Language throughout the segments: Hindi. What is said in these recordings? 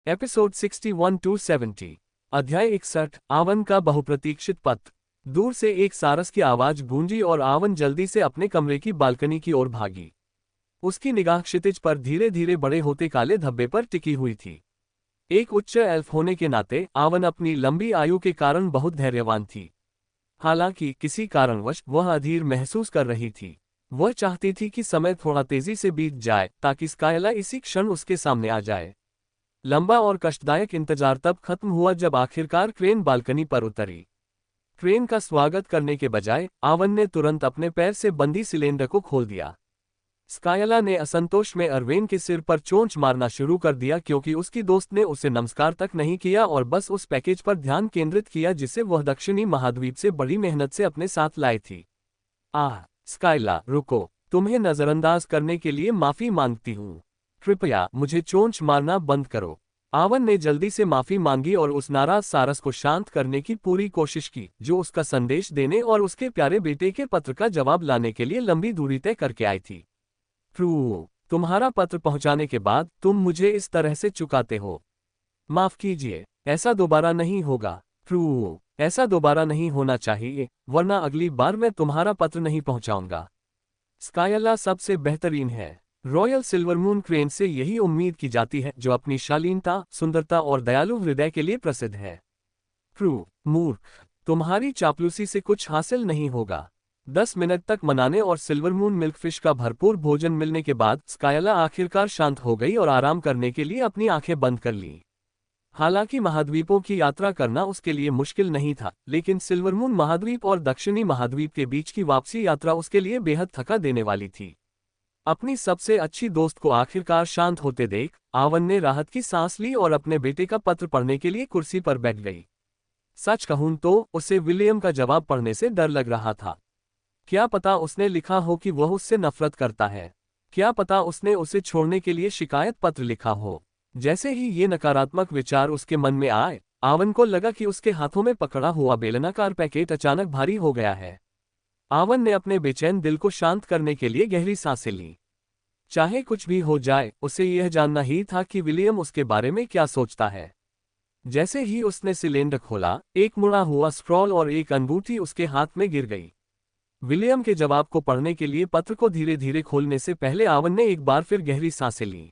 Episode 61 to 70। अध्याय 61। आवन का बहुप्रतीक्षित पत्र। दूर से एक सारस की आवाज गूंजी और आवन जल्दी से अपने कमरे की बालकनी की ओर भागी। उसकी निगाह क्षितिज पर धीरे धीरे बड़े होते काले धब्बे पर टिकी हुई थी। एक उच्च एल्फ होने के नाते आवन अपनी लंबी आयु के कारण बहुत धैर्यवान थी। हालांकि किसी कारणवश वह अधीर महसूस कर रही थी। वह चाहती थी कि समय थोड़ा तेजी से बीत जाए ताकि स्कायला इसी क्षण उसके सामने आ जाए। लंबा और कष्टदायक इंतजार तब खत्म हुआ जब आखिरकार क्रेन बालकनी पर उतरी। क्रेन का स्वागत करने के बजाय आवन ने तुरंत अपने पैर से बंधी सिलेंडर को खोल दिया। स्कायला ने असंतोष में अरवेन के सिर पर चोंच मारना शुरू कर दिया क्योंकि उसकी दोस्त ने उसे नमस्कार तक नहीं किया और बस उस पैकेज पर ध्यान केंद्रित किया जिसे वह दक्षिणी महाद्वीप से बड़ी मेहनत से अपने साथ लाई थी। आह स्कायला, रुको, तुम्हें नजरअंदाज करने के लिए माफी मांगती हूँ। कृपया मुझे चोंच मारना बंद करो। आवन ने जल्दी से माफी मांगी और उस नाराज सारस को शांत करने की पूरी कोशिश की जो उसका संदेश देने और उसके प्यारे बेटे के पत्र का जवाब लाने के लिए लंबी दूरी तय करके आई थी। तुम्हारा पत्र पहुंचाने के बाद तुम मुझे इस तरह से चुकाते हो। माफ कीजिए, ऐसा दोबारा नहीं होगा। ऐसा दोबारा नहीं होना चाहिए, वरना अगली बार मैं तुम्हारा पत्र नहीं पहुंचाऊंगा। स्कायला सबसे बेहतरीन है। रॉयल सिल्वरमून क्रेन से यही उम्मीद की जाती है, जो अपनी शालीनता, सुंदरता और दयालु हृदय के लिए प्रसिद्ध है। मूर्ख, तुम्हारी चापलूसी से कुछ हासिल नहीं होगा। 10 मिनट तक मनाने और सिल्वरमून मिल्कफिश का भरपूर भोजन मिलने के बाद स्कायला आखिरकार शांत हो गई और आराम करने के लिए अपनी आंखें बंद कर लीं। हालांकि महाद्वीपों की यात्रा करना उसके लिए मुश्किल नहीं था, लेकिन सिल्वरमून महाद्वीप और दक्षिणी महाद्वीप के बीच की वापसी यात्रा उसके लिए बेहद थका देने वाली थी। अपनी सबसे अच्छी दोस्त को आखिरकार शांत होते देख आवन ने राहत की सांस ली और अपने बेटे का पत्र पढ़ने के लिए कुर्सी पर बैठ गई। सच कहूं तो उसे विलियम का जवाब पढ़ने से डर लग रहा था। क्या पता उसने लिखा हो कि वह उससे नफरत करता है। क्या पता उसने उसे छोड़ने के लिए शिकायत पत्र लिखा हो। जैसे ही ये नकारात्मक विचार उसके मन में आए, आवन को लगा कि उसके हाथों में पकड़ा हुआ बेलनाकार पैकेट अचानक भारी हो गया है। आवन ने अपने बेचैन दिल को शांत करने के लिए गहरी सांसें लीं। चाहे कुछ भी हो जाए, उसे यह जानना ही था कि विलियम उसके बारे में क्या सोचता है। जैसे ही उसने सिलेंडर खोला, एक मुड़ा हुआ स्क्रॉल और एक अंगूठी उसके हाथ में गिर गई। विलियम के जवाब को पढ़ने के लिए पत्र को धीरे धीरे खोलने से पहले आवन ने एक बार फिर गहरी सांसें लीं।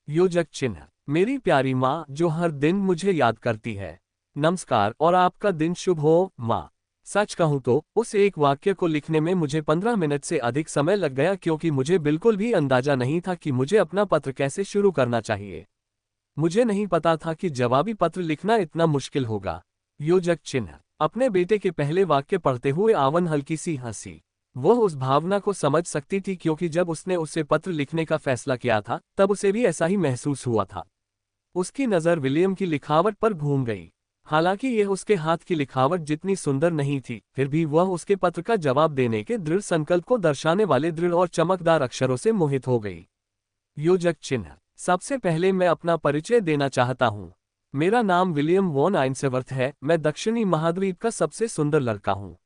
योजक चिन्ह। मेरी प्यारी माँ जो हर दिन मुझे याद करती है। नमस्कार और आपका दिन शुभ हो, माँ। सच कहूं तो उस एक वाक्य को लिखने में मुझे 15 मिनट से अधिक समय लग गया क्योंकि मुझे बिल्कुल भी अंदाजा नहीं था कि मुझे अपना पत्र कैसे शुरू करना चाहिए। मुझे नहीं पता था कि जवाबी पत्र लिखना इतना मुश्किल होगा। योजक चिन्ह। अपने बेटे के पहले वाक्य पढ़ते हुए आवन हल्की सी हंसी। वह उस भावना को समझ सकती थी क्योंकि जब उसने उसे पत्र लिखने का फैसला किया था तब उसे भी ऐसा ही महसूस हुआ था। उसकी नज़र विलियम की लिखावट पर घूम गई। हालांकि यह उसके हाथ की लिखावट जितनी सुंदर नहीं थी, फिर भी वह उसके पत्र का जवाब देने के दृढ़ संकल्प को दर्शाने वाले दृढ़ और चमकदार अक्षरों से मोहित हो गई। योजक चिन्ह। सबसे पहले मैं अपना परिचय देना चाहता हूँ। मेरा नाम विलियम वॉन आइंसवर्थ है। मैं दक्षिणी महाद्वीप का सबसे सुंदर लड़का हूँ।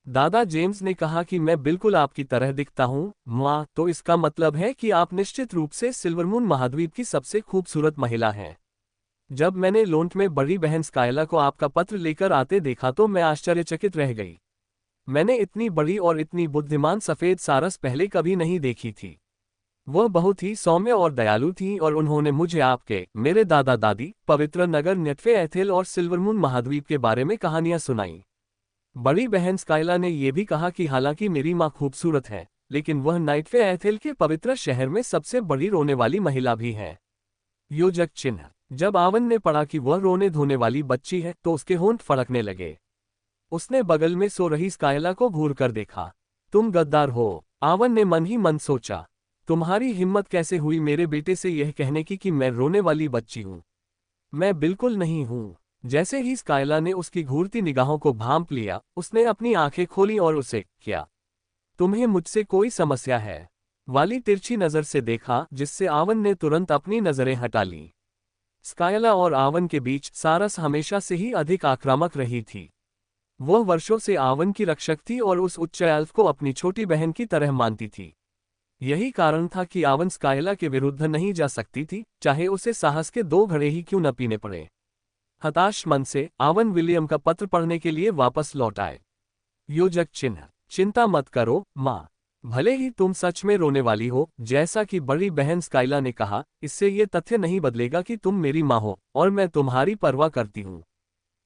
दादा जेम्स ने कहा कि मैं बिल्कुल आपकी तरह दिखता हूँ, माँ, तो इसका मतलब है कि आप निश्चित रूप से सिल्वरमून महाद्वीप की सबसे खूबसूरत महिला हैं। जब मैंने लोंट में बड़ी बहन स्कायला को आपका पत्र लेकर आते देखा तो मैं आश्चर्यचकित रह गई। मैंने इतनी बड़ी और इतनी बुद्धिमान सफेद सारस पहले कभी नहीं देखी थी। वह बहुत ही सौम्य और दयालु थी और उन्होंने मुझे आपके, मेरे दादा दादी, पवित्र नगर न्यटफे एथेल और सिल्वरमून महाद्वीप के बारे में कहानियां सुनाई। बड़ी बहन स्कायला ने यह भी कहा कि हालांकि मेरी माँ खूबसूरत है, लेकिन वह नाइटफे एथेल के पवित्र शहर में सबसे बड़ी रोने वाली महिला भी है। योजक चिन्ह। जब आवन ने पढ़ा कि वह रोने धोने वाली बच्ची है तो उसके होंठ फड़कने लगे। उसने बगल में सो रही स्कायला को घूर कर देखा। तुम गद्दार हो, आवन ने मन ही मन सोचा। तुम्हारी हिम्मत कैसे हुई मेरे बेटे से यह कहने की कि मैं रोने वाली बच्ची हूँ। मैं बिल्कुल नहीं हूँ। जैसे ही स्कायला ने उसकी घूरती निगाहों को भांप लिया, उसने अपनी आंखें खोली और उसे, क्या तुम्हें मुझसे कोई समस्या है, वाली तिरछी नजर से देखा, जिससे आवन ने तुरंत अपनी नजरें हटा लीं। स्कायला और आवन के बीच सारस हमेशा से ही अधिक आक्रामक रही थी। वह वर्षों से आवन की रक्षक थी और उस उच्च एल्फ को अपनी छोटी बहन की तरह मानती थी। यही कारण था कि आवन स्काइला के विरुद्ध नहीं जा सकती थी, चाहे उसे साहस के 2 घड़े ही क्यों न पीने पड़े। हताश मन से आवन विलियम का पत्र पढ़ने के लिए वापस लौट आए। योजक चिन्ह। चिंता मत करो माँ, भले ही तुम सच में रोने वाली हो, जैसा कि बड़ी बहन स्काइला ने कहा, इससे ये तथ्य नहीं बदलेगा कि तुम मेरी माँ हो और मैं तुम्हारी परवाह करती हूँ।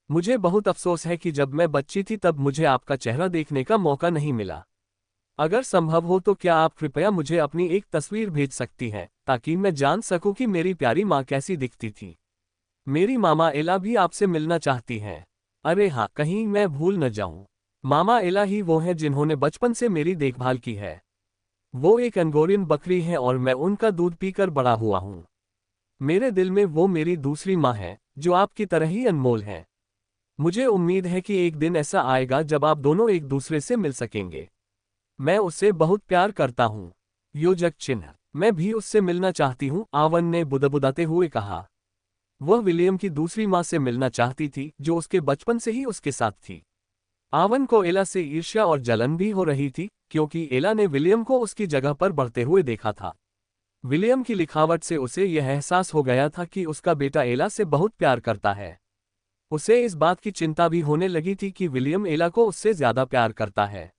मुझे बहुत अफसोस है कि जब मैं बच्ची थी तब मुझे आपका चेहरा देखने का मौका नहीं मिला। अगर संभव हो तो क्या आप कृपया मुझे अपनी एक तस्वीर भेज सकती हैं, ताकि मैं जान सकूं कि मेरी प्यारी माँ कैसी दिखती थी। मेरी मामा एला भी आपसे मिलना चाहती हैं। अरे हाँ, कहीं मैं भूल न जाऊं। मामा एला ही वो हैं जिन्होंने बचपन से मेरी देखभाल की है। वो एक अंगोरियन बकरी है और मैं उनका दूध पीकर बड़ा हुआ हूं। मेरे दिल में वो मेरी दूसरी माँ है, जो आपकी तरह ही अनमोल है। मुझे उम्मीद है कि एक दिन ऐसा आएगा जब आप दोनों एक दूसरे से मिल सकेंगे। मैं उससे बहुत प्यार करता हूँ। योजक चिन्ह। मैं भी उससे मिलना चाहती हूँ, आवन ने बुदबुदाते हुए कहा। वह विलियम की दूसरी माँ से मिलना चाहती थी, जो उसके बचपन से ही उसके साथ थी। आवन को एला से ईर्ष्या और जलन भी हो रही थी, क्योंकि एला ने विलियम को उसकी जगह पर बढ़ते हुए देखा था। विलियम की लिखावट से उसे यह एहसास हो गया था कि उसका बेटा एला से बहुत प्यार करता है। उसे इस बात की चिंता भी होने लगी थी कि विलियम एला को उससे ज्यादा प्यार करता है।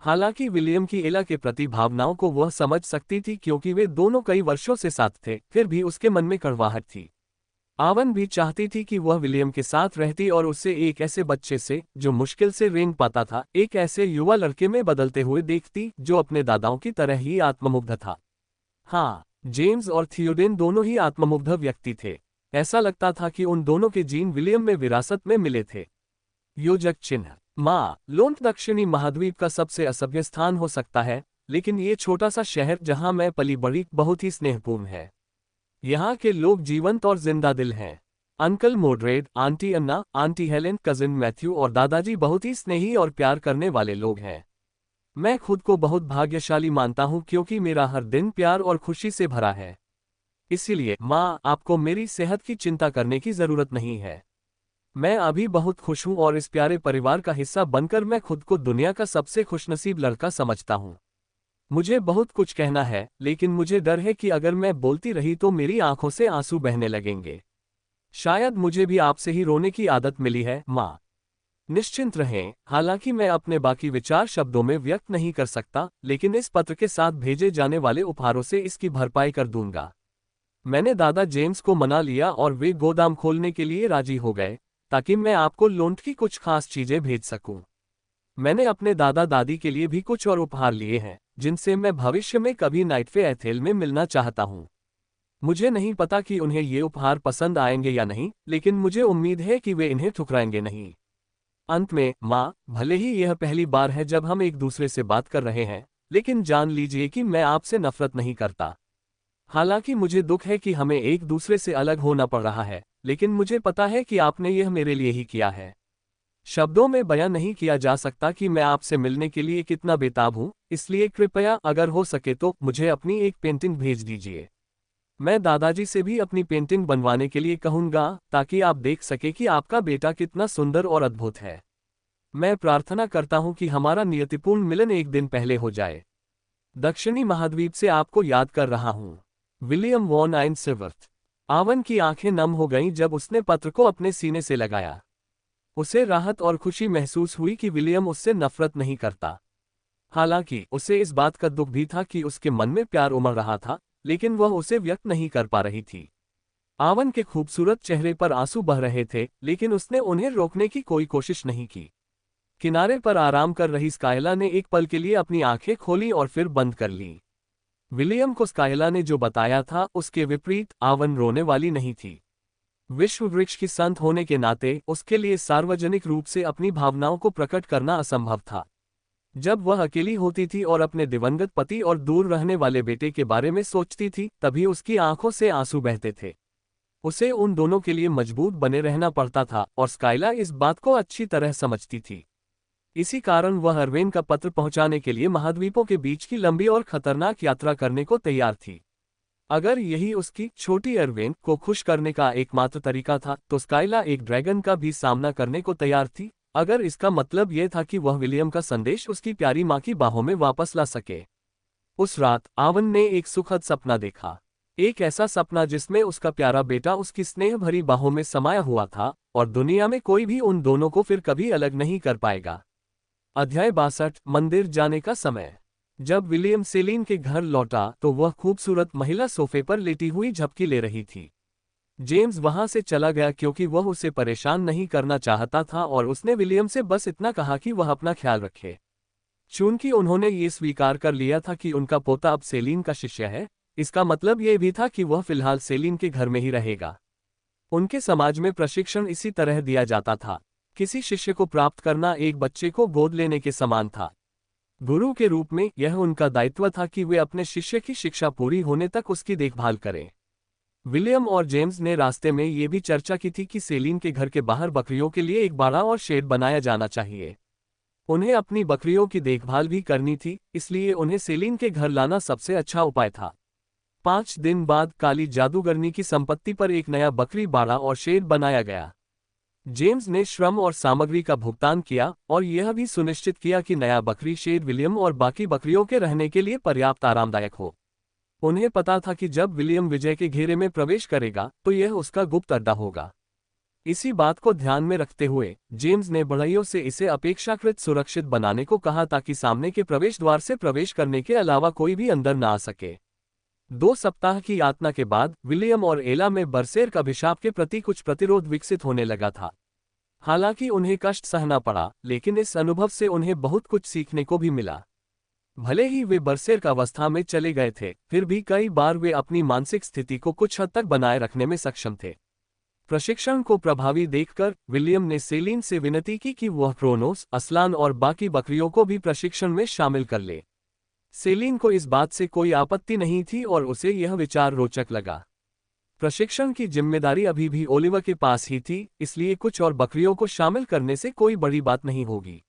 हालांकि विलियम की एला के प्रति भावनाओं को वह समझ सकती थी, क्योंकि वे दोनों कई वर्षों से साथ थे, फिर भी उसके मन में कड़वाहट थी। आवन भी चाहती थी कि वह विलियम के साथ रहती और उसे एक ऐसे बच्चे से, जो मुश्किल से रेंग पाता था, एक ऐसे युवा लड़के में बदलते हुए देखती, जो अपने दादाओं की तरह ही आत्ममुग्ध था। हाँ, जेम्स और थियोडेन दोनों ही आत्ममुग्ध व्यक्ति थे। ऐसा लगता था कि उन दोनों के जीन विलियम में विरासत में मिले थे। योजक चिन्ह। माँ, लोन्ट दक्षिणी महाद्वीप का सबसे असभ्य स्थान हो सकता है, लेकिन ये छोटा सा शहर जहाँ मैं पली बड़ी बहुत ही स्नेहपूर्ण है। यहाँ के लोग जीवंत और जिंदा दिल हैं। अंकल मोड्रेड, आंटी अन्ना, आंटी हेलेन, कजिन मैथ्यू और दादाजी बहुत ही स्नेही और प्यार करने वाले लोग हैं। मैं खुद को बहुत भाग्यशाली मानता हूँ, क्योंकि मेरा हर दिन प्यार और खुशी से भरा है। इसीलिए माँ, आपको मेरी सेहत की चिंता करने की जरूरत नहीं है। मैं अभी बहुत खुश हूँ और इस प्यारे परिवार का हिस्सा बनकर मैं खुद को दुनिया का सबसे खुशनसीब लड़का समझता हूँ। मुझे बहुत कुछ कहना है, लेकिन मुझे डर है कि अगर मैं बोलती रही तो मेरी आंखों से आंसू बहने लगेंगे। शायद मुझे भी आपसे ही रोने की आदत मिली है माँ। निश्चिंत रहें, हालांकि मैं अपने बाकी विचार शब्दों में व्यक्त नहीं कर सकता, लेकिन इस पत्र के साथ भेजे जाने वाले उपहारों से इसकी भरपाई कर दूंगा। मैंने दादा जेम्स को मना लिया और वे गोदाम खोलने के लिए राजी हो गए, ताकि मैं आपको लोन्ट की कुछ खास चीजें भेज सकूं। मैंने अपने दादा दादी के लिए भी कुछ और उपहार लिए हैं, जिनसे मैं भविष्य में कभी नाइटफे एथेल में मिलना चाहता हूं। मुझे नहीं पता कि उन्हें ये उपहार पसंद आएंगे या नहीं, लेकिन मुझे उम्मीद है कि वे इन्हें ठुकराएंगे नहीं। अंत में माँ, भले ही यह पहली बार है जब हम एक दूसरे से बात कर रहे हैं, लेकिन जान लीजिए कि मैं आपसे नफरत नहीं करता। हालांकि मुझे दुख है कि हमें एक दूसरे से अलग होना पड़ रहा है, लेकिन मुझे पता है कि आपने यह मेरे लिए ही किया है। शब्दों में बयां नहीं किया जा सकता कि मैं आपसे मिलने के लिए कितना बेताब हूं, इसलिए कृपया अगर हो सके तो मुझे अपनी एक पेंटिंग भेज दीजिए। मैं दादाजी से भी अपनी पेंटिंग बनवाने के लिए कहूंगा, ताकि आप देख सके कि आपका बेटा कितना सुंदर और अद्भुत है। मैं प्रार्थना करता हूं कि हमारा नियतिपूर्ण मिलन एक दिन पहले हो जाए। दक्षिणी महाद्वीप से आपको याद कर रहा हूं। William Vaughan Ainsworth. आवन की आंखें नम हो गईं जब उसने पत्र को अपने सीने से लगाया। उसे राहत और खुशी महसूस हुई कि विलियम उससे नफरत नहीं करता। हालांकि उसे इस बात का दुख भी था कि उसके मन में प्यार उमड़ रहा था, लेकिन वह उसे व्यक्त नहीं कर पा रही थी। आवन के खूबसूरत चेहरे पर आंसू बह रहे थे, लेकिन उसने उन्हें रोकने की कोई कोशिश नहीं की। किनारे पर आराम कर रही स्काइला ने एक पल के लिए अपनी आंखें खोली और फिर बंद कर लीं। विलियम को स्काइला ने जो बताया था उसके विपरीत आवन रोने वाली नहीं थी। विश्व वृक्ष की संत होने के नाते उसके लिए सार्वजनिक रूप से अपनी भावनाओं को प्रकट करना असंभव था। जब वह अकेली होती थी और अपने दिवंगत पति और दूर रहने वाले बेटे के बारे में सोचती थी, तभी उसकी आंखों से आंसू बहते थे। उसे उन दोनों के लिए मजबूत बने रहना पड़ता था और स्काइला इस बात को अच्छी तरह समझती थी। इसी कारण वह अरवेन का पत्र पहुंचाने के लिए महाद्वीपों के बीच की लंबी और खतरनाक यात्रा करने को तैयार थी। अगर यही उसकी छोटी अरवेन को खुश करने का एकमात्र तरीका था, तो स्काइला एक ड्रैगन का भी सामना करने को तैयार थी, अगर इसका मतलब यह था कि वह विलियम का संदेश उसकी प्यारी माँ की बाहों में वापस ला सके। उस रात आवन ने एक सुखद सपना देखा। एक ऐसा सपना जिसमें उसका प्यारा बेटा उसकी स्नेह भरी बाहों में समाया हुआ था और दुनिया में कोई भी उन दोनों को फिर कभी अलग नहीं कर पाएगा। अध्याय 62 मंदिर जाने का समय। जब विलियम सेलिन के घर लौटा तो वह खूबसूरत महिला सोफे पर लेटी हुई झपकी ले रही थी। जेम्स वहां से चला गया क्योंकि वह उसे परेशान नहीं करना चाहता था और उसने विलियम से बस इतना कहा कि वह अपना ख्याल रखे। चूंकि उन्होंने ये स्वीकार कर लिया था कि उनका पोता अब सेलिन का शिष्य है, इसका मतलब यह भी था कि वह फिलहाल सेलिन के घर में ही रहेगा। उनके समाज में प्रशिक्षण इसी तरह दिया जाता था। किसी शिष्य को प्राप्त करना एक बच्चे को गोद लेने के समान था। गुरु के रूप में यह उनका दायित्व था कि वे अपने शिष्य की शिक्षा पूरी होने तक उसकी देखभाल करें। विलियम और जेम्स ने रास्ते में ये भी चर्चा की थी कि सेलिन के घर के बाहर बकरियों के लिए एक बाड़ा और शेड बनाया जाना चाहिए। उन्हें अपनी बकरियों की देखभाल भी करनी थी, इसलिए उन्हें सेलिन के घर लाना सबसे अच्छा उपाय था। 5 दिन बाद काली जादूगरनी की संपत्ति पर एक नया बकरी बाड़ा और शेड बनाया गया। जेम्स ने श्रम और सामग्री का भुगतान किया और यह भी सुनिश्चित किया कि नया बकरी शेड विलियम और बाकी बकरियों के रहने के लिए पर्याप्त आरामदायक हो। उन्हें पता था कि जब विलियम विजय के घेरे में प्रवेश करेगा तो यह उसका गुप्त अड्डा होगा। इसी बात को ध्यान में रखते हुए जेम्स ने बढ़इयों से इसे अपेक्षाकृत सुरक्षित बनाने को कहा ताकि सामने के प्रवेश द्वार से प्रवेश करने के अलावा कोई भी अंदर न आ सके। 2 सप्ताह की यातना के बाद विलियम और एला में बरसेर का अभिशाप के प्रति कुछ प्रतिरोध विकसित होने लगा था। हालांकि उन्हें कष्ट सहना पड़ा, लेकिन इस अनुभव से उन्हें बहुत कुछ सीखने को भी मिला। भले ही वे बरसेर का अवस्था में चले गए थे, फिर भी कई बार वे अपनी मानसिक स्थिति को कुछ हद तक बनाए रखने में सक्षम थे। प्रशिक्षण को प्रभावी देखकर विलियम ने सेलिन से विनती की कि वह क्रोनोस, असलान और बाकी बकरियों को भी प्रशिक्षण में शामिल कर ले। सेलिन को इस बात से कोई आपत्ति नहीं थी और उसे यह विचार रोचक लगा। प्रशिक्षण की जिम्मेदारी अभी भी ओलिवर के पास ही थी, इसलिए कुछ और बकरियों को शामिल करने से कोई बड़ी बात नहीं होगी।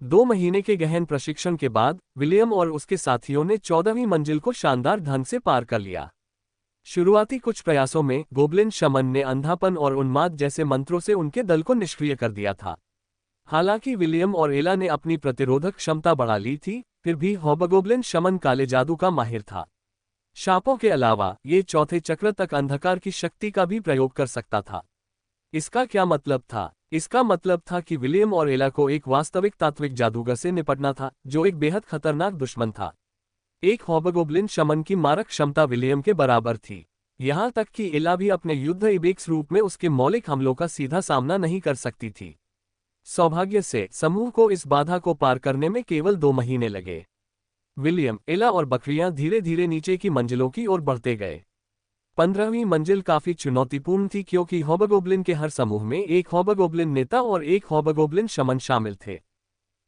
2 महीने के गहन प्रशिक्षण के बाद विलियम और उसके साथियों ने 14वीं मंजिल को शानदार ढंग से पार कर लिया। शुरुआती कुछ प्रयासों में गोब्लिन शमन ने अंधापन और उन्माद जैसे मंत्रों से उनके दल को निष्क्रिय कर दिया था। हालांकि विलियम और एला ने अपनी प्रतिरोधक क्षमता बढ़ा ली थी, फिर भी हॉबगोब्लिन शमन काले जादू का माहिर था। शापों के अलावा ये चौथे चक्र तक अंधकार की शक्ति का भी प्रयोग कर सकता था। इसका क्या मतलब था? इसका मतलब था कि विलियम और एला को एक वास्तविक तात्विक जादूगर से निपटना था, जो एक बेहद खतरनाक दुश्मन था। एक हॉबगोब्लिन शमन की मारक क्षमता विलियम के बराबर थी। यहां तक कि एला भी अपने युद्ध इबेक्स रूप में उसके मौलिक हमलों का सीधा सामना नहीं कर सकती थी। सौभाग्य से समूह को इस बाधा को पार करने में केवल 2 महीने लगे। विलियम, एला और बकरियां धीरे धीरे नीचे की मंजिलों की ओर बढ़ते गए। 15वीं मंजिल काफी चुनौतीपूर्ण थी क्योंकि हॉबगोब्लिन के हर समूह में एक हॉबगोब्लिन नेता और एक हॉबगोब्लिन शमन शामिल थे।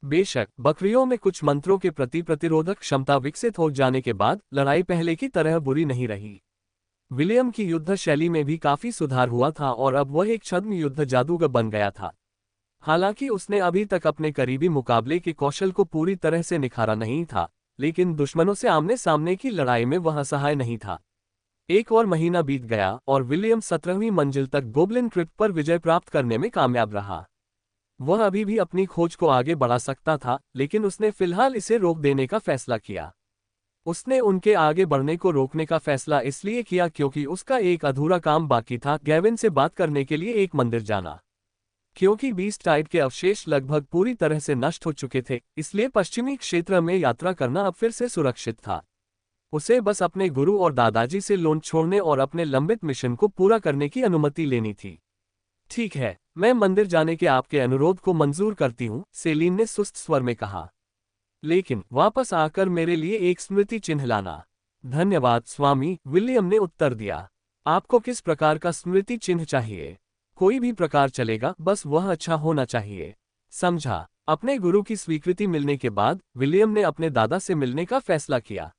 बेशक बकरियों में कुछ मंत्रों के प्रति प्रतिरोधक क्षमता विकसित हो जाने के बाद लड़ाई पहले की तरह बुरी नहीं रही। विलियम की युद्ध शैली में भी काफी सुधार हुआ था और अब वह एक छद्म युद्ध जादूगर बन गया था। हालांकि उसने अभी तक अपने करीबी मुकाबले के कौशल को पूरी तरह से निखारा नहीं था, लेकिन दुश्मनों से आमने सामने की लड़ाई में वह असहाय नहीं था। 1 और महीना बीत गया और विलियम 17वीं मंजिल तक गोब्लिन क्रिप्ट पर विजय प्राप्त करने में कामयाब रहा। वह अभी भी अपनी खोज को आगे बढ़ा सकता था, लेकिन उसने फिलहाल इसे रोक देने का फैसला किया। उसने उनके आगे बढ़ने को रोकने का फैसला इसलिए किया क्योंकि उसका एक अधूरा काम बाकी था, गैविन से बात करने के लिए एक मंदिर जाना। क्योंकि बीस्ट टाइड के अवशेष लगभग पूरी तरह से नष्ट हो चुके थे, इसलिए पश्चिमी क्षेत्र में यात्रा करना अब फिर से सुरक्षित था। उसे बस अपने गुरु और दादाजी से लोन छोड़ने और अपने लंबित मिशन को पूरा करने की अनुमति लेनी थी। ठीक है, मैं मंदिर जाने के आपके अनुरोध को मंजूर करती हूँ, सेलिन ने सुस्त स्वर में कहा। लेकिन वापस आकर मेरे लिए एक स्मृति चिन्ह लाना। धन्यवाद स्वामी, विलियम ने उत्तर दिया। आपको किस प्रकार का स्मृति चिन्ह चाहिए? कोई भी प्रकार चलेगा, बस वह अच्छा होना चाहिए। समझा। अपने गुरु की स्वीकृति मिलने के बाद विलियम ने अपने दादा से मिलने का फैसला किया।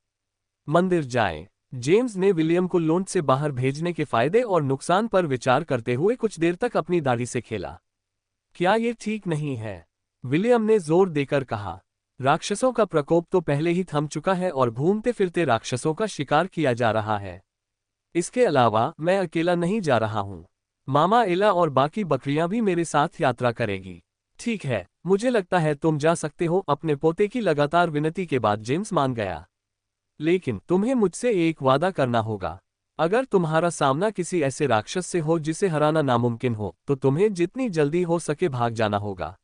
मंदिर जाएं। जेम्स ने विलियम को लोन से बाहर भेजने के फायदे और नुकसान पर विचार करते हुए कुछ देर तक अपनी दाढ़ी से खेला। क्या ये ठीक नहीं है? विलियम ने जोर देकर कहा। राक्षसों का प्रकोप तो पहले ही थम चुका है और घूमते फिरते राक्षसों का शिकार किया जा रहा है। इसके अलावा मैं अकेला नहीं जा रहा हूँ। मामा एला और बाकी बकरियां भी मेरे साथ यात्रा करेगी। ठीक है, मुझे लगता है तुम जा सकते हो। अपने पोते की लगातार विनती के बाद जेम्स मान गया। लेकिन तुम्हें मुझसे एक वादा करना होगा। अगर तुम्हारा सामना किसी ऐसे राक्षस से हो जिसे हराना नामुमकिन हो, तो तुम्हें जितनी जल्दी हो सके भाग जाना होगा।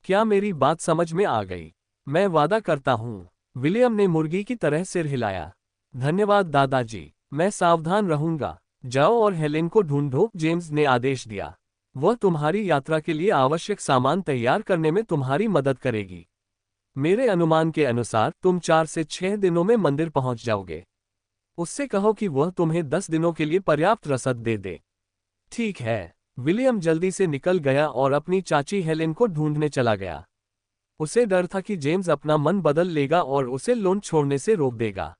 क्या मेरी बात समझ में आ गई? मैं वादा करता हूँ। विलियम ने मुर्गी की तरह सिर हिलाया। धन्यवाद दादाजी, मैं सावधान रहूंगा। जाओ और हेलेन को ढूंढो, जेम्स ने आदेश दिया। वह तुम्हारी यात्रा के लिए आवश्यक सामान तैयार करने में तुम्हारी मदद करेगी। मेरे अनुमान के अनुसार तुम 4 से 6 दिनों में मंदिर पहुंच जाओगे। उससे कहो कि वह तुम्हें 10 दिनों के लिए पर्याप्त रसद दे दे। ठीक है। विलियम जल्दी से निकल गया और अपनी चाची हेलेन को ढूंढने चला गया। उसे डर था कि जेम्स अपना मन बदल लेगा और उसे लोन छोड़ने से रोक देगा।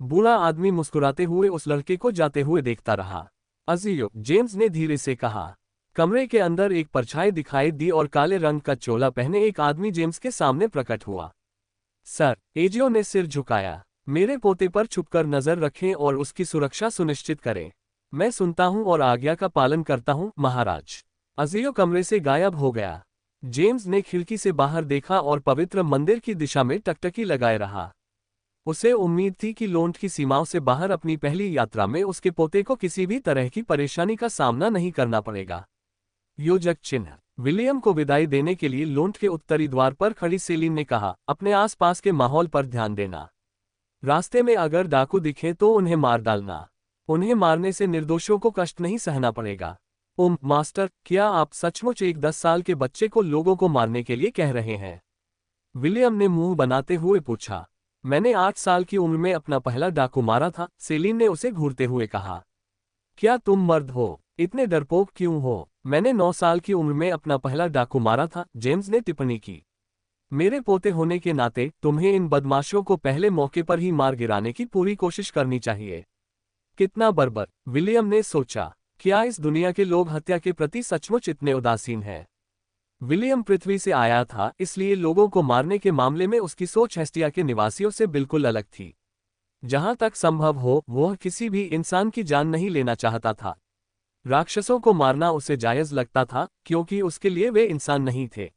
बूढ़ा आदमी मुस्कुराते हुए उस लड़के को जाते हुए देखता रहा। अजीयो, जेम्स ने धीरे से कहा। कमरे के अंदर एक परछाई दिखाई दी और काले रंग का चोला पहने एक आदमी जेम्स के सामने प्रकट हुआ। सर, एजियो ने सिर झुकाया। मेरे पोते पर छुपकर नजर रखें और उसकी सुरक्षा सुनिश्चित करें। मैं सुनता हूं और आज्ञा का पालन करता हूं, महाराज। अजियो कमरे से गायब हो गया। जेम्स ने खिड़की से बाहर देखा और पवित्र मंदिर की दिशा में टकटकी लगाए रहा। उसे उम्मीद थी कि लोन्ट की सीमाओं से बाहर अपनी पहली यात्रा में उसके पोते को किसी भी तरह की परेशानी का सामना नहीं करना पड़ेगा। योजक चिन्ह। विलियम को विदाई देने के लिए लोन्ट के उत्तरी द्वार पर खड़ी सेलिन ने कहा, अपने आसपास के माहौल पर ध्यान देना। रास्ते में अगर डाकू दिखे तो उन्हें मार डालना। उन्हें मारने से निर्दोषों को कष्ट नहीं सहना पड़ेगा। मास्टर, क्या आप सचमुच एक 10 साल के बच्चे को लोगों को मारने के लिए कह रहे हैं? विलियम ने मुंह बनाते हुए पूछा। मैंने 8 साल की उम्र में अपना पहला डाकू मारा था, सेलिन ने उसे घूरते हुए कहा। क्या तुम मर्द हो? इतने डरपोक क्यों हो? मैंने 9 साल की उम्र में अपना पहला डाकू मारा था, जेम्स ने टिप्पणी की। मेरे पोते होने के नाते तुम्हें इन बदमाशों को पहले मौके पर ही मार गिराने की पूरी कोशिश करनी चाहिए। कितना बर्बर, विलियम ने सोचा। क्या इस दुनिया के लोग हत्या के प्रति सचमुच इतने उदासीन हैं? विलियम पृथ्वी से आया था, इसलिए लोगों को मारने के मामले में उसकी सोच हेस्टिया के निवासियों से बिल्कुल अलग थी। जहां तक संभव हो, वह किसी भी इंसान की जान नहीं लेना चाहता था। राक्षसों को मारना उसे जायज लगता था, क्योंकि उसके लिए वे इंसान नहीं थे।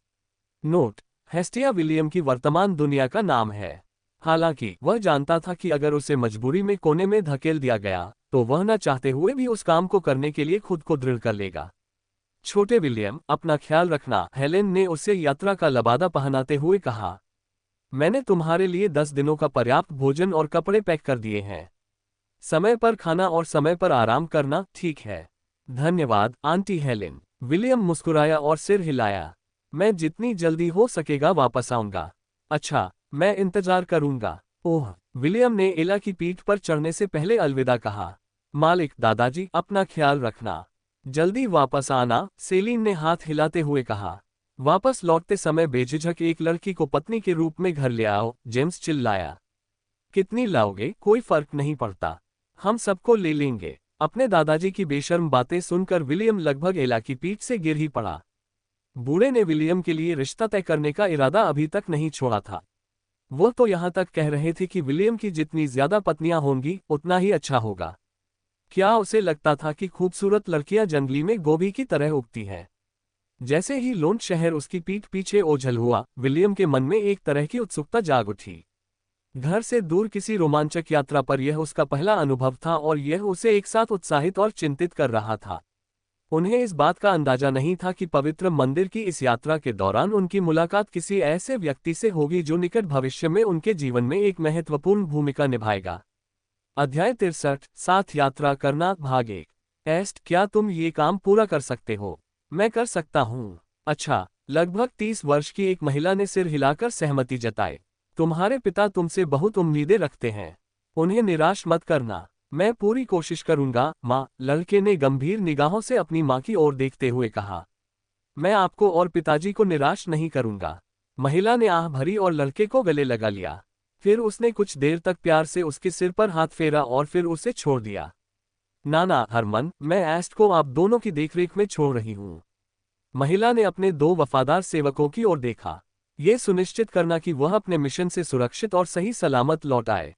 नोट: हेस्टिया विलियम की वर्तमान दुनिया का नाम है। हालांकि वह जानता था कि अगर उसे मजबूरी में कोने में धकेल दिया गया, तो वह न चाहते हुए भी उस काम को करने के लिए खुद को दृढ़ कर लेगा। छोटे विलियम, अपना ख्याल रखना, हेलेन ने उसे यात्रा का लबादा पहनाते हुए कहा। मैंने तुम्हारे लिए 10 दिनों का पर्याप्त भोजन और कपड़े पैक कर दिए हैं। समय पर खाना और समय पर आराम करना, ठीक है? धन्यवाद, आंटी हेलेन। विलियम मुस्कुराया और सिर हिलाया। मैं जितनी जल्दी हो सकेगा वापस आऊंगा। अच्छा, मैं इंतजार करूंगा। ओह, विलियम ने एला की पीठ पर चढ़ने से पहले अलविदा कहा। मालिक, दादाजी, अपना ख्याल रखना। जल्दी वापस आना, सेलिन ने हाथ हिलाते हुए कहा। वापस लौटते समय बेझिझक एक लड़की को पत्नी के रूप में घर ले आओ, जेम्स चिल्लाया। कितनी लाओगे? कोई फर्क नहीं पड़ता। हम सबको ले लेंगे। अपने दादाजी की बेशर्म बातें सुनकर विलियम लगभग एला की पीठ से गिर ही पड़ा। बूढ़े ने विलियम के लिए रिश्ता तय करने का इरादा अभी तक नहीं छोड़ा था। वो तो यहां तक कह रहे थे कि विलियम की जितनी ज्यादा पत्नियां होंगी, उतना ही अच्छा होगा। क्या उसे लगता था कि खूबसूरत लड़कियां जंगली में गोभी की तरह उगती हैं? जैसे ही लोन्ट शहर उसकी पीठ पीछे ओझल हुआ, विलियम के मन में एक तरह की उत्सुकता जाग उठी। घर से दूर किसी रोमांचक यात्रा पर यह उसका पहला अनुभव था और यह उसे एक साथ उत्साहित और चिंतित कर रहा था। उन्हें इस बात का अंदाजा नहीं था कि पवित्र मंदिर की इस यात्रा के दौरान उनकी मुलाकात किसी ऐसे व्यक्ति से होगी जो निकट भविष्य में उनके जीवन में एक महत्वपूर्ण भूमिका निभाएगा। अध्याय 63, साथ यात्रा करना, भाग 1। एस्ट, क्या तुम ये काम पूरा कर सकते हो? मैं कर सकता हूँ। अच्छा। लगभग 30 वर्ष की एक महिला ने सिर हिलाकर सहमति जताई। तुम्हारे पिता तुमसे बहुत उम्मीदें रखते हैं। उन्हें निराश मत करना। मैं पूरी कोशिश करूंगा, माँ, लड़के ने गंभीर निगाहों से अपनी माँ की ओर देखते हुए कहा। मैं आपको और पिताजी को निराश नहीं करूंगा। महिला ने आह भरी और लड़के को गले लगा लिया। फिर उसने कुछ देर तक प्यार से उसके सिर पर हाथ फेरा और फिर उसे छोड़ दिया। नाना हरमन, मैं एस्ट को आप दोनों की देखरेख में छोड़ रही हूँ। महिला ने अपने 2 वफादार सेवकों की ओर देखा। ये सुनिश्चित करना कि वह अपने मिशन से सुरक्षित और सही सलामत लौट आए।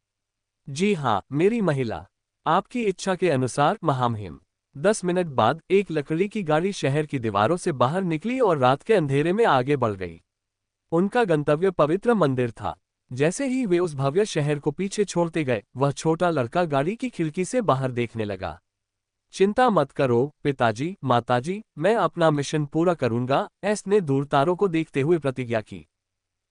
जी हाँ, मेरी महिला। आपकी इच्छा के अनुसार, महामहिम। 10 मिनट बाद एक लकड़ी की गाड़ी शहर की दीवारों से बाहर निकली और रात के अंधेरे में आगे बढ़ गई। उनका गंतव्य पवित्र मंदिर था। जैसे ही वे उस भव्य शहर को पीछे छोड़ते गए, वह छोटा लड़का गाड़ी की खिड़की से बाहर देखने लगा। चिंता मत करो पिताजी, माताजी, मैं अपना मिशन पूरा करूंगा, एस ने दूर तारों को देखते हुए प्रतिज्ञा की।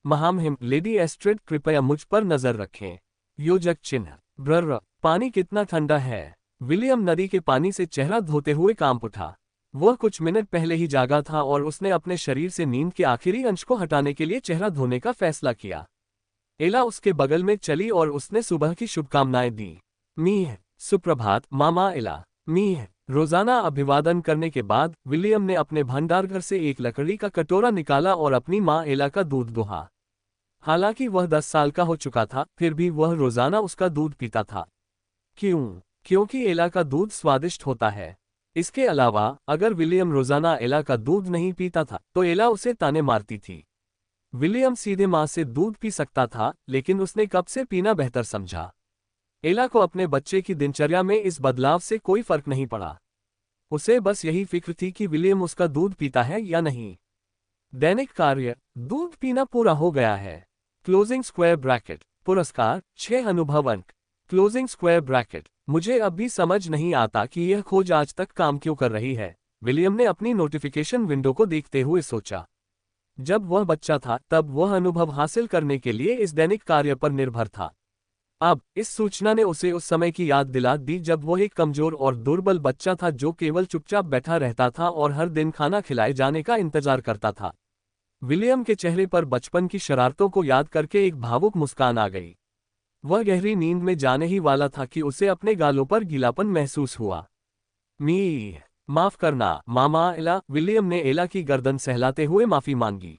महामहिम लेडी एस्ट्रिड, कृपया मुझ पर नजर रखें। योजक चिन्ह। ब्रर, पानी कितना ठंडा है। विलियम नदी के पानी से चेहरा धोते हुए कांप उठा। वह कुछ मिनट पहले ही जागा था और उसने अपने शरीर से नींद के आखिरी अंश को हटाने के लिए चेहरा धोने का फैसला किया। एला उसके बगल में चली और उसने सुबह की शुभकामनाएं दी। मीह, सुप्रभात मामा एला। मीह। रोजाना अभिवादन करने के बाद विलियम ने अपने भंडारघर से एक लकड़ी का कटोरा निकाला और अपनी माँ एला का दूध दुहा। हालांकि वह 10 साल का हो चुका था, फिर भी वह रोजाना उसका दूध पीता था। क्यों? क्योंकि एला का दूध स्वादिष्ट होता है। इसके अलावा अगर विलियम रोजाना एला का दूध नहीं पीता था तो एला उसे ताने मारती थी। विलियम सीधे मां से दूध पी सकता था, लेकिन उसने कब से पीना बेहतर समझा। एला को अपने बच्चे की दिनचर्या में इस बदलाव से कोई फर्क नहीं पड़ा। उसे बस यही फिक्र थी कि विलियम उसका दूध पीता है या नहीं। दैनिक कार्य, दूध पीना पूरा हो गया है। Closing square bracket. पुरस्कार 6 अनुभव अंक। Closing square bracket. मुझे अब भी समझ नहीं आता कि यह खोज आज तक काम क्यों कर रही है, विलियम ने अपनी नोटिफिकेशन विंडो को देखते हुए सोचा। जब वह बच्चा था तब वह अनुभव हासिल करने के लिए इस दैनिक कार्य पर निर्भर था। अब इस सूचना ने उसे उस समय की याद दिला दी जब वह एक कमजोर और दुर्बल बच्चा था जो केवल चुपचाप बैठा रहता था और हर दिन खाना खिलाए जाने का इंतजार करता था। विलियम के चेहरे पर बचपन की शरारतों को याद करके एक भावुक मुस्कान आ गई। वह गहरी नींद में जाने ही वाला था कि उसे अपने गालों पर गीलापन महसूस हुआ। मी, माफ करना मामा एला, विलियम ने एला की गर्दन सहलाते हुए माफी मांगी।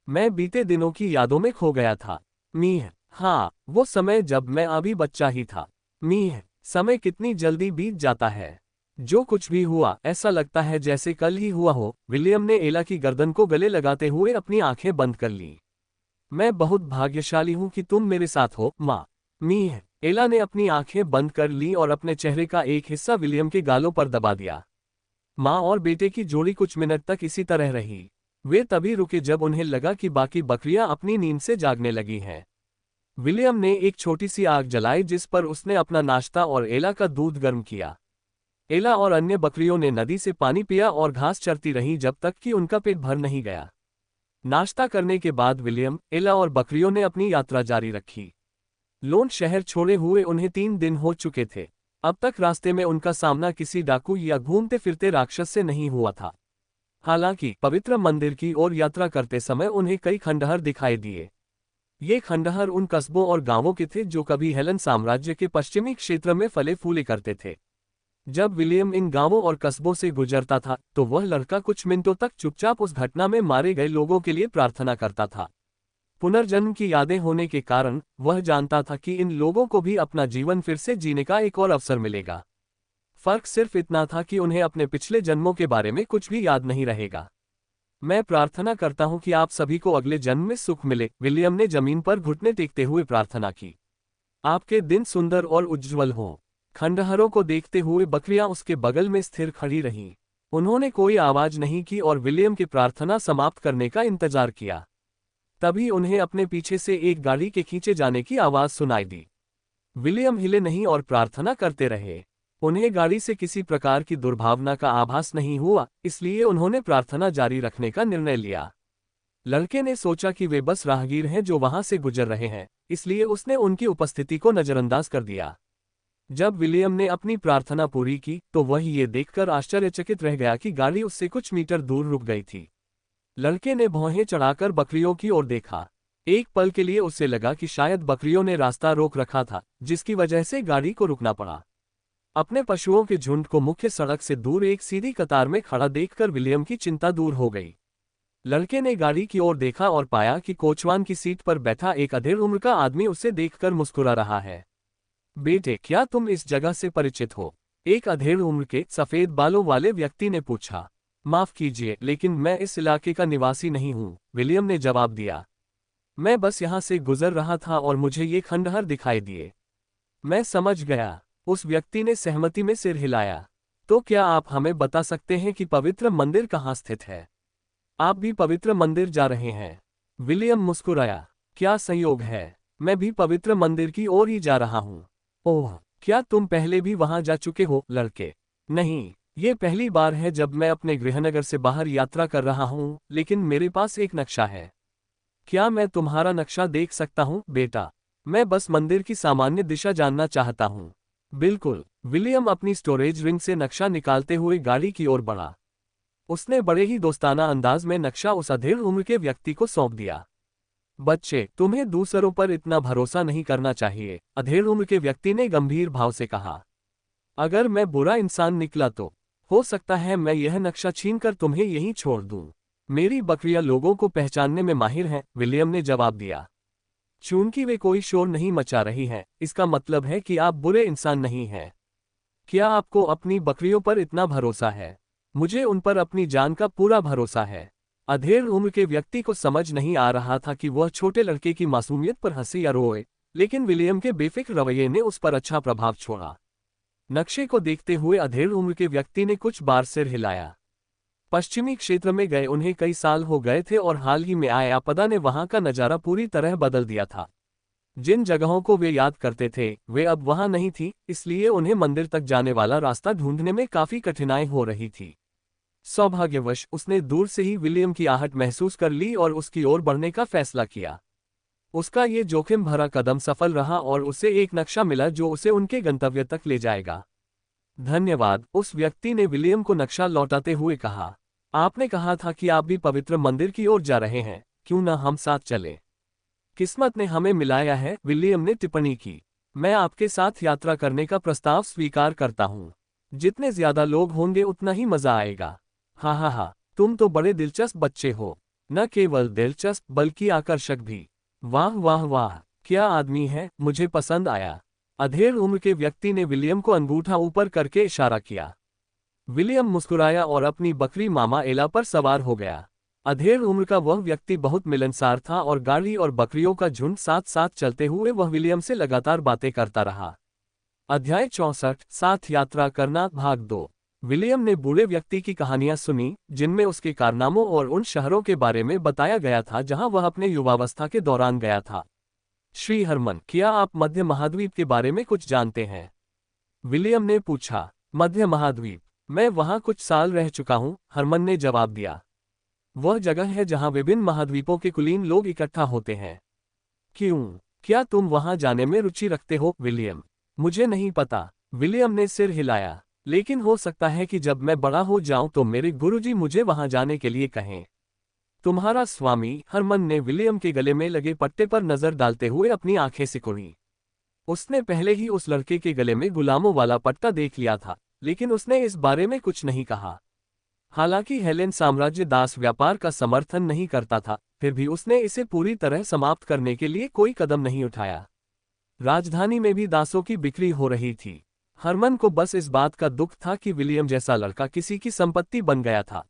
मैं बीते दिनों की यादों में खो गया था। मीह, हाँ, वो समय जब मैं अभी बच्चा ही था। मीह, समय कितनी जल्दी बीत जाता है। जो कुछ भी हुआ ऐसा लगता है जैसे कल ही हुआ हो। विलियम ने एला की गर्दन को गले लगाते हुए अपनी आंखें बंद कर ली। मैं बहुत भाग्यशाली हूं कि तुम मेरे साथ हो माँ। मीह, एला ने अपनी आंखें बंद कर ली और अपने चेहरे का एक हिस्सा विलियम के गालों पर दबा दिया। माँ और बेटे की जोड़ी कुछ मिनट तक इसी तरह रही। वे तभी रुके जब उन्हें लगा कि बाकी बकरियां अपनी नींद से जागने लगी हैं। विलियम ने एक छोटी सी आग जलाई जिस पर उसने अपना नाश्ता और एला का दूध गर्म किया। एला और अन्य बकरियों ने नदी से पानी पिया और घास चरती रहीं जब तक कि उनका पेट भर नहीं गया। नाश्ता करने के बाद विलियम, एला और बकरियों ने अपनी यात्रा जारी रखी। लोन शहर छोड़े हुए उन्हें 3 दिन हो चुके थे। अब तक रास्ते में उनका सामना किसी डाकू या घूमते फिरते राक्षस से नहीं हुआ था। हालांकि पवित्र मंदिर की ओर यात्रा करते समय उन्हें कई खंडहर दिखाई दिए। ये खंडहर उन कस्बों और गांवों के थे जो कभी हेलन साम्राज्य के पश्चिमी क्षेत्र में फले फूले करते थे। जब विलियम इन गांवों और कस्बों से गुजरता था तो वह लड़का कुछ मिनटों तक चुपचाप उस घटना में मारे गए लोगों के लिए प्रार्थना करता था। पुनर्जन्म की यादें होने के कारण वह जानता था कि इन लोगों को भी अपना जीवन फिर से जीने का एक और अवसर मिलेगा। फर्क सिर्फ इतना था कि उन्हें अपने पिछले जन्मों के बारे में कुछ भी याद नहीं रहेगा। मैं प्रार्थना करता हूं कि आप सभी को अगले जन्म में सुख मिले, विलियम ने जमीन पर घुटने टेकते हुए प्रार्थना की। आपके दिन सुंदर और उज्ज्वल हों। खंडहरों को देखते हुए बकरियां उसके बगल में स्थिर खड़ी रहीं। उन्होंने कोई आवाज नहीं की और विलियम की प्रार्थना समाप्त करने का इंतजार किया। तभी उन्हें अपने पीछे से एक गाड़ी के खींचे जाने की आवाज सुनाई दी। विलियम हिले नहीं और प्रार्थना करते रहे। उन्हें गाड़ी से किसी प्रकार की दुर्भावना का आभास नहीं हुआ, इसलिए उन्होंने प्रार्थना जारी रखने का निर्णय लिया। लड़के ने सोचा कि वे बस राहगीर हैं जो वहां से गुजर रहे हैं, इसलिए उसने उनकी उपस्थिति को नजरअंदाज कर दिया। जब विलियम ने अपनी प्रार्थना पूरी की तो वह ये देखकर आश्चर्यचकित रह गया कि गाड़ी उससे कुछ मीटर दूर रुक गई थी। लड़के ने भौहें चढ़ाकर बकरियों की ओर देखा। एक पल के लिए उसे लगा कि शायद बकरियों ने रास्ता रोक रखा था, जिसकी वजह से गाड़ी को रुकना पड़ा। अपने पशुओं के झुंड को मुख्य सड़क से दूर एक सीधी कतार में खड़ा देखकर विलियम की चिंता दूर हो गई। लड़के ने गाड़ी की ओर देखा और पाया कि कोचवान की सीट पर बैठा एक अधेड़ उम्र का आदमी उसे देखकर मुस्कुरा रहा है। बेटे, क्या तुम इस जगह से परिचित हो? एक अधेड़ उम्र के सफेद बालों वाले व्यक्ति ने पूछा। माफ कीजिए, लेकिन मैं इस इलाके का निवासी नहीं हूँ, विलियम ने जवाब दिया। मैं बस यहाँ से गुजर रहा था और मुझे ये खंडहर दिखाई दिए। मैं समझ गया, उस व्यक्ति ने सहमति में सिर हिलाया। तो क्या आप हमें बता सकते हैं कि पवित्र मंदिर कहाँ स्थित है? आप भी पवित्र मंदिर जा रहे हैं? विलियम मुस्कुराया। क्या संयोग है, मैं भी पवित्र मंदिर की ओर ही जा रहा हूँ। ओह, क्या तुम पहले भी वहां जा चुके हो, लड़के? नहीं, ये पहली बार है जब मैं अपने गृहनगर से बाहर यात्रा कर रहा हूँ, लेकिन मेरे पास एक नक्शा है। क्या मैं तुम्हारा नक्शा देख सकता हूँ, बेटा? मैं बस मंदिर की सामान्य दिशा जानना चाहता हूँ। बिल्कुल। विलियम अपनी स्टोरेज रिंग से नक्शा निकालते हुए गाड़ी की ओर बढ़ा। उसने बड़े ही दोस्ताना अंदाज में नक्शा उस अधेड़ उम्र के व्यक्ति को सौंप दिया। बच्चे, तुम्हें दूसरों पर इतना भरोसा नहीं करना चाहिए, अधेड़ उम्र के व्यक्ति ने गंभीर भाव से कहा। अगर मैं बुरा इंसान निकला तो हो सकता है मैं यह नक्शा छीनकर तुम्हें यहीं छोड़ दूं। मेरी बकरियां लोगों को पहचानने में माहिर हैं, विलियम ने जवाब दिया। चूंकि वे कोई शोर नहीं मचा रही हैं, इसका मतलब है कि आप बुरे इंसान नहीं हैं। क्या आपको अपनी बकरियों पर इतना भरोसा है? मुझे उन पर अपनी जान का पूरा भरोसा है। अधेड़ उम्र के व्यक्ति को समझ नहीं आ रहा था कि वह छोटे लड़के की मासूमियत पर हंसे या रोए, लेकिन विलियम के बेफिक्र रवैये ने उस पर अच्छा प्रभाव छोड़ा। नक्शे को देखते हुए अधेड़ उम्र के व्यक्ति ने कुछ बार सिर हिलाया। पश्चिमी क्षेत्र में गए उन्हें कई साल हो गए थे और हाल ही में आए आपदा ने वहां का नजारा पूरी तरह बदल दिया था। जिन जगहों को वे याद करते थे वे अब वहां नहीं थी, इसलिए उन्हें मंदिर तक जाने वाला रास्ता ढूंढने में काफी कठिनाई हो रही थी। सौभाग्यवश उसने दूर से ही विलियम की आहट महसूस कर ली और उसकी ओर बढ़ने का फैसला किया। उसका ये जोखिम भरा कदम सफल रहा और उसे एक नक्शा मिला जो उसे उनके गंतव्य तक ले जाएगा। धन्यवाद, उस व्यक्ति ने विलियम को नक्शा लौटाते हुए कहा। आपने कहा था कि आप भी पवित्र मंदिर की ओर जा रहे हैं, क्यों न हम साथ चलें? किस्मत ने हमें मिलाया है, विलियम ने टिप्पणी की। मैं आपके साथ यात्रा करने का प्रस्ताव स्वीकार करता हूँ। जितने ज्यादा लोग होंगे उतना ही मजा आएगा। हा हा हा, तुम तो बड़े दिलचस्प बच्चे हो। न केवल दिलचस्प बल्कि आकर्षक भी। वाह वाह वाह, क्या आदमी है, मुझे पसंद आया। अधेड़ उम्र के व्यक्ति ने विलियम को अंगूठा ऊपर करके इशारा किया। विलियम मुस्कुराया और अपनी बकरी मामा एला पर सवार हो गया। अधेड़ उम्र का वह व्यक्ति बहुत मिलनसार था और गाड़ी और बकरियों का झुंड साथ साथ चलते हुए वह विलियम से लगातार बातें करता रहा। अध्याय 64, साथ यात्रा करना, भाग 2। विलियम ने बूढ़े व्यक्ति की कहानियां सुनी, जिनमें उसके कारनामों और उन शहरों के बारे में बताया गया था जहां वह अपने युवावस्था के दौरान गया था। श्री हरमन, क्या आप मध्य महाद्वीप के बारे में कुछ जानते हैं? विलियम ने पूछा। मध्य महाद्वीप? मैं वहां कुछ साल रह चुका हूं, हरमन ने जवाब दिया। वह जगह है जहां विभिन्न महाद्वीपों के कुलीन लोग इकट्ठा होते हैं। क्यों, क्या तुम वहां जाने में रुचि रखते हो, विलियम? मुझे नहीं पता, विलियम ने सिर हिलाया। लेकिन हो सकता है कि जब मैं बड़ा हो जाऊं तो मेरे गुरुजी मुझे वहां जाने के लिए कहें। तुम्हारा स्वामी, हरमन ने विलियम के गले में लगे पट्टे पर नजर डालते हुए अपनी आंखें सिकुड़ी। उसने पहले ही उस लड़के के गले में गुलामों वाला पट्टा देख लिया था, लेकिन उसने इस बारे में कुछ नहीं कहा। हालांकि हेलेन साम्राज्य दास व्यापार का समर्थन नहीं करता था, फिर भी उसने इसे पूरी तरह समाप्त करने के लिए कोई कदम नहीं उठाया। राजधानी में भी दासों की बिक्री हो रही थी। हरमन को बस इस बात का दुख था कि विलियम जैसा लड़का किसी की संपत्ति बन गया था।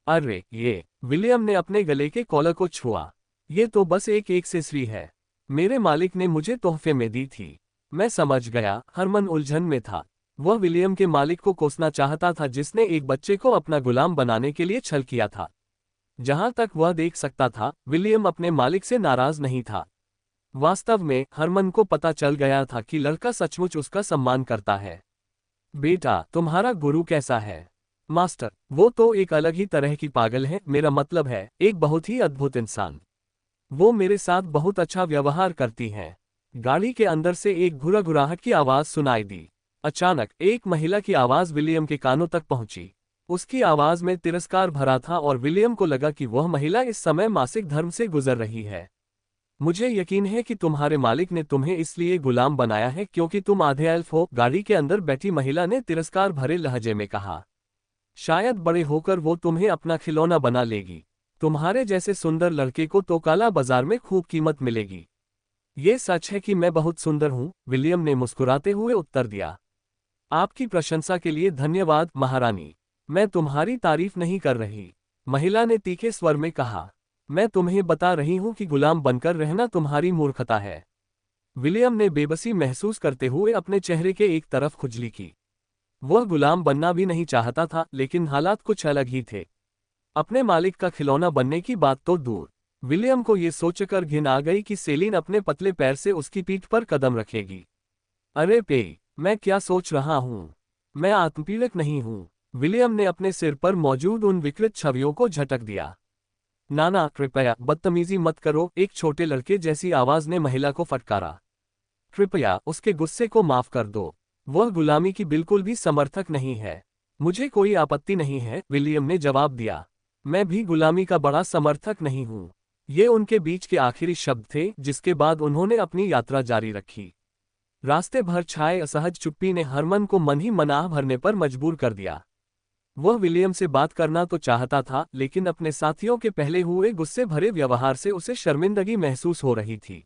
अरे ये, विलियम ने अपने गले के कॉलर को छुआ। ये तो बस एक एक्सेसरी है। मेरे मालिक ने मुझे तोहफे में दी थी। मैं समझ गया, हरमन उलझन में था। वह विलियम के मालिक को कोसना चाहता था जिसने एक बच्चे को अपना गुलाम बनाने के लिए छल किया था। जहां तक वह देख सकता था, विलियम अपने मालिक से नाराज नहीं था। वास्तव में हरमन को पता चल गया था कि लड़का सचमुच उसका सम्मान करता है। बेटा, तुम्हारा गुरु कैसा है? मास्टर, वो तो एक अलग ही तरह की पागल है, मेरा मतलब है, एक बहुत ही अद्भुत इंसान। वो मेरे साथ बहुत अच्छा व्यवहार करती है। गाड़ी के अंदर से एक घुराघुराहट की आवाज सुनाई दी। अचानक एक महिला की आवाज विलियम के कानों तक पहुंची। उसकी आवाज में तिरस्कार भरा था और विलियम को लगा कि वह महिला इस समय मासिक धर्म से गुजर रही है। मुझे यकीन है कि तुम्हारे मालिक ने तुम्हें इसलिए गुलाम बनाया है क्योंकि तुम आधे एल्फ हो, गाड़ी के अंदर बैठी महिला ने तिरस्कार भरे लहजे में कहा। शायद बड़े होकर वो तुम्हें अपना खिलौना बना लेगी। तुम्हारे जैसे सुंदर लड़के को तो काला बाजार में खूब कीमत मिलेगी। ये सच है कि मैं बहुत सुंदर हूँ, विलियम ने मुस्कुराते हुए उत्तर दिया। आपकी प्रशंसा के लिए धन्यवाद, महारानी। मैं तुम्हारी तारीफ नहीं कर रही, महिला ने तीखे स्वर में कहा। मैं तुम्हें बता रही हूं कि गुलाम बनकर रहना तुम्हारी मूर्खता है। विलियम ने बेबसी महसूस करते हुए अपने चेहरे के एक तरफ खुजली की। वह गुलाम बनना भी नहीं चाहता था, लेकिन हालात कुछ अलग ही थे। अपने मालिक का खिलौना बनने की बात तो दूर, विलियम को ये सोचकर घिन आ गई कि सेलिन अपने पतले पैर से उसकी पीठ पर कदम रखेगी। अरे पे, मैं क्या सोच रहा हूँ? मैं आत्मपीड़क नहीं हूँ। विलियम ने अपने सिर पर मौजूद उन विकृत छवियों को झटक दिया। नाना, कृपया बदतमीजी मत करो, एक छोटे लड़के जैसी आवाज ने महिला को फटकारा। कृपया उसके गुस्से को माफ कर दो। वह गुलामी की बिल्कुल भी समर्थक नहीं है। मुझे कोई आपत्ति नहीं है, विलियम ने जवाब दिया। मैं भी गुलामी का बड़ा समर्थक नहीं हूँ। ये उनके बीच के आखिरी शब्द थे, जिसके बाद उन्होंने अपनी यात्रा जारी रखी। रास्ते भर छाए असहज चुप्पी ने हरमन को मन ही मन आह भरने पर मजबूर कर दिया। वह विलियम से बात करना तो चाहता था, लेकिन अपने साथियों के पहले हुए गुस्से भरे व्यवहार से उसे शर्मिंदगी महसूस हो रही थी।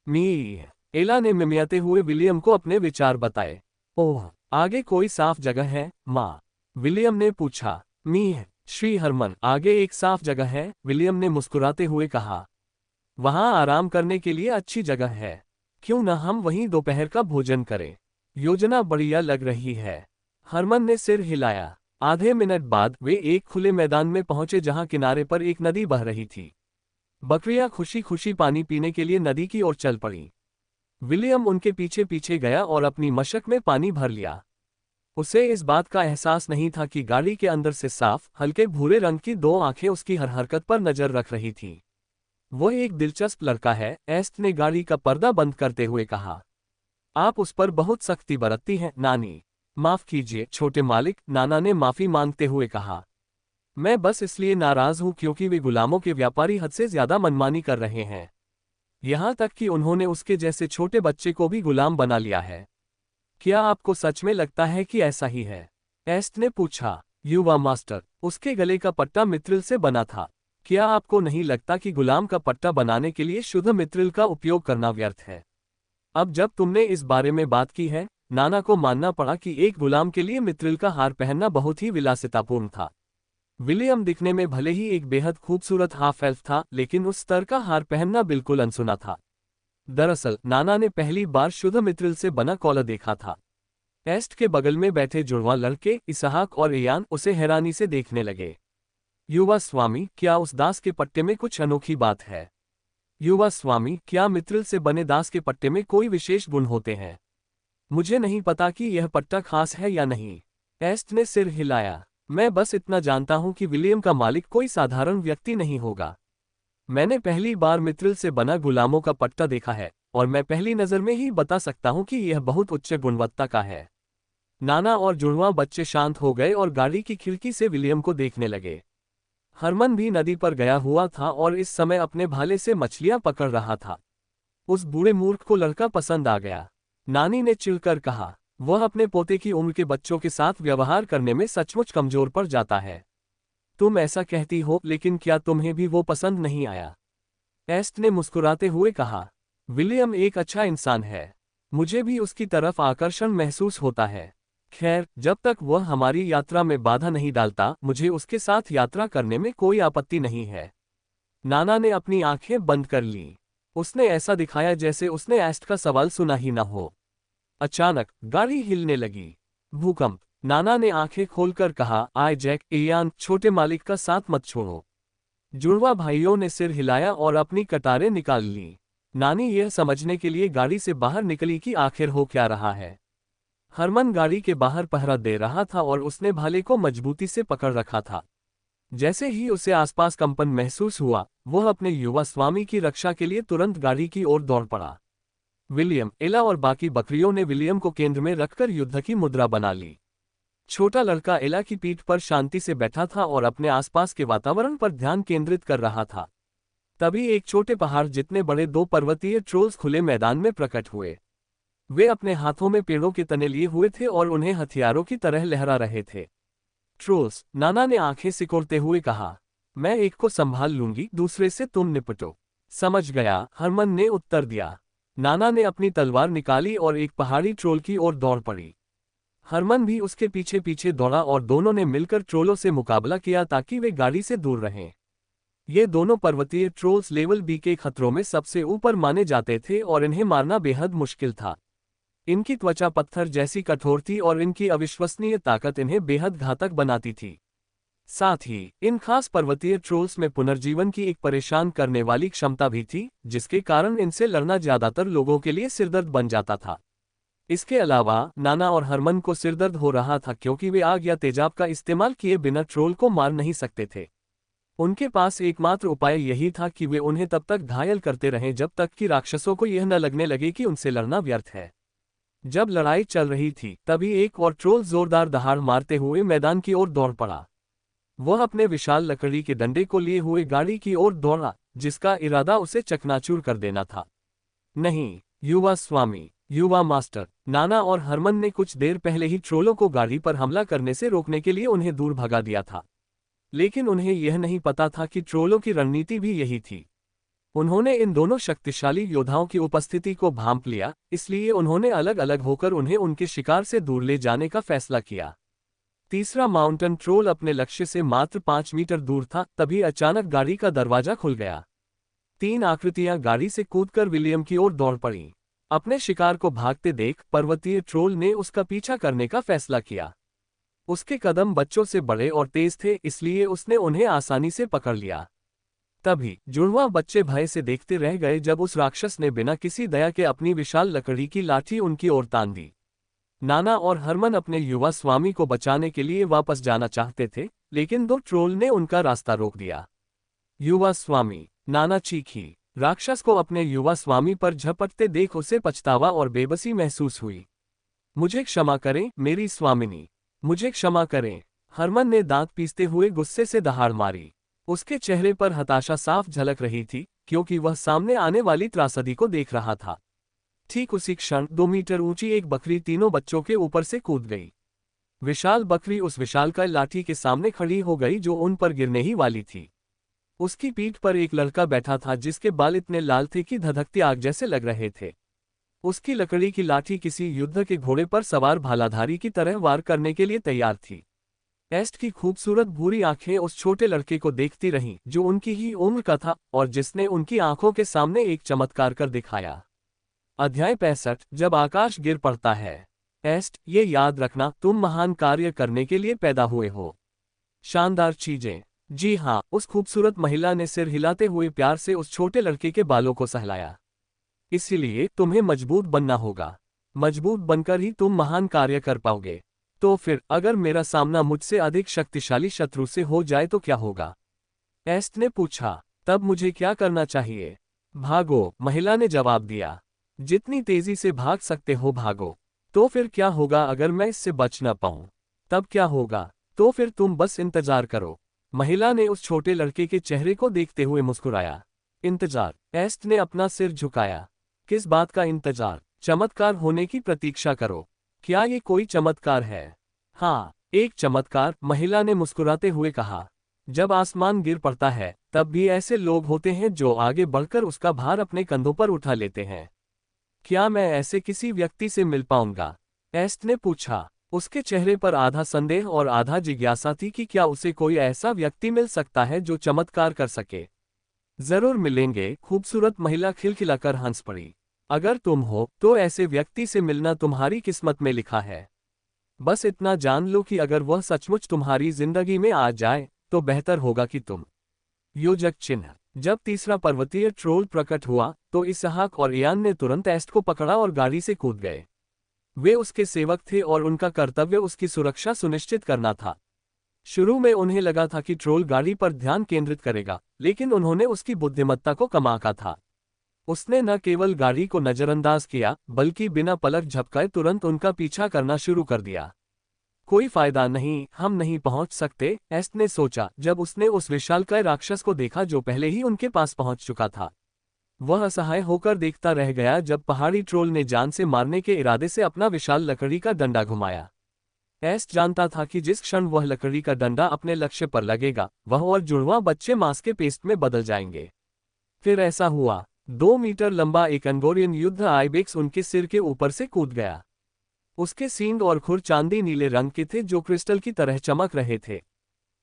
मी, एला ने मिमियाते हुए विलियम को अपने विचार बताए। ओह, आगे कोई साफ जगह है, माँ? विलियम ने पूछा। मी, श्री हरमन, आगे एक साफ जगह है, विलियम ने मुस्कुराते हुए कहा। वहां आराम करने के लिए अच्छी जगह है। क्यों न हम वहीं दोपहर का भोजन करें? योजना बढ़िया लग रही है। हरमन ने सिर हिलाया। आधे मिनट बाद वे एक खुले मैदान में पहुंचे जहां किनारे पर एक नदी बह रही थी। बकरियां खुशी खुशी पानी पीने के लिए नदी की ओर चल पड़ी। विलियम उनके पीछे पीछे गया और अपनी मशक में पानी भर लिया। उसे इस बात का एहसास नहीं था कि गाड़ी के अंदर से साफ, हल्के भूरे रंग की दो आंखें उसकी हर हरकत पर नजर रख रही थीं। वह एक दिलचस्प लड़का है, एस्ट ने गाड़ी का पर्दा बंद करते हुए कहा। आप उस पर बहुत सख्ती बरतती हैं, नानी। माफ कीजिए, छोटे मालिक, नाना ने माफी मांगते हुए कहा। मैं बस इसलिए नाराज हूं क्योंकि वे गुलामों के व्यापारी हद से ज्यादा मनमानी कर रहे हैं। यहां तक कि उन्होंने उसके जैसे छोटे बच्चे को भी गुलाम बना लिया है। क्या आपको सच में लगता है कि ऐसा ही है? एस्ट ने पूछा। युवा मास्टर, उसके गले का पट्टा मित्रिल से बना था। क्या आपको नहीं लगता कि गुलाम का पट्टा बनाने के लिए शुद्ध मित्रिल का उपयोग करना व्यर्थ है? अब जब तुमने इस बारे में बात की है, नाना को मानना पड़ा कि एक गुलाम के लिए मित्रिल का हार पहनना बहुत ही विलासितापूर्ण था। विलियम दिखने में भले ही एक बेहद खूबसूरत हाफ एल्फ था, लेकिन उस स्तर का हार पहनना बिल्कुल अनसुना था। दरअसल नाना ने पहली बार शुद्ध मित्रिल से बना कॉलर देखा था। एस्ट के बगल में बैठे जुड़वा लड़के इसहाक और इयान उसे हैरानी से देखने लगे। युवा स्वामी, क्या उस दास के पट्टे में कुछ अनोखी बात है? युवा स्वामी, क्या मित्रिल से बने दास के पट्टे में कोई विशेष गुण होते हैं? मुझे नहीं पता कि यह पट्टा खास है या नहीं। एस्ट ने सिर हिलाया। मैं बस इतना जानता हूं कि विलियम का मालिक कोई साधारण व्यक्ति नहीं होगा। मैंने पहली बार मित्रिल से बना गुलामों का पट्टा देखा है, और मैं पहली नज़र में ही बता सकता हूं कि यह बहुत उच्च गुणवत्ता का है। नाना और जुड़वा बच्चे शांत हो गए और गाड़ी की खिड़की से विलियम को देखने लगे। हरमन भी नदी पर गया हुआ था और इस समय अपने भाले से मछलियां पकड़ रहा था। उस बूढ़े मूर्ख को लड़का पसंद आ गया, नानी ने चिढ़कर कहा। वह अपने पोते की उम्र के बच्चों के साथ व्यवहार करने में सचमुच कमजोर पड़ जाता है। तुम ऐसा कहती हो, लेकिन क्या तुम्हें भी वो पसंद नहीं आया? एस्ट ने मुस्कुराते हुए कहा। विलियम एक अच्छा इंसान है। मुझे भी उसकी तरफ आकर्षण महसूस होता है। खैर, जब तक वह हमारी यात्रा में बाधा नहीं डालता, मुझे उसके साथ यात्रा करने में कोई आपत्ति नहीं है। नाना ने अपनी आंखें बंद कर लीं। उसने ऐसा दिखाया जैसे उसने एस्ट का सवाल सुना ही न हो। अचानक गाड़ी हिलने लगी। भूकंप, नाना ने आंखें खोलकर कहा। आय जैक, इयान, छोटे मालिक का साथ मत छोड़ो। जुड़वा भाइयों ने सिर हिलाया और अपनी कटारें निकाल लीं। नानी यह समझने के लिए गाड़ी से बाहर निकली कि आखिर हो क्या रहा है। हरमन गाड़ी के बाहर पहरा दे रहा था और उसने भाले को मजबूती से पकड़ रखा था। जैसे ही उसे आसपास कंपन महसूस हुआ, वह अपने युवा स्वामी की रक्षा के लिए तुरंत गाड़ी की ओर दौड़ पड़ा। विलियम, एला और बाकी बकरियों ने विलियम को केंद्र में रखकर युद्ध की मुद्रा बना ली। छोटा लड़का एला की पीठ पर शांति से बैठा था और अपने आसपास के वातावरण पर ध्यान केंद्रित कर रहा था। तभी एक छोटे पहाड़ जितने बड़े दो पर्वतीय ट्रोल्स खुले मैदान में प्रकट हुए। वे अपने हाथों में पेड़ों के तने लिए हुए थे और उन्हें हथियारों की तरह लहरा रहे थे। ट्रोल्स, नाना ने आंखें सिकोड़ते हुए कहा। मैं एक को संभाल लूंगी, दूसरे से तुम निपटो। समझ गया, हरमन ने उत्तर दिया। नाना ने अपनी तलवार निकाली और एक पहाड़ी ट्रोल की ओर दौड़ पड़ी। हरमन भी उसके पीछे पीछे दौड़ा और दोनों ने मिलकर ट्रोलों से मुकाबला किया ताकि वे गाड़ी से दूर रहें। ये दोनों पर्वतीय ट्रोल्स लेवल बी के खतरों में सबसे ऊपर माने जाते थे और इन्हें मारना बेहद मुश्किल था। इनकी त्वचा पत्थर जैसी कठोर थी और इनकी अविश्वसनीय ताकत इन्हें बेहद घातक बनाती थी। साथ ही इन खास पर्वतीय ट्रोल्स में पुनर्जीवन की एक परेशान करने वाली क्षमता भी थी, जिसके कारण इनसे लड़ना ज्यादातर लोगों के लिए सिरदर्द बन जाता था। इसके अलावा नाना और हरमन को सिरदर्द हो रहा था क्योंकि वे आग या तेजाब का इस्तेमाल किए बिना ट्रोल को मार नहीं सकते थे। उनके पास एकमात्र उपाय यही था कि वे उन्हें तब तक घायल करते रहें जब तक कि राक्षसों को यह न लगने लगे कि उनसे लड़ना व्यर्थ है। जब लड़ाई चल रही थी तभी एक और ट्रोल जोरदार दहाड़ मारते हुए मैदान की ओर दौड़ पड़ा। वह अपने विशाल लकड़ी के डंडे को लिए हुए गाड़ी की ओर दौड़ा, जिसका इरादा उसे चकनाचूर कर देना था। नहीं, युवा स्वामी, युवा मास्टर, नाना और हरमन ने कुछ देर पहले ही ट्रोलों को गाड़ी पर हमला करने से रोकने के लिए उन्हें दूर भगा दिया था। लेकिन उन्हें यह नहीं पता था कि ट्रोलों की रणनीति भी यही थी। उन्होंने इन दोनों शक्तिशाली योद्धाओं की उपस्थिति को भांप लिया, इसलिए उन्होंने अलग अलग होकर उन्हें उनके शिकार से दूर ले जाने का फैसला किया। तीसरा माउंटेन ट्रोल अपने लक्ष्य से मात्र 5 मीटर दूर था, तभी अचानक गाड़ी का दरवाजा खुल गया। 3 आकृतियां गाड़ी से कूदकर विलियम की ओर दौड़ पड़ीं। अपने शिकार को भागते देख पर्वतीय ट्रोल ने उसका पीछा करने का फैसला किया। उसके कदम बच्चों से बड़े और तेज थे, इसलिए उसने उन्हें आसानी से पकड़ लिया। तभी जुड़वां बच्चे भय से देखते रह गए जब उस राक्षस ने बिना किसी दया के अपनी विशाल लकड़ी की लाठी उनकी ओर तान दी। नाना और हरमन अपने युवा स्वामी को बचाने के लिए वापस जाना चाहते थे, लेकिन 2 ट्रोल ने उनका रास्ता रोक दिया। युवा स्वामी, नाना चीखी। राक्षस को अपने युवा स्वामी पर झपटते देख उसे पछतावा और बेबसी महसूस हुई। मुझे क्षमा करें मेरी स्वामिनी, मुझे क्षमा करें। हरमन ने दांत पीसते हुए गुस्से से दहाड़ मारी। उसके चेहरे पर हताशा साफ झलक रही थी, क्योंकि वह सामने आने वाली त्रासदी को देख रहा था। ठीक उसी क्षण 2 मीटर ऊंची एक बकरी तीनों बच्चों के ऊपर से कूद गई। विशाल बकरी उस विशालकाय लाठी के सामने खड़ी हो गई जो उन पर गिरने ही वाली थी। उसकी पीठ पर एक लड़का बैठा था जिसके बाल इतने लाल थे कि धधकती आग जैसे लग रहे थे। उसकी लकड़ी की लाठी किसी युद्ध के घोड़े पर सवार भालाधारी की तरह वार करने के लिए तैयार थी। एस्ट की खूबसूरत भूरी आंखें उस छोटे लड़के को देखती रहीं जो उनकी ही उम्र का था और जिसने उनकी आंखों के सामने एक चमत्कार कर दिखाया। अध्याय 65 जब आकाश गिर पड़ता है। एस्ट, ये याद रखना, तुम महान कार्य करने के लिए पैदा हुए हो। शानदार चीजें। जी हाँ, उस खूबसूरत महिला ने सिर हिलाते हुए प्यार से उस छोटे लड़के के बालों को सहलाया। इसीलिए तुम्हें मजबूत बनना होगा। मजबूत बनकर ही तुम महान कार्य कर पाओगे। तो फिर अगर मेरा सामना मुझसे अधिक शक्तिशाली शत्रु से हो जाए तो क्या होगा? एस्ट ने पूछा। तब मुझे क्या करना चाहिए? भागो, महिला ने जवाब दिया। जितनी तेजी से भाग सकते हो भागो। तो फिर क्या होगा अगर मैं इससे बच न पाऊं? तब क्या होगा? तो फिर तुम बस इंतजार करो। महिला ने उस छोटे लड़के के चेहरे को देखते हुए मुस्कुराया। इंतजार? एस्ट ने अपना सिर झुकाया। किस बात का इंतजार? चमत्कार होने की प्रतीक्षा करो। क्या ये कोई चमत्कार है? हाँ, एक चमत्कार, महिला ने मुस्कुराते हुए कहा। जब आसमान गिर पड़ता है तब भी ऐसे लोग होते हैं जो आगे बढ़कर उसका भार अपने कंधों पर उठा लेते हैं। क्या मैं ऐसे किसी व्यक्ति से मिल पाऊंगा? एस्ट ने पूछा। उसके चेहरे पर आधा संदेह और आधा जिज्ञासा थी कि क्या उसे कोई ऐसा व्यक्ति मिल सकता है जो चमत्कार कर सके। जरूर मिलेंगे, खूबसूरत महिला खिलखिलाकर हंस पड़ी। अगर तुम हो तो ऐसे व्यक्ति से मिलना तुम्हारी किस्मत में लिखा है। बस इतना जान लो कि अगर वह सचमुच तुम्हारी जिंदगी में आ जाए तो बेहतर होगा कि तुम। योजक चिन्ह। जब तीसरा पर्वतीय ट्रोल प्रकट हुआ तो इसहाक और इयान ने तुरंत एस्ट को पकड़ा और गाड़ी से कूद गए। वे उसके सेवक थे और उनका कर्तव्य उसकी सुरक्षा सुनिश्चित करना था। शुरू में उन्हें लगा था कि ट्रोल गाड़ी पर ध्यान केंद्रित करेगा, लेकिन उन्होंने उसकी बुद्धिमत्ता को कमाका था। उसने न केवल गाड़ी को नजरअंदाज किया बल्कि बिना पलक झपकाए तुरंत उनका पीछा करना शुरू कर दिया। कोई फायदा नहीं, हम नहीं पहुंच सकते, एस्ट ने सोचा जब उसने उस विशालकाय राक्षस को देखा जो पहले ही उनके पास पहुंच चुका था। वह असहाय होकर देखता रह गया जब पहाड़ी ट्रोल ने जान से मारने के इरादे से अपना विशाल लकड़ी का डंडा घुमाया। एस्ट जानता था कि जिस क्षण वह लकड़ी का डंडा अपने लक्ष्य पर लगेगा वह और जुड़वां बच्चे मांस के पेस्ट में बदल जाएंगे। फिर ऐसा हुआ। 2 मीटर लंबा एक अंगोरियन युद्ध आइबेक्स उनके सिर के ऊपर से कूद गया। उसके सींग और खुर चांदी नीले रंग के थे जो क्रिस्टल की तरह चमक रहे थे।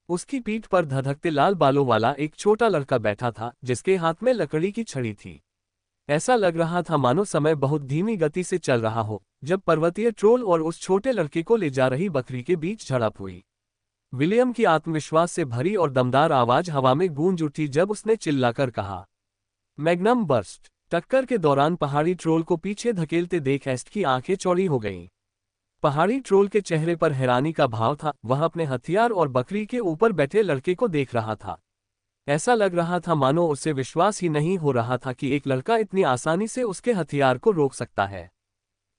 उसकी पीठ पर धधकते लाल बालों वाला एक छोटा लड़का बैठा था जिसके हाथ में लकड़ी की छड़ी थी। ऐसा लग रहा था मानो समय बहुत धीमी गति से चल रहा हो जब पर्वतीय ट्रोल और उस छोटे लड़के को ले जा रही बकरी के बीच झड़प हुई। विलियम की आत्मविश्वास से भरी और दमदार आवाज हवा में गूंज उठी जब उसने चिल्लाकर कहा, मैग्नम बर्स्ट। टक्कर के दौरान पहाड़ी ट्रोल को पीछे धकेलते देख एस्ट की आंखें चौड़ी हो गईं। पहाड़ी ट्रोल के चेहरे पर हैरानी का भाव था, वह अपने हथियार और बकरी के ऊपर बैठे लड़के को देख रहा था। ऐसा लग रहा था मानो उसे विश्वास ही नहीं हो रहा था कि एक लड़का इतनी आसानी से उसके हथियार को रोक सकता है।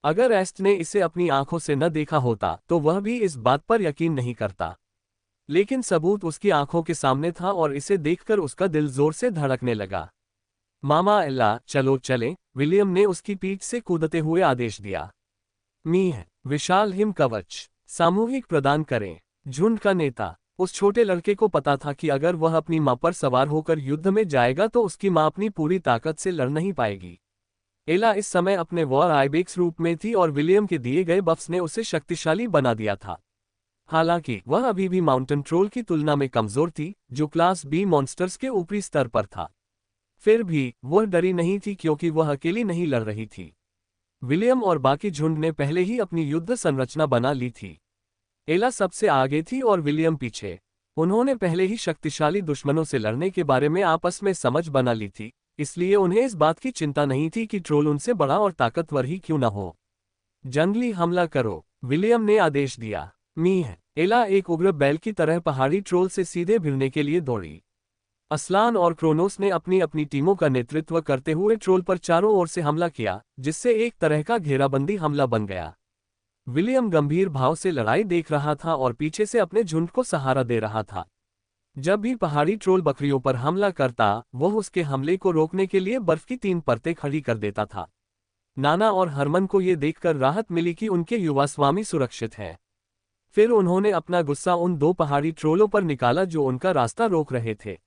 अगर एस्ट ने इसे अपनी आंखों से न देखा होता तो वह भी इस बात पर यकीन नहीं करता, लेकिन सबूत उसकी आंखों के सामने था और इसे देखकर उसका दिल जोर से धड़कने लगा। मामा अल्लाह, चलो चलें, विलियम ने उसकी पीठ से कूदते हुए आदेश दिया। मीह, विशाल हिम कवच, सामूहिक प्रदान करें। झुंड का नेता, उस छोटे लड़के को पता था कि अगर वह अपनी मां पर सवार होकर युद्ध में जाएगा तो उसकी मां अपनी पूरी ताकत से लड़ नहीं पाएगी। एला इस समय अपने वॉर आइबेक्स रूप में थी और विलियम के दिए गए बफ्स ने उसे शक्तिशाली बना दिया था। हालांकि वह अभी भी माउंटेन ट्रोल की तुलना में कमजोर थी, जो क्लास बी मॉन्स्टर्स के ऊपरी स्तर पर था। फिर भी वह डरी नहीं थी क्योंकि वह अकेली नहीं लड़ रही थी। विलियम और बाकी झुंड ने पहले ही अपनी युद्ध संरचना बना ली थी। एला सबसे आगे थी और विलियम पीछे। उन्होंने पहले ही शक्तिशाली दुश्मनों से लड़ने के बारे में आपस में समझ बना ली थी, इसलिए उन्हें इस बात की चिंता नहीं थी कि ट्रोल उनसे बड़ा और ताकतवर ही क्यों न हो। जंगली हमला करो, विलियम ने आदेश दिया। मीह, एला एक उग्र बैल की तरह पहाड़ी ट्रोल से सीधे भिड़ने के लिए दौड़ी। असलान और क्रोनोस ने अपनी अपनी टीमों का नेतृत्व करते हुए ट्रोल पर चारों ओर से हमला किया, जिससे एक तरह का घेराबंदी हमला बन गया। विलियम गंभीर भाव से लड़ाई देख रहा था और पीछे से अपने झुंड को सहारा दे रहा था। जब भी पहाड़ी ट्रोल बकरियों पर हमला करता, वह उसके हमले को रोकने के लिए बर्फ की 3 परतें खड़ी कर देता था। नाना और हरमन को यह देखकर राहत मिली कि उनके युवा स्वामी सुरक्षित हैं। फिर उन्होंने अपना गुस्सा उन 2 पहाड़ी ट्रोलों पर निकाला जो उनका रास्ता रोक रहे थे।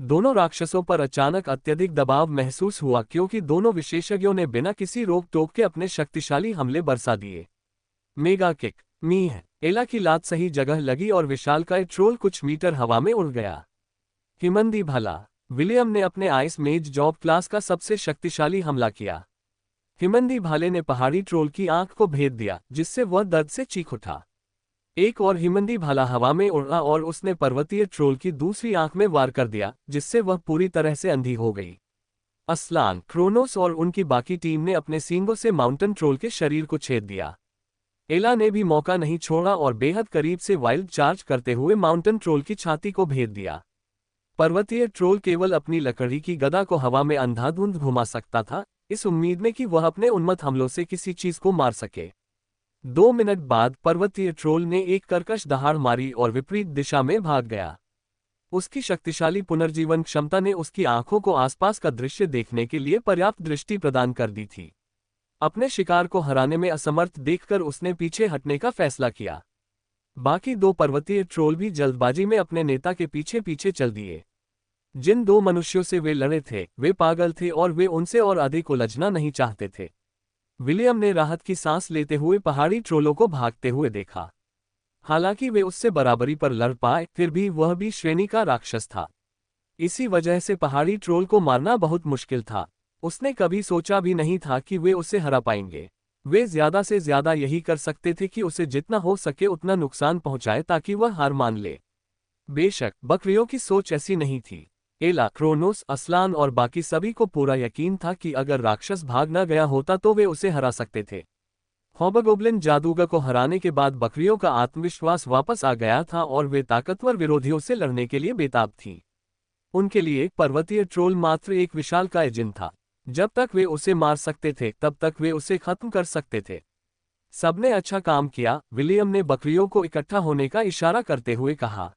दोनों राक्षसों पर अचानक अत्यधिक दबाव महसूस हुआ क्योंकि दोनों विशेषज्ञों ने बिना किसी रोक टोक के अपने शक्तिशाली हमले बरसा दिए। मेगा किक, मीह, एला की लात सही जगह लगी और विशालकाय ट्रोल कुछ मीटर हवा में उड़ गया। हिमंदी भला, विलियम ने अपने आइस मेज जॉब क्लास का सबसे शक्तिशाली हमला किया। हिमंदी भाले ने पहाड़ी ट्रोल की आंख को भेद दिया, जिससे वह दर्द से चीख उठा। एक और हिमंदी भाला हवा में उड़ा और उसने पर्वतीय ट्रोल की दूसरी आंख में वार कर दिया, जिससे वह पूरी तरह से अंधी हो गई। असलान, क्रोनोस और उनकी बाकी टीम ने अपने सींगों से माउंटेन ट्रोल के शरीर को छेद दिया। एला ने भी मौका नहीं छोड़ा और बेहद करीब से वाइल्ड चार्ज करते हुए माउंटेन ट्रोल की छाती को भेद दिया। पर्वतीय ट्रोल केवल अपनी लकड़ी की गदा को हवा में अंधाधुंध घुमा सकता था, इस उम्मीद में कि वह अपने उन्मत्त हमलों से किसी चीज को मार सके। 2 मिनट बाद पर्वतीय ट्रोल ने एक कर्कश दहाड़ मारी और विपरीत दिशा में भाग गया। उसकी शक्तिशाली पुनर्जीवन क्षमता ने उसकी आंखों को आसपास का दृश्य देखने के लिए पर्याप्त दृष्टि प्रदान कर दी थी। अपने शिकार को हराने में असमर्थ देखकर उसने पीछे हटने का फैसला किया। बाकी 2 पर्वतीय ट्रोल भी जल्दबाजी में अपने नेता के पीछे पीछे चल दिए। जिन 2 मनुष्यों से वे लड़े थे, वे पागल थे और वे उनसे और अधिक उलझना नहीं चाहते थे। विलियम ने राहत की सांस लेते हुए पहाड़ी ट्रोलों को भागते हुए देखा। हालांकि वे उससे बराबरी पर लड़ पाए, फिर भी वह भी श्रेणी का राक्षस था। इसी वजह से पहाड़ी ट्रोल को मारना बहुत मुश्किल था। उसने कभी सोचा भी नहीं था कि वे उसे हरा पाएंगे। वे ज्यादा से ज्यादा यही कर सकते थे कि उसे जितना हो सके उतना नुकसान पहुंचाए ताकि वह हार मान ले। बेशक बकरियों की सोच ऐसी नहीं थी। एला, क्रोनोस, असलान और बाकी सभी को पूरा यकीन था कि अगर राक्षस भाग न गया होता तो वे उसे हरा सकते थे। हॉबगोब्लिन जादूगर को हराने के बाद बकरियों का आत्मविश्वास वापस आ गया था और वे ताकतवर विरोधियों से लड़ने के लिए बेताब थीं। उनके लिए पर्वतीय ट्रोल मात्र एक विशालकाय जिन था। जब तक वे उसे मार सकते थे तब तक वे उसे खत्म कर सकते थे। सबने अच्छा काम किया, विलियम ने बकरियों को इकट्ठा होने का इशारा करते हुए कहा।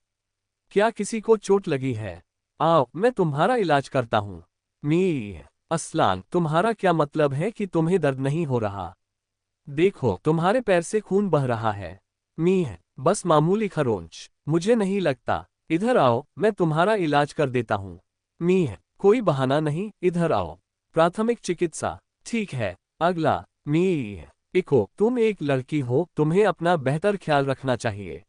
क्या किसी को चोट लगी है? आओ, मैं तुम्हारा इलाज करता हूँ। मीह, असलान, तुम्हारा क्या मतलब है कि तुम्हें दर्द नहीं हो रहा? देखो, तुम्हारे पैर से खून बह रहा है। मीह, बस मामूली खरोंच, मुझे नहीं लगता। इधर आओ, मैं तुम्हारा इलाज कर देता हूँ। मीह, कोई बहाना नहीं, इधर आओ। प्राथमिक चिकित्सा, ठीक है। अगला। मीह, इको, तुम एक लड़की हो, तुम्हें अपना बेहतर ख्याल रखना चाहिए।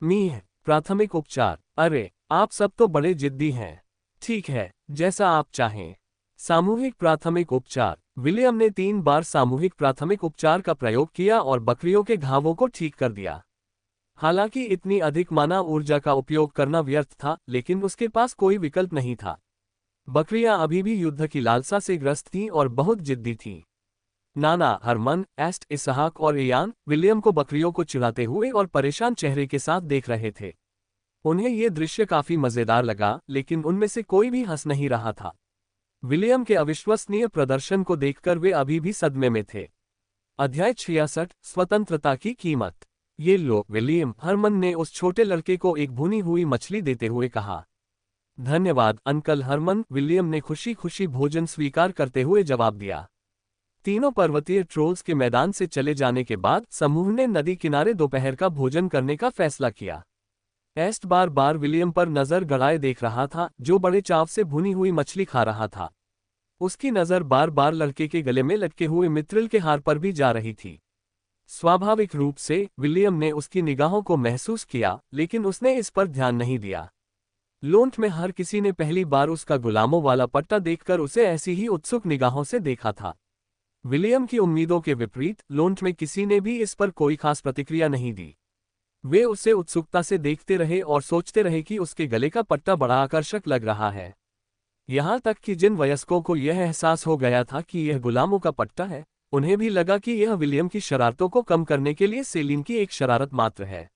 मीह, प्राथमिक उपचार, अरे आप सब तो बड़े जिद्दी हैं। ठीक है, जैसा आप चाहें। सामूहिक प्राथमिक उपचार। विलियम ने 3 बार सामूहिक प्राथमिक उपचार का प्रयोग किया और बकरियों के घावों को ठीक कर दिया। हालांकि इतनी अधिक मानव ऊर्जा का उपयोग करना व्यर्थ था, लेकिन उसके पास कोई विकल्प नहीं था। बकरियां अभी भी युद्ध की लालसा से ग्रस्त थीं और बहुत जिद्दी थीं। नाना, हरमन, एस्ट, इसहाक और इयान विलियम को बकरियों को चिढ़ाते हुए और परेशान चेहरे के साथ देख रहे थे। उन्हें यह दृश्य काफी मजेदार लगा, लेकिन उनमें से कोई भी हंस नहीं रहा था। विलियम के अविश्वसनीय प्रदर्शन को देखकर वे अभी भी सदमे में थे। अध्याय 66, स्वतंत्रता की कीमत। ये लो विलियम, हरमन ने उस छोटे लड़के को एक भुनी हुई मछली देते हुए कहा। धन्यवाद अंकल हरमन, विलियम ने खुशी खुशी भोजन स्वीकार करते हुए जवाब दिया। तीनों पर्वतीय ट्रोल्स के मैदान से चले जाने के बाद समूह ने नदी किनारे दोपहर का भोजन करने का फैसला किया। एस्ट बार बार विलियम पर नजर गड़ाए देख रहा था, जो बड़े चाव से भुनी हुई मछली खा रहा था। उसकी नजर बार बार लड़के के गले में लटके हुए मित्रिल के हार पर भी जा रही थी। स्वाभाविक रूप से विलियम ने उसकी निगाहों को महसूस किया, लेकिन उसने इस पर ध्यान नहीं दिया। लोंट में हर किसी ने पहली बार उसका गुलामों वाला पट्टा देखकर उसे ऐसी ही उत्सुक निगाहों से देखा था। विलियम की उम्मीदों के विपरीत लोंट में किसी ने भी इस पर कोई खास प्रतिक्रिया नहीं दी। वे उसे उत्सुकता से देखते रहे और सोचते रहे कि उसके गले का पट्टा बड़ा आकर्षक लग रहा है। यहाँ तक कि जिन वयस्कों को यह एहसास हो गया था कि यह गुलामों का पट्टा है, उन्हें भी लगा कि यह विलियम की शरारतों को कम करने के लिए सेलिन की एक शरारत मात्र है।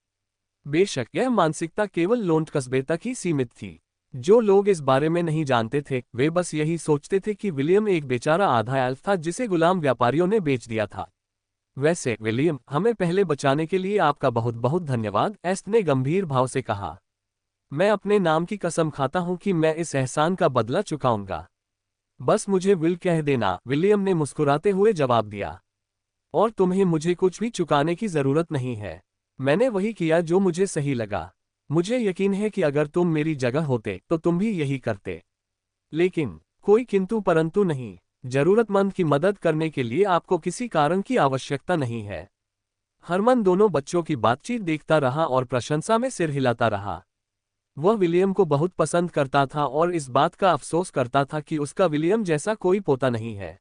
बेशक यह मानसिकता केवल लोंट कस्बे तक ही सीमित थी। जो लोग इस बारे में नहीं जानते थे, वे बस यही सोचते थे कि विलियम एक बेचारा आधा एल्फ था जिसे गुलाम व्यापारियों ने बेच दिया था। वैसे विलियम, हमें पहले बचाने के लिए आपका बहुत बहुत धन्यवाद, एस्ट ने गंभीर भाव से कहा। मैं अपने नाम की कसम खाता हूं कि मैं इस एहसान का बदला चुकाऊंगा। बस मुझे विल कह देना, विलियम ने मुस्कुराते हुए जवाब दिया। और तुम्हें मुझे कुछ भी चुकाने की जरूरत नहीं है। मैंने वही किया जो मुझे सही लगा। मुझे यकीन है कि अगर तुम मेरी जगह होते तो तुम भी यही करते। लेकिन कोई किंतु परंतु नहीं। जरूरतमंद की मदद करने के लिए आपको किसी कारण की आवश्यकता नहीं है। हरमन दोनों बच्चों की बातचीत देखता रहा और प्रशंसा में सिर हिलाता रहा। वह विलियम को बहुत पसंद करता था और इस बात का अफसोस करता था कि उसका विलियम जैसा कोई पोता नहीं है।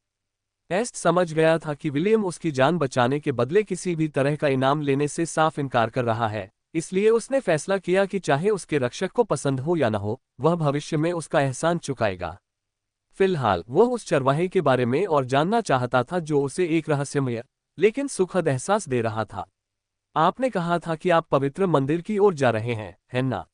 एस्ट समझ गया था कि विलियम उसकी जान बचाने के बदले किसी भी तरह का इनाम लेने से साफ इनकार कर रहा है, इसलिए उसने फैसला किया कि चाहे उसके रक्षक को पसंद हो या न हो, वह भविष्य में उसका एहसान चुकाएगा। फिलहाल वह उस चरवाहे के बारे में और जानना चाहता था जो उसे एक रहस्यमय लेकिन सुखद एहसास दे रहा था। आपने कहा था कि आप पवित्र मंदिर की ओर जा रहे हैं, है ना?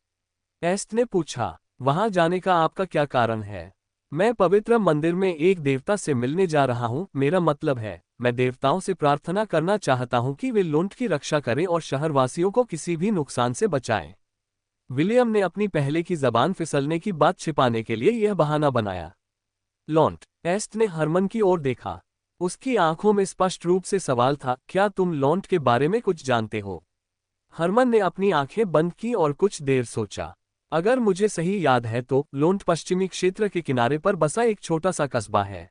एस्ट ने पूछा। वहां जाने का आपका क्या कारण है? मैं पवित्र मंदिर में एक देवता से मिलने जा रहा हूं। मेरा मतलब है, मैं देवताओं से प्रार्थना करना चाहता हूं कि वे लोंट की रक्षा करें और शहरवासियों को किसी भी नुकसान से बचाएं। विलियम ने अपनी पहले की जबान फिसलने की बात छिपाने के लिए यह बहाना बनाया। लोंट, एस्ट ने हरमन की ओर देखा। उसकी आंखों में स्पष्ट रूप से सवाल था, क्या तुम लोंट के बारे में कुछ जानते हो? हरमन ने अपनी आंखें बंद की और कुछ देर सोचा। अगर मुझे सही याद है तो लोंट पश्चिमी क्षेत्र के किनारे पर बसा एक छोटा सा कस्बा है।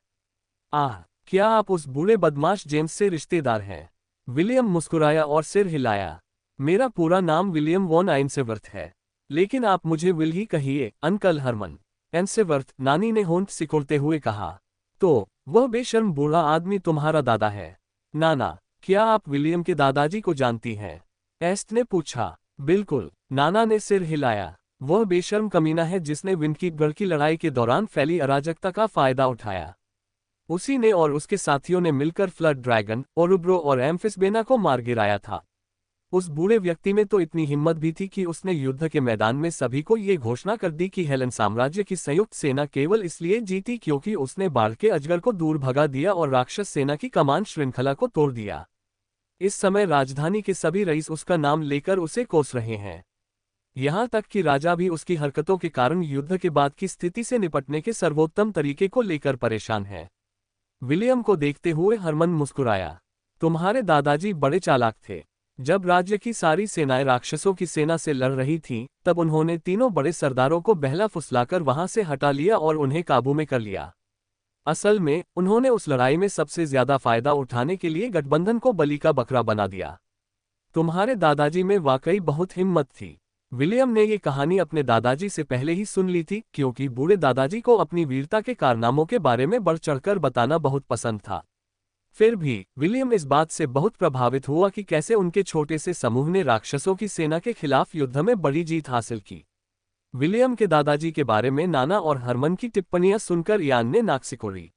आह, क्या आप उस बूढ़े बदमाश जेम्स से रिश्तेदार हैं? विलियम मुस्कुराया और सिर हिलाया। मेरा पूरा नाम विलियम वॉन आइंसेवर्थ है, लेकिन आप मुझे विल ही कहिए, अंकल हरमन। एंसेवर्थ, नानी ने होंठ सिकोड़ते हुए कहा। तो वह बेशर्म बूढ़ा आदमी तुम्हारा दादा है? नाना, क्या आप विलियम के दादाजी को जानती हैं? एस्ट ने पूछा। बिल्कुल, नाना ने सिर हिलाया। वह बेशर्म कमीना है जिसने विंडकीपगढ़ की लड़ाई के दौरान फैली अराजकता का फायदा उठाया। उसी ने और उसके साथियों ने मिलकर फ्लड ड्रैगन, ओरुब्रो और एम्फिसबेना को मार गिराया था। उस बूढ़े व्यक्ति में तो इतनी हिम्मत भी थी कि उसने युद्ध के मैदान में सभी को ये घोषणा कर दी कि हेलन साम्राज्य की संयुक्त सेना केवल इसलिए जीती क्योंकि उसने बाढ़ के अजगर को दूर भगा दिया और राक्षस सेना की कमान श्रृंखला को तोड़ दिया। इस समय राजधानी के सभी रईस उसका नाम लेकर उसे कोस रहे हैं। यहाँ तक कि राजा भी उसकी हरकतों के कारण युद्ध के बाद की स्थिति से निपटने के सर्वोत्तम तरीके को लेकर परेशान है। विलियम को देखते हुए हरमन मुस्कुराया। तुम्हारे दादाजी बड़े चालाक थे। जब राज्य की सारी सेनाएं राक्षसों की सेना से लड़ रही थीं, तब उन्होंने तीनों बड़े सरदारों को बहला फुसलाकर वहां से हटा लिया और उन्हें काबू में कर लिया। असल में उन्होंने उस लड़ाई में सबसे ज्यादा फायदा उठाने के लिए गठबंधन को बलि का बकरा बना दिया। तुम्हारे दादाजी में वाकई बहुत हिम्मत थी। विलियम ने ये कहानी अपने दादाजी से पहले ही सुन ली थी, क्योंकि बूढ़े दादाजी को अपनी वीरता के कारनामों के बारे में बढ़ चढ़कर बताना बहुत पसंद था। फिर भी विलियम इस बात से बहुत प्रभावित हुआ कि कैसे उनके छोटे से समूह ने राक्षसों की सेना के खिलाफ युद्ध में बड़ी जीत हासिल की। विलियम के दादाजी के बारे में नाना और हरमन की टिप्पणियां सुनकर इयान ने नाक सिकोड़ी।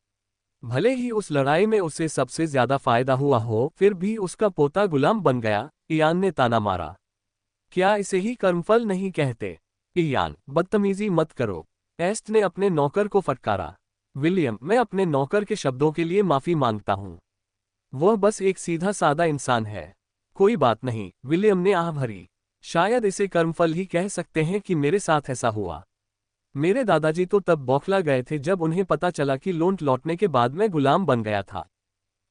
भले ही उस लड़ाई में उसे सबसे ज्यादा फायदा हुआ हो, फिर भी उसका पोता गुलाम बन गया, इयान ने ताना मारा। क्या इसे ही कर्मफल नहीं कहते? इयान, बदतमीजी मत करो, एस्ट ने अपने नौकर को फटकारा। विलियम, मैं अपने नौकर के शब्दों के लिए माफी मांगता हूं। वह बस एक सीधा सादा इंसान है। कोई बात नहीं, विलियम ने आह भरी। शायद इसे कर्मफल ही कह सकते हैं कि मेरे साथ ऐसा हुआ। मेरे दादाजी तो तब बौखला गए थे जब उन्हें पता चला कि लौट लौटने के बाद मैं गुलाम बन गया था।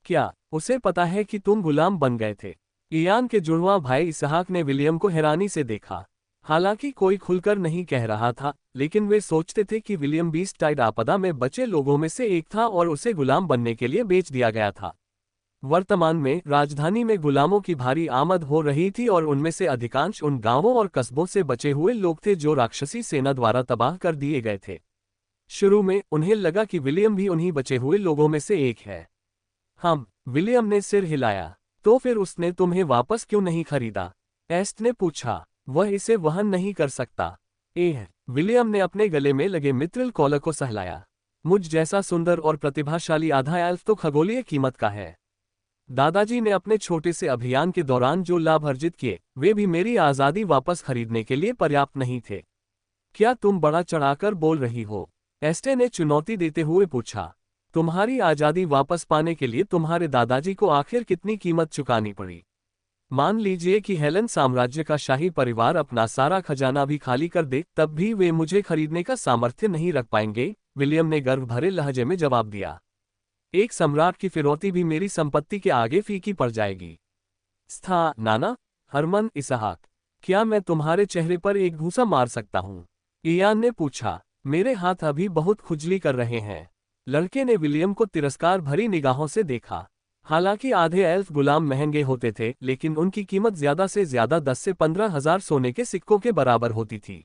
क्या उसे पता है कि तुम गुलाम बन गए थे? इयान के जुड़वां भाई इसहाक ने विलियम को हैरानी से देखा। हालांकि कोई खुलकर नहीं कह रहा था, लेकिन वे सोचते थे कि विलियम बीस्ट टाइड आपदा में बचे लोगों में से एक था और उसे गुलाम बनने के लिए बेच दिया गया था। वर्तमान में राजधानी में गुलामों की भारी आमद हो रही थी और उनमें से अधिकांश उन गांवों और कस्बों से बचे हुए लोग थे जो राक्षसी सेना द्वारा तबाह कर दिए गए थे। शुरू में उन्हें लगा कि विलियम भी उन्हीं बचे हुए लोगों में से एक है। विलियम ने सिर हिलाया। तो फिर उसने तुम्हें वापस क्यों नहीं खरीदा? एस्ट ने पूछा। वह इसे वहन नहीं कर सकता। विलियम ने अपने गले में लगे मित्रिल कॉलर को सहलाया। मुझ जैसा सुंदर और प्रतिभाशाली आधा एल्फ तो खगोलीय कीमत का है। दादाजी ने अपने छोटे से अभियान के दौरान जो लाभ अर्जित किए, वे भी मेरी आज़ादी वापस खरीदने के लिए पर्याप्त नहीं थे। क्या तुम बड़ा चढ़ाकर बोल रही हो? एस्टे ने चुनौती देते हुए पूछा। तुम्हारी आज़ादी वापस पाने के लिए तुम्हारे दादाजी को आखिर कितनी कीमत चुकानी पड़ी? मान लीजिए कि हेलन साम्राज्य का शाही परिवार अपना सारा खजाना भी खाली कर दे, तब भी वे मुझे खरीदने का सामर्थ्य नहीं रख पाएंगे, विलियम ने गर्व भरे लहजे में जवाब दिया। एक सम्राट की फिरौती भी मेरी संपत्ति के आगे फीकी पड़ जाएगी। नाना, हरमन, इसहाक, क्या मैं तुम्हारे चेहरे पर एक घूंसा मार सकता हूं? इयान ने पूछा। मेरे हाथ अभी बहुत खुजली कर रहे हैं। लड़के ने विलियम को तिरस्कार भरी निगाहों से देखा। हालांकि आधे एल्फ गुलाम महंगे होते थे, लेकिन उनकी कीमत ज्यादा से ज्यादा 10 से 15 हजार सोने के सिक्कों के बराबर होती थी।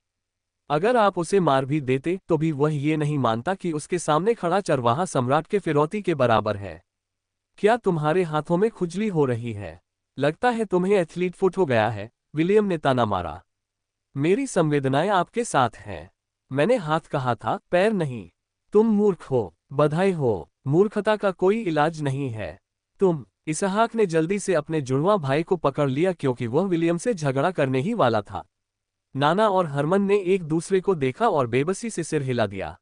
अगर आप उसे मार भी देते तो भी वह ये नहीं मानता कि उसके सामने खड़ा चरवाहा सम्राट के फिरौती के बराबर है। क्या तुम्हारे हाथों में खुजली हो रही है? लगता है तुम्हें एथलीट फुट हो गया है, विलियम ने ताना मारा। मेरी संवेदनाएं आपके साथ हैं। मैंने हाथ कहा था, पैर नहीं। तुम मूर्ख हो, बधाई हो। मूर्खता का कोई इलाज नहीं है। इसहाक ने जल्दी से अपने जुड़वां भाई को पकड़ लिया क्योंकि वह विलियम से झगड़ा करने ही वाला था। नाना और हरमन ने एक दूसरे को देखा और बेबसी से सिर हिला दिया।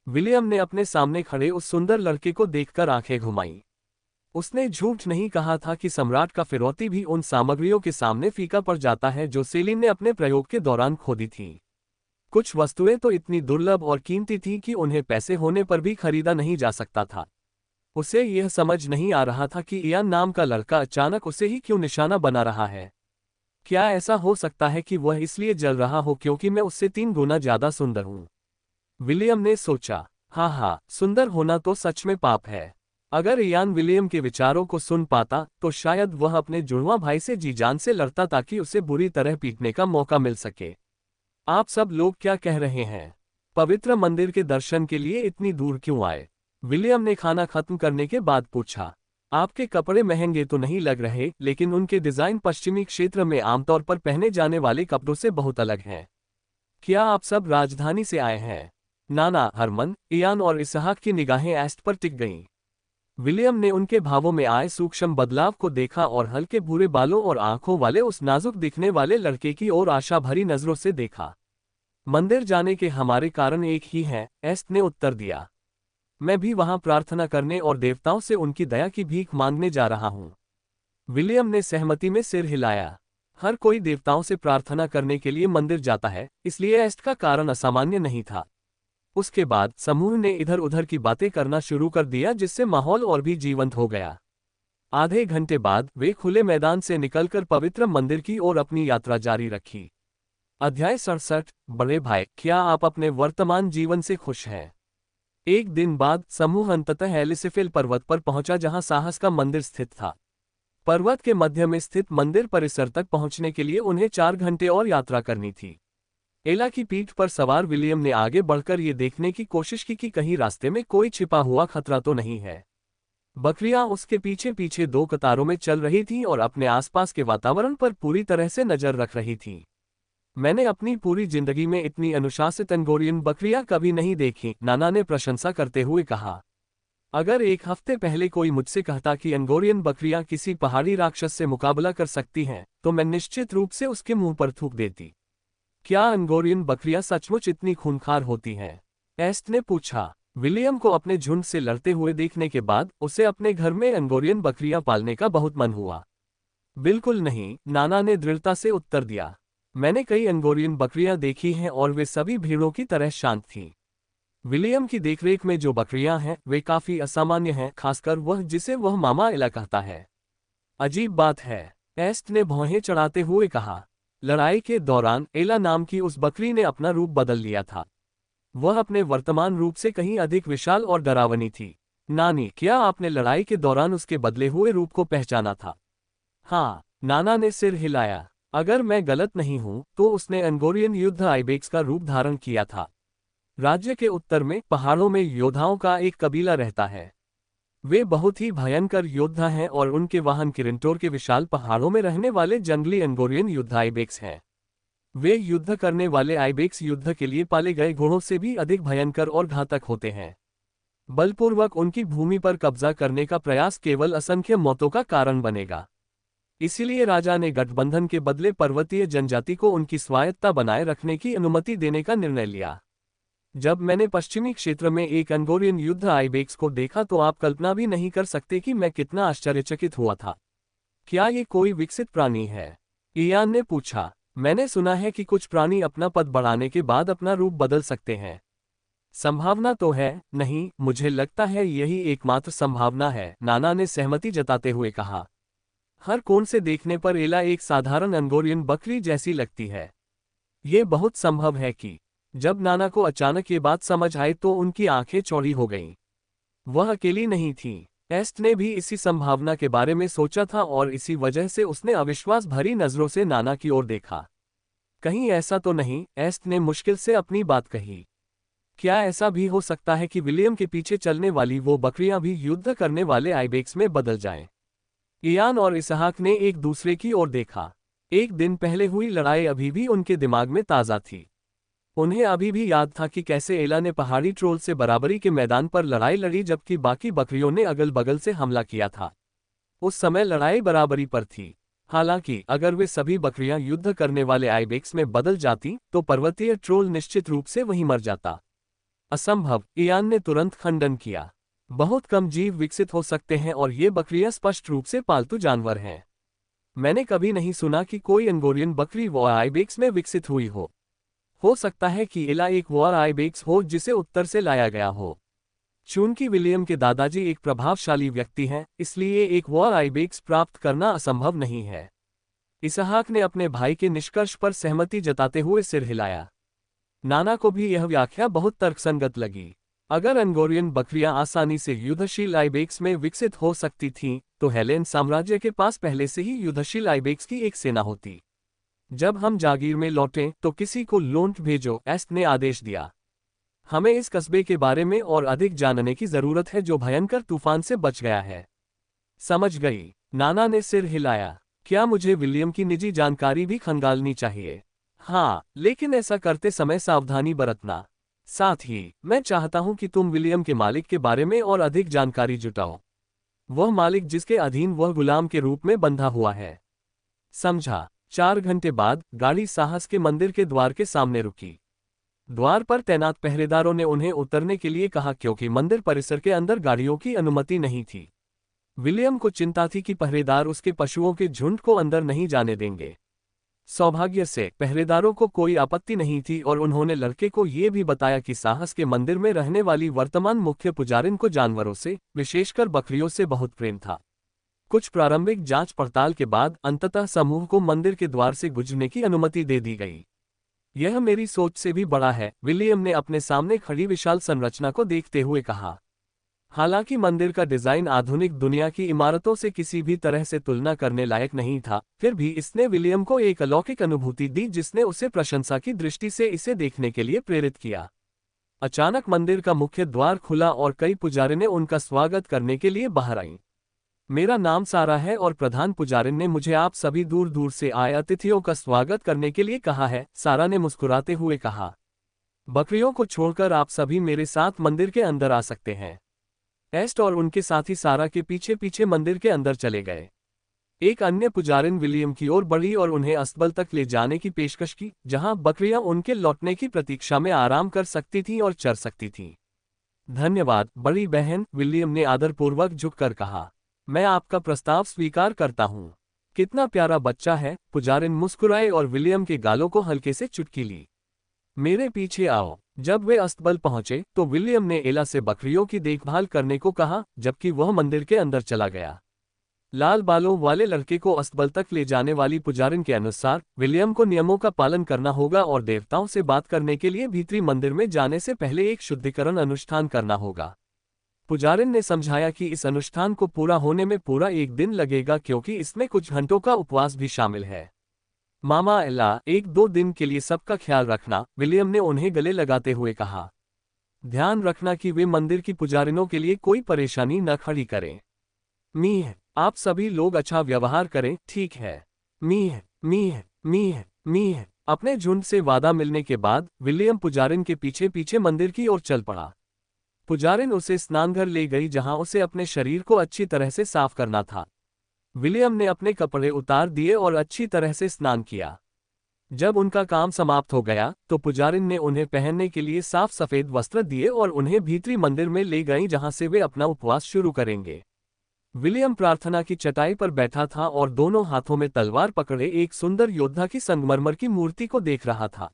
विलियम ने अपने सामने खड़े उस सुंदर लड़के को देखकर आंखें घुमाईं। उसने झूठ नहीं कहा था कि सम्राट का फिरौती भी उन सामग्रियों के सामने फीका पड़ जाता है जो सेलिन ने अपने प्रयोग के दौरान खोदी थी। कुछ वस्तुएं तो इतनी दुर्लभ और कीमती थीं कि उन्हें पैसे होने पर भी खरीदा नहीं जा सकता था। उसे यह समझ नहीं आ रहा था कि इयान नाम का लड़का अचानक उसे ही क्यों निशाना बना रहा है। क्या ऐसा हो सकता है कि वह इसलिए जल रहा हो क्योंकि मैं उससे 3 गुना ज्यादा सुंदर हूं? विलियम ने सोचा। हाँ, सुंदर होना तो सच में पाप है। अगर इयान विलियम के विचारों को सुन पाता तो शायद वह अपने जुड़वां भाई से जी जान से लड़ता ताकि उसे बुरी तरह पीटने का मौका मिल सके। आप सब लोग क्या कह रहे हैं? पवित्र मंदिर के दर्शन के लिए इतनी दूर क्यों आए? विलियम ने खाना खत्म करने के बाद पूछा। आपके कपड़े महंगे तो नहीं लग रहे, लेकिन उनके डिजाइन पश्चिमी क्षेत्र में आमतौर पर पहने जाने वाले कपड़ों से बहुत अलग हैं। क्या आप सब राजधानी से आए हैं? नाना, हरमन, इयान और इसहाक की निगाहें एस्ट पर टिक गईं। विलियम ने उनके भावों में आए सूक्ष्म बदलाव को देखा और हल्के भूरे बालों और आंखों वाले उस नाजुक दिखने वाले लड़के की ओर आशा भरी नजरों से देखा। मंदिर जाने के हमारे कारण एक ही हैं, एस्ट ने उत्तर दिया। मैं भी वहां प्रार्थना करने और देवताओं से उनकी दया की भीख मांगने जा रहा हूं। विलियम ने सहमति में सिर हिलाया। हर कोई देवताओं से प्रार्थना करने के लिए मंदिर जाता है, इसलिए एस्ट का कारण असामान्य नहीं था। उसके बाद समूह ने इधर उधर की बातें करना शुरू कर दिया, जिससे माहौल और भी जीवंत हो गया। आधे घंटे बाद वे खुले मैदान से निकलकर पवित्र मंदिर की ओर अपनी यात्रा जारी रखी। अध्याय 67। बड़े भाई, क्या आप अपने वर्तमान जीवन से खुश हैं? एक दिन बाद समूह अंततः एलिसिफेल पर्वत पर पहुंचा जहां साहस का मंदिर स्थित था। पर्वत के मध्य में स्थित मंदिर परिसर तक पहुंचने के लिए उन्हें 4 घंटे और यात्रा करनी थी। एला की पीठ पर सवार विलियम ने आगे बढ़कर ये देखने की कोशिश की कि कहीं रास्ते में कोई छिपा हुआ खतरा तो नहीं है। बकरियां उसके पीछे पीछे दो कतारों में चल रही थीं और अपने आसपास के वातावरण पर पूरी तरह से नजर रख रही थीं। मैंने अपनी पूरी जिंदगी में इतनी अनुशासित अंगोरियन बकरियां कभी नहीं देखी, नाना ने प्रशंसा करते हुए कहा। अगर एक हफ्ते पहले कोई मुझसे कहता कि अंगोरियन बकरियां किसी पहाड़ी राक्षस से मुकाबला कर सकती हैं, तो मैं निश्चित रूप से उसके मुंह पर थूक देती। क्या अंगोरियन बकरियां सचमुच इतनी खूंखार होती हैं? एस्ट ने पूछा। विलियम को अपने झुंड से लड़ते हुए देखने के बाद उसे अपने घर में अंगोरियन बकरियां पालने का बहुत मन हुआ। बिल्कुल नहीं, नाना ने दृढ़ता से उत्तर दिया। मैंने कई अंगोरियन बकरियां देखी हैं और वे सभी भीड़ों की तरह शांत थीं। विलियम की देखरेख में जो बकरियां हैं वे काफी असामान्य हैं, खासकर वह जिसे वह मामा एला कहता है। अजीब बात है, एस्ट ने भौहें चढ़ाते हुए कहा। लड़ाई के दौरान एला नाम की उस बकरी ने अपना रूप बदल लिया था। वह अपने वर्तमान रूप से कहीं अधिक विशाल और डरावनी थी। नानी, क्या आपने लड़ाई के दौरान उसके बदले हुए रूप को पहचाना था? हाँ, नाना ने सिर हिलाया। अगर मैं गलत नहीं हूं तो उसने अंगोरियन युद्ध आइबेक्स का रूप धारण किया था। राज्य के उत्तर में पहाड़ों में योद्धाओं का एक कबीला रहता है। वे बहुत ही भयंकर योद्धा हैं और उनके वाहन किरंटोर के विशाल पहाड़ों में रहने वाले जंगली अंगोरियन युद्ध आइबेक्स हैं। वे युद्ध करने वाले आइबेक्स युद्ध के लिए पाले गए घोड़ों से भी अधिक भयंकर और घातक होते हैं। बलपूर्वक उनकी भूमि पर कब्जा करने का प्रयास केवल असंख्य मौतों का कारण बनेगा। इसीलिए राजा ने गठबंधन के बदले पर्वतीय जनजाति को उनकी स्वायत्तता बनाए रखने की अनुमति देने का निर्णय लिया। जब मैंने पश्चिमी क्षेत्र में एक अंगोरियन युद्ध आइबेक्स को देखा तो आप कल्पना भी नहीं कर सकते कि मैं कितना आश्चर्यचकित हुआ था। क्या ये कोई विकसित प्राणी है? इयान ने पूछा। मैंने सुना है कि कुछ प्राणी अपना पद बढ़ाने के बाद अपना रूप बदल सकते हैं। संभावना तो है, नहीं, मुझे लगता है यही एकमात्र संभावना है, नाना ने सहमति जताते हुए कहा। हर कोण से देखने पर एला एक साधारण अंगोरियन बकरी जैसी लगती है। ये बहुत संभव है कि जब नाना को अचानक ये बात समझ आई तो उनकी आंखें चौड़ी हो गईं। वह अकेली नहीं थी। एस्ट ने भी इसी संभावना के बारे में सोचा था और इसी वजह से उसने अविश्वास भरी नजरों से नाना की ओर देखा। कहीं ऐसा तो नहीं, एस्ट ने मुश्किल से अपनी बात कही। क्या ऐसा भी हो सकता है कि विलियम के पीछे चलने वाली वो बकरियां भी युद्ध करने वाले आइबेक्स में बदल जाएं? इयान और इसहाक ने एक दूसरे की ओर देखा। एक दिन पहले हुई लड़ाई अभी भी उनके दिमाग में ताज़ा थी। उन्हें अभी भी याद था कि कैसे एला ने पहाड़ी ट्रोल से बराबरी के मैदान पर लड़ाई लड़ी जबकि बाकी बकरियों ने अगल बगल से हमला किया था। उस समय लड़ाई बराबरी पर थी। हालांकि अगर वे सभी बकरियां युद्ध करने वाले आइबेक्स में बदल जाती तो पर्वतीय ट्रोल निश्चित रूप से वहीं मर जाता। असंभव, इयान ने तुरंत खंडन किया। बहुत कम जीव विकसित हो सकते हैं और ये बकरियां स्पष्ट रूप से पालतू जानवर हैं। मैंने कभी नहीं सुना कि कोई अंगोरियन बकरी वॉर आइबेक्स में विकसित हुई हो। हो सकता है कि एला एक वॉर आइबेक्स हो जिसे उत्तर से लाया गया हो। चूंकि विलियम के दादाजी एक प्रभावशाली व्यक्ति हैं, इसलिए एक वॉर आइबेक्स प्राप्त करना असंभव नहीं है। इसहाक ने अपने भाई के निष्कर्ष पर सहमति जताते हुए सिर हिलाया। नाना को भी यह व्याख्या बहुत तर्कसंगत लगी। अगर अंगोरियन बकरियां आसानी से युद्धशील आइबेक्स में विकसित हो सकती थीं, तो हेलेन साम्राज्य के पास पहले से ही युद्धशील आइबेक्स की एक सेना होती। जब हम जागीर में लौटें तो किसी को लोंट भेजो, एस्ट ने आदेश दिया। हमें इस कस्बे के बारे में और अधिक जानने की जरूरत है जो भयंकर तूफान से बच गया है। समझ गई, नाना ने सिर हिलाया। क्या मुझे विलियम की निजी जानकारी भी खंगालनी चाहिए? हाँ, लेकिन ऐसा करते समय सावधानी बरतना। साथ ही मैं चाहता हूं कि तुम विलियम के मालिक के बारे में और अधिक जानकारी जुटाओ। वह मालिक जिसके अधीन वह गुलाम के रूप में बंधा हुआ है। समझा। 4 घंटे बाद गाड़ी साहस के मंदिर के द्वार के सामने रुकी। द्वार पर तैनात पहरेदारों ने उन्हें उतरने के लिए कहा क्योंकि मंदिर परिसर के अंदर गाड़ियों की अनुमति नहीं थी। विलियम को चिंता थी कि पहरेदार उसके पशुओं के झुंड को अंदर नहीं जाने देंगे। सौभाग्य से पहरेदारों को कोई आपत्ति नहीं थी और उन्होंने लड़के को ये भी बताया कि साहस के मंदिर में रहने वाली वर्तमान मुख्य पुजारिन को जानवरों से, विशेषकर बकरियों से बहुत प्रेम था। कुछ प्रारंभिक जांच पड़ताल के बाद अंततः समूह को मंदिर के द्वार से गुजरने की अनुमति दे दी गई। यह मेरी सोच से भी बड़ा है, विलियम ने अपने सामने खड़ी विशाल संरचना को देखते हुए कहा। हालांकि मंदिर का डिजाइन आधुनिक दुनिया की इमारतों से किसी भी तरह से तुलना करने लायक नहीं था, फिर भी इसने विलियम को एक अलौकिक अनुभूति दी जिसने उसे प्रशंसा की दृष्टि से इसे देखने के लिए प्रेरित किया। अचानक मंदिर का मुख्य द्वार खुला और कई पुजारी ने उनका स्वागत करने के लिए बाहर आईं। मेरा नाम सारा है और प्रधान पुजारी ने मुझे आप सभी दूर दूर से आए अतिथियों का स्वागत करने के लिए कहा है, सारा ने मुस्कुराते हुए कहा। बकरियों को छोड़कर आप सभी मेरे साथ मंदिर के अंदर आ सकते हैं। एस्ट और उनके साथी सारा के पीछे पीछे मंदिर के अंदर चले गए। एक अन्य पुजारिन विलियम की ओर बढ़ी और उन्हें अस्तबल तक ले जाने की पेशकश की, जहां बकरियां उनके लौटने की प्रतीक्षा में आराम कर सकती थीं और चर सकती थीं। धन्यवाद बड़ी बहन, विलियम ने आदरपूर्वक झुककर कहा। मैं आपका प्रस्ताव स्वीकार करता हूं। कितना प्यारा बच्चा है। पुजारिन मुस्कुराए और विलियम के गालों को हल्के से चुटकी ली। मेरे पीछे आओ। जब वे अस्तबल पहुंचे तो विलियम ने एला से बकरियों की देखभाल करने को कहा, जबकि वह मंदिर के अंदर चला गया। लाल बालों वाले लड़के को अस्तबल तक ले जाने वाली पुजारिन के अनुसार विलियम को नियमों का पालन करना होगा और देवताओं से बात करने के लिए भीतरी मंदिर में जाने से पहले एक शुद्धिकरण अनुष्ठान करना होगा। पुजारिन ने समझाया कि इस अनुष्ठान को पूरा होने में पूरा 1 दिन लगेगा, क्योंकि इसमें कुछ घंटों का उपवास भी शामिल है। मामा एला, 1-2 दिन के लिए सबका ख्याल रखना, विलियम ने उन्हें गले लगाते हुए कहा। ध्यान रखना कि वे मंदिर की पुजारिनों के लिए कोई परेशानी न खड़ी करें। मीह, आप सभी लोग अच्छा व्यवहार करें, ठीक है। मीह मीह मीह मीह। अपने झुंड से वादा मिलने के बाद विलियम पुजारिन के पीछे पीछे मंदिर की ओर चल पड़ा। पुजारिन उसे स्नानघर ले गई, जहां उसे अपने शरीर को अच्छी तरह से साफ करना था। विलियम ने अपने कपड़े उतार दिए और अच्छी तरह से स्नान किया। जब उनका काम समाप्त हो गया तो पुजारिन ने उन्हें पहनने के लिए साफ सफेद वस्त्र दिए और उन्हें भीतरी मंदिर में ले गई, जहां से वे अपना उपवास शुरू करेंगे। विलियम प्रार्थना की चटाई पर बैठा था और दोनों हाथों में तलवार पकड़े एक सुंदर योद्धा की संगमरमर की मूर्ति को देख रहा था।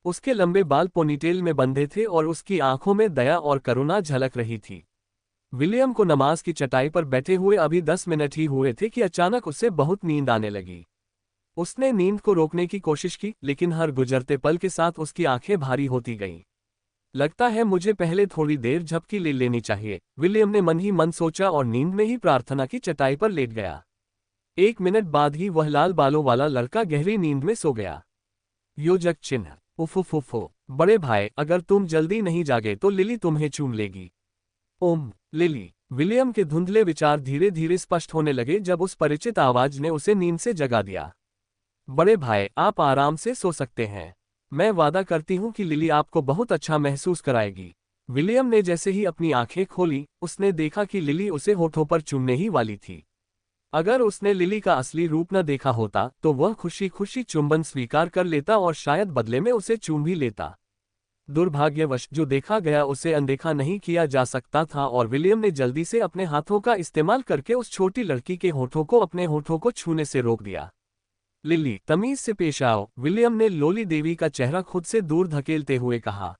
उसके लंबे बाल पोनीटेल में बंधे थे और उसकी आंखों में दया और करुणा झलक रही थी। विलियम को नमाज की चटाई पर बैठे हुए अभी 10 मिनट ही हुए थे कि अचानक उसे बहुत नींद आने लगी। उसने नींद को रोकने की कोशिश की, लेकिन हर गुजरते पल के साथ उसकी आंखें भारी होती गईं। लगता है मुझे पहले थोड़ी देर झपकी ले लेनी चाहिए, विलियम ने मन ही मन सोचा और नींद में ही प्रार्थना की चटाई पर लेट गया। 1 मिनट बाद ही वह लाल बालों वाला लड़का गहरी नींद में सो गया। योजक चिन्ह। उफुफुफो। बड़े भाई, अगर तुम जल्दी नहीं जागे तो लिली तुम्हें चूम लेगी। ओम लिली। विलियम के धुंधले विचार धीरे धीरे स्पष्ट होने लगे जब उस परिचित आवाज ने उसे नींद से जगा दिया। बड़े भाई, आप आराम से सो सकते हैं। मैं वादा करती हूं कि लिली आपको बहुत अच्छा महसूस कराएगी। विलियम ने जैसे ही अपनी आंखें खोली, उसने देखा कि लिली उसे होठों पर चूमने ही वाली थी। अगर उसने लिली का असली रूप न देखा होता तो वह खुशी खुशी चुंबन स्वीकार कर लेता और शायद बदले में उसे चूम भी लेता। दुर्भाग्यवश जो देखा गया उसे अनदेखा नहीं किया जा सकता था और विलियम ने जल्दी से अपने हाथों का इस्तेमाल करके उस छोटी लड़की के होठों को अपने होठों को छूने से रोक दिया। लिली, तमीज से पेश आओ, विलियम ने लोली देवी का चेहरा खुद से दूर धकेलते हुए कहा।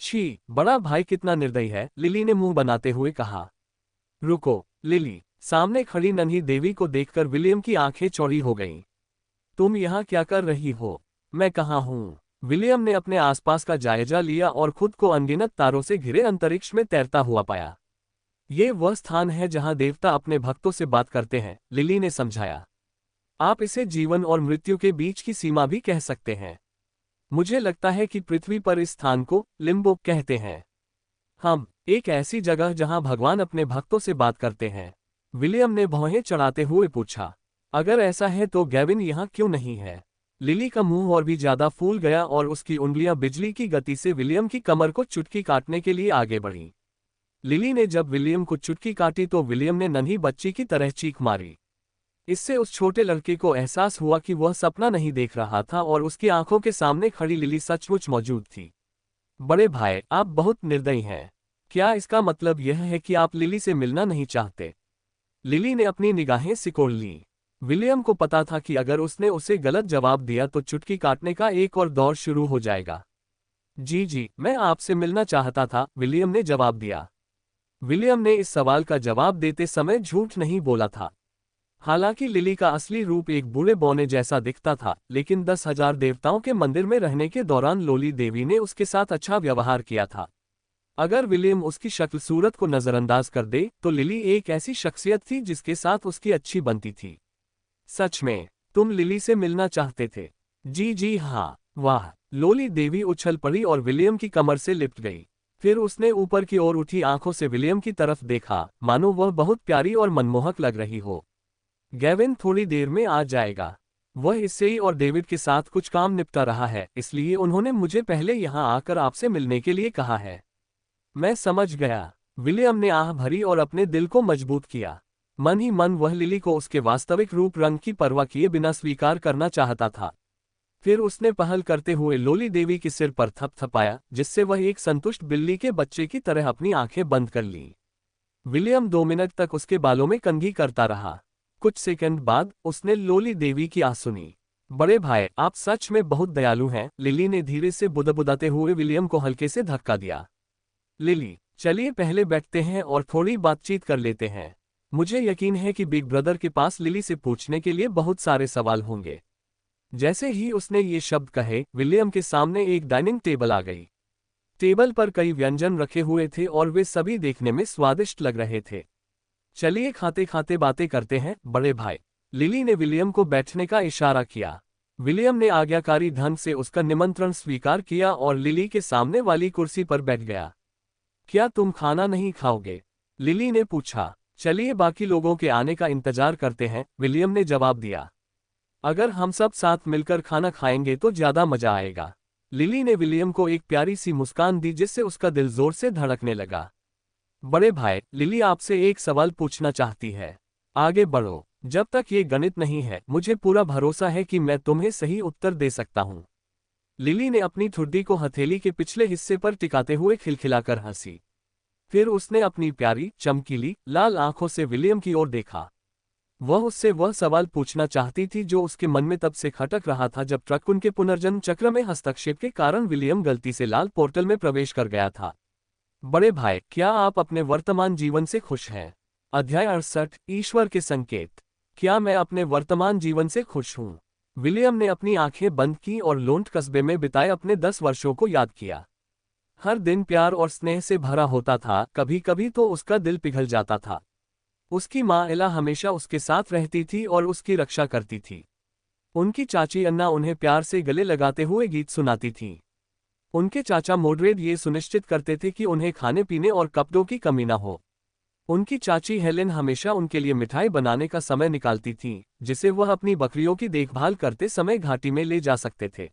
छी, बड़ा भाई कितना निर्दयी है, लिली ने मुंह बनाते हुए कहा। रुको, लिली। सामने खड़ी नन्ही देवी को देखकर विलियम की आंखें चौड़ी हो गईं। तुम यहाँ क्या कर रही हो? मैं कहाँ हूँ? विलियम ने अपने आसपास का जायजा लिया और खुद को अनगिनत तारों से घिरे अंतरिक्ष में तैरता हुआ पाया। ये वह स्थान है जहाँ देवता अपने भक्तों से बात करते हैं, लिली ने समझाया। आप इसे जीवन और मृत्यु के बीच की सीमा भी कह सकते हैं। मुझे लगता है कि पृथ्वी पर इस स्थान को लिम्बो कहते हैं। हम एक ऐसी जगह जहां भगवान अपने भक्तों से बात करते हैं। विलियम ने भौहें चढ़ाते हुए पूछा। अगर ऐसा है तो गैविन यहाँ क्यों नहीं है? लिली का मुंह और भी ज्यादा फूल गया और उसकी उंगलियां बिजली की गति से विलियम की कमर को चुटकी काटने के लिए आगे बढ़ीं। लिली ने जब विलियम को चुटकी काटी तो विलियम ने नन्ही बच्ची की तरह चीख मारी। इससे उस छोटे लड़के को एहसास हुआ कि वह सपना नहीं देख रहा था और उसकी आंखों के सामने खड़ी लिली सचमुच मौजूद थी। बड़े भाई, आप बहुत निर्दयी हैं। क्या इसका मतलब यह है कि आप लिली से मिलना नहीं चाहते? लिली ने अपनी निगाहें सिकोड़ लीं। विलियम को पता था कि अगर उसने उसे गलत जवाब दिया तो चुटकी काटने का एक और दौर शुरू हो जाएगा। जी, मैं आपसे मिलना चाहता था, विलियम ने जवाब दिया। विलियम ने इस सवाल का जवाब देते समय झूठ नहीं बोला था। हालांकि लिली का असली रूप एक बूढ़े बौने जैसा दिखता था, लेकिन 10,000 देवताओं के मंदिर में रहने के दौरान लोली देवी ने उसके साथ अच्छा व्यवहार किया था। अगर विलियम उसकी शक्ल सूरत को नजरअंदाज कर दे तो लिली एक ऐसी शख्सियत थी जिसके साथ उसकी अच्छी बनती थी। सच में, तुम लिली से मिलना चाहते थे? जी हाँ। वाह, लोली देवी उछल पड़ी और विलियम की कमर से लिपट गई। फिर उसने ऊपर की ओर उठी आंखों से विलियम की तरफ देखा, मानो वह बहुत प्यारी और मनमोहक लग रही हो। गेविन थोड़ी देर में आ जाएगा। वह इससे और डेविड के साथ कुछ काम निपटा रहा है, इसलिए उन्होंने मुझे पहले यहाँ आकर आपसे मिलने के लिए कहा है। मैं समझ गया। विलियम ने आह भरी और अपने दिल को मजबूत किया। मन ही मन वह लिली को उसके वास्तविक रूप रंग की परवाह किए बिना स्वीकार करना चाहता था। फिर उसने पहल करते हुए लोली देवी के सिर पर थपथपाया, जिससे वह एक संतुष्ट बिल्ली के बच्चे की तरह अपनी आंखें बंद कर लीं। विलियम 2 मिनट तक उसके बालों में कंघी करता रहा। कुछ सेकंड बाद उसने लोली देवी की आह सुनी। बड़े भाई, आप सच में बहुत दयालु हैं, लिली ने धीरे से बुदबुदाते हुए विलियम को हल्के से धक्का दिया। लिली, चलिए पहले बैठते हैं और थोड़ी बातचीत कर लेते हैं। मुझे यकीन है कि बिग ब्रदर के पास लिली से पूछने के लिए बहुत सारे सवाल होंगे। जैसे ही उसने ये शब्द कहे, विलियम के सामने एक डाइनिंग टेबल आ गई। टेबल पर कई व्यंजन रखे हुए थे और वे सभी देखने में स्वादिष्ट लग रहे थे। चलिए खाते खाते बातें करते हैं, बड़े भाई। लिली ने विलियम को बैठने का इशारा किया। विलियम ने आज्ञाकारी ढंग से उसका निमंत्रण स्वीकार किया और लिली के सामने वाली कुर्सी पर बैठ गया। क्या तुम खाना नहीं खाओगे? लिली ने पूछा। चलिए बाकी लोगों के आने का इंतजार करते हैं, विलियम ने जवाब दिया। अगर हम सब साथ मिलकर खाना खाएंगे तो ज्यादा मजा आएगा। लिली ने विलियम को एक प्यारी सी मुस्कान दी, जिससे उसका दिल जोर से धड़कने लगा। बड़े भाई, लिली आपसे एक सवाल पूछना चाहती है। आगे बढ़ो। जब तक ये गणित नहीं है, मुझे पूरा भरोसा है कि मैं तुम्हें सही उत्तर दे सकता हूँ। लिली ने अपनी ठुड्डी को हथेली के पिछले हिस्से पर टिकाते हुए खिलखिलाकर हंसी। फिर उसने अपनी प्यारी, चमकीली, लाल आंखों से विलियम की ओर देखा। वह उससे वह सवाल पूछना चाहती थी जो उसके मन में तब से खटक रहा था जब ट्रक उनके पुनर्जन्म चक्र में हस्तक्षेप के कारण विलियम गलती से लाल पोर्टल में प्रवेश कर गया था। बड़े भाई, क्या आप अपने वर्तमान जीवन से खुश हैं? अध्याय 68, ईश्वर के संकेत। क्या मैं अपने वर्तमान जीवन से खुश हूँ? विलियम ने अपनी आंखें बंद की और लोन्ट कस्बे में बिताए अपने 10 वर्षों को याद किया। हर दिन प्यार और स्नेह से भरा होता था, कभी कभी तो उसका दिल पिघल जाता था। उसकी माँ एला हमेशा उसके साथ रहती थी और उसकी रक्षा करती थी। उनकी चाची अन्ना उन्हें प्यार से गले लगाते हुए गीत सुनाती थी। उनके चाचा मोड्रेड ये सुनिश्चित करते थे कि उन्हें खाने पीने और कपड़ों की कमी न हो। उनकी चाची हेलेन हमेशा उनके लिए मिठाई बनाने का समय निकालती थी, जिसे वह अपनी बकरियों की देखभाल करते समय घाटी में ले जा सकते थे।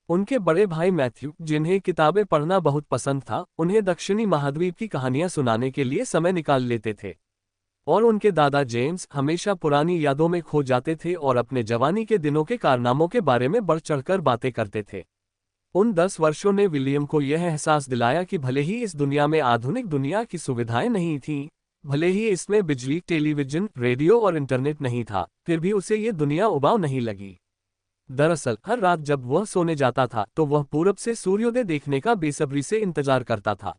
उनके बड़े भाई मैथ्यू, जिन्हें किताबें पढ़ना बहुत पसंद था, उन्हें दक्षिणी महाद्वीप की कहानियां सुनाने के लिए समय निकाल लेते थे। और उनके दादा जेम्स हमेशा पुरानी यादों में खो जाते थे और अपने जवानी के दिनों के कारनामों के बारे में बढ़ चढ़कर बातें करते थे। उन 10 वर्षों ने विलियम को यह एहसास दिलाया कि भले ही इस दुनिया में आधुनिक दुनिया की सुविधाएं नहीं थीं, भले ही इसमें बिजली, टेलीविजन, रेडियो और इंटरनेट नहीं था, फिर भी उसे ये दुनिया उबाऊ नहीं लगी। दरअसल हर रात जब वह सोने जाता था तो वह पूरब से सूर्योदय देखने का बेसब्री से इंतजार करता था,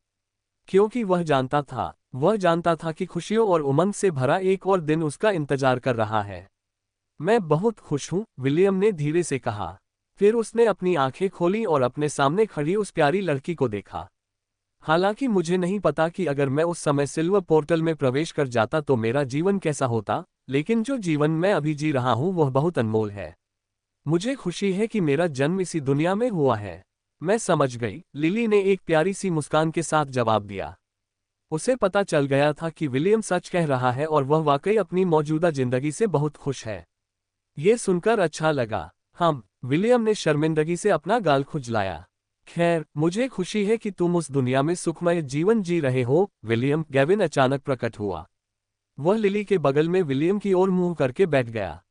क्योंकि वह जानता था कि खुशियों और उमंग से भरा एक और दिन उसका इंतजार कर रहा है। मैं बहुत खुश हूँ, विलियम ने धीरे से कहा। फिर उसने अपनी आंखें खोली और अपने सामने खड़ी उस प्यारी लड़की को देखा। हालांकि मुझे नहीं पता कि अगर मैं उस समय सिल्वर पोर्टल में प्रवेश कर जाता तो मेरा जीवन कैसा होता, लेकिन जो जीवन मैं अभी जी रहा हूँ वह बहुत अनमोल है। मुझे खुशी है कि मेरा जन्म इसी दुनिया में हुआ है। मैं समझ गई, लिली ने एक प्यारी सी मुस्कान के साथ जवाब दिया। उसे पता चल गया था कि विलियम सच कह रहा है और वह वाकई अपनी मौजूदा जिंदगी से बहुत खुश है। ये सुनकर अच्छा लगा। विलियम ने शर्मिंदगी से अपना गाल खुजलाया। खैर, मुझे खुशी है कि तुम उस दुनिया में सुखमय जीवन जी रहे हो, विलियम। गेविन अचानक प्रकट हुआ। वह लिली के बगल में विलियम की ओर मुंह करके बैठ गया।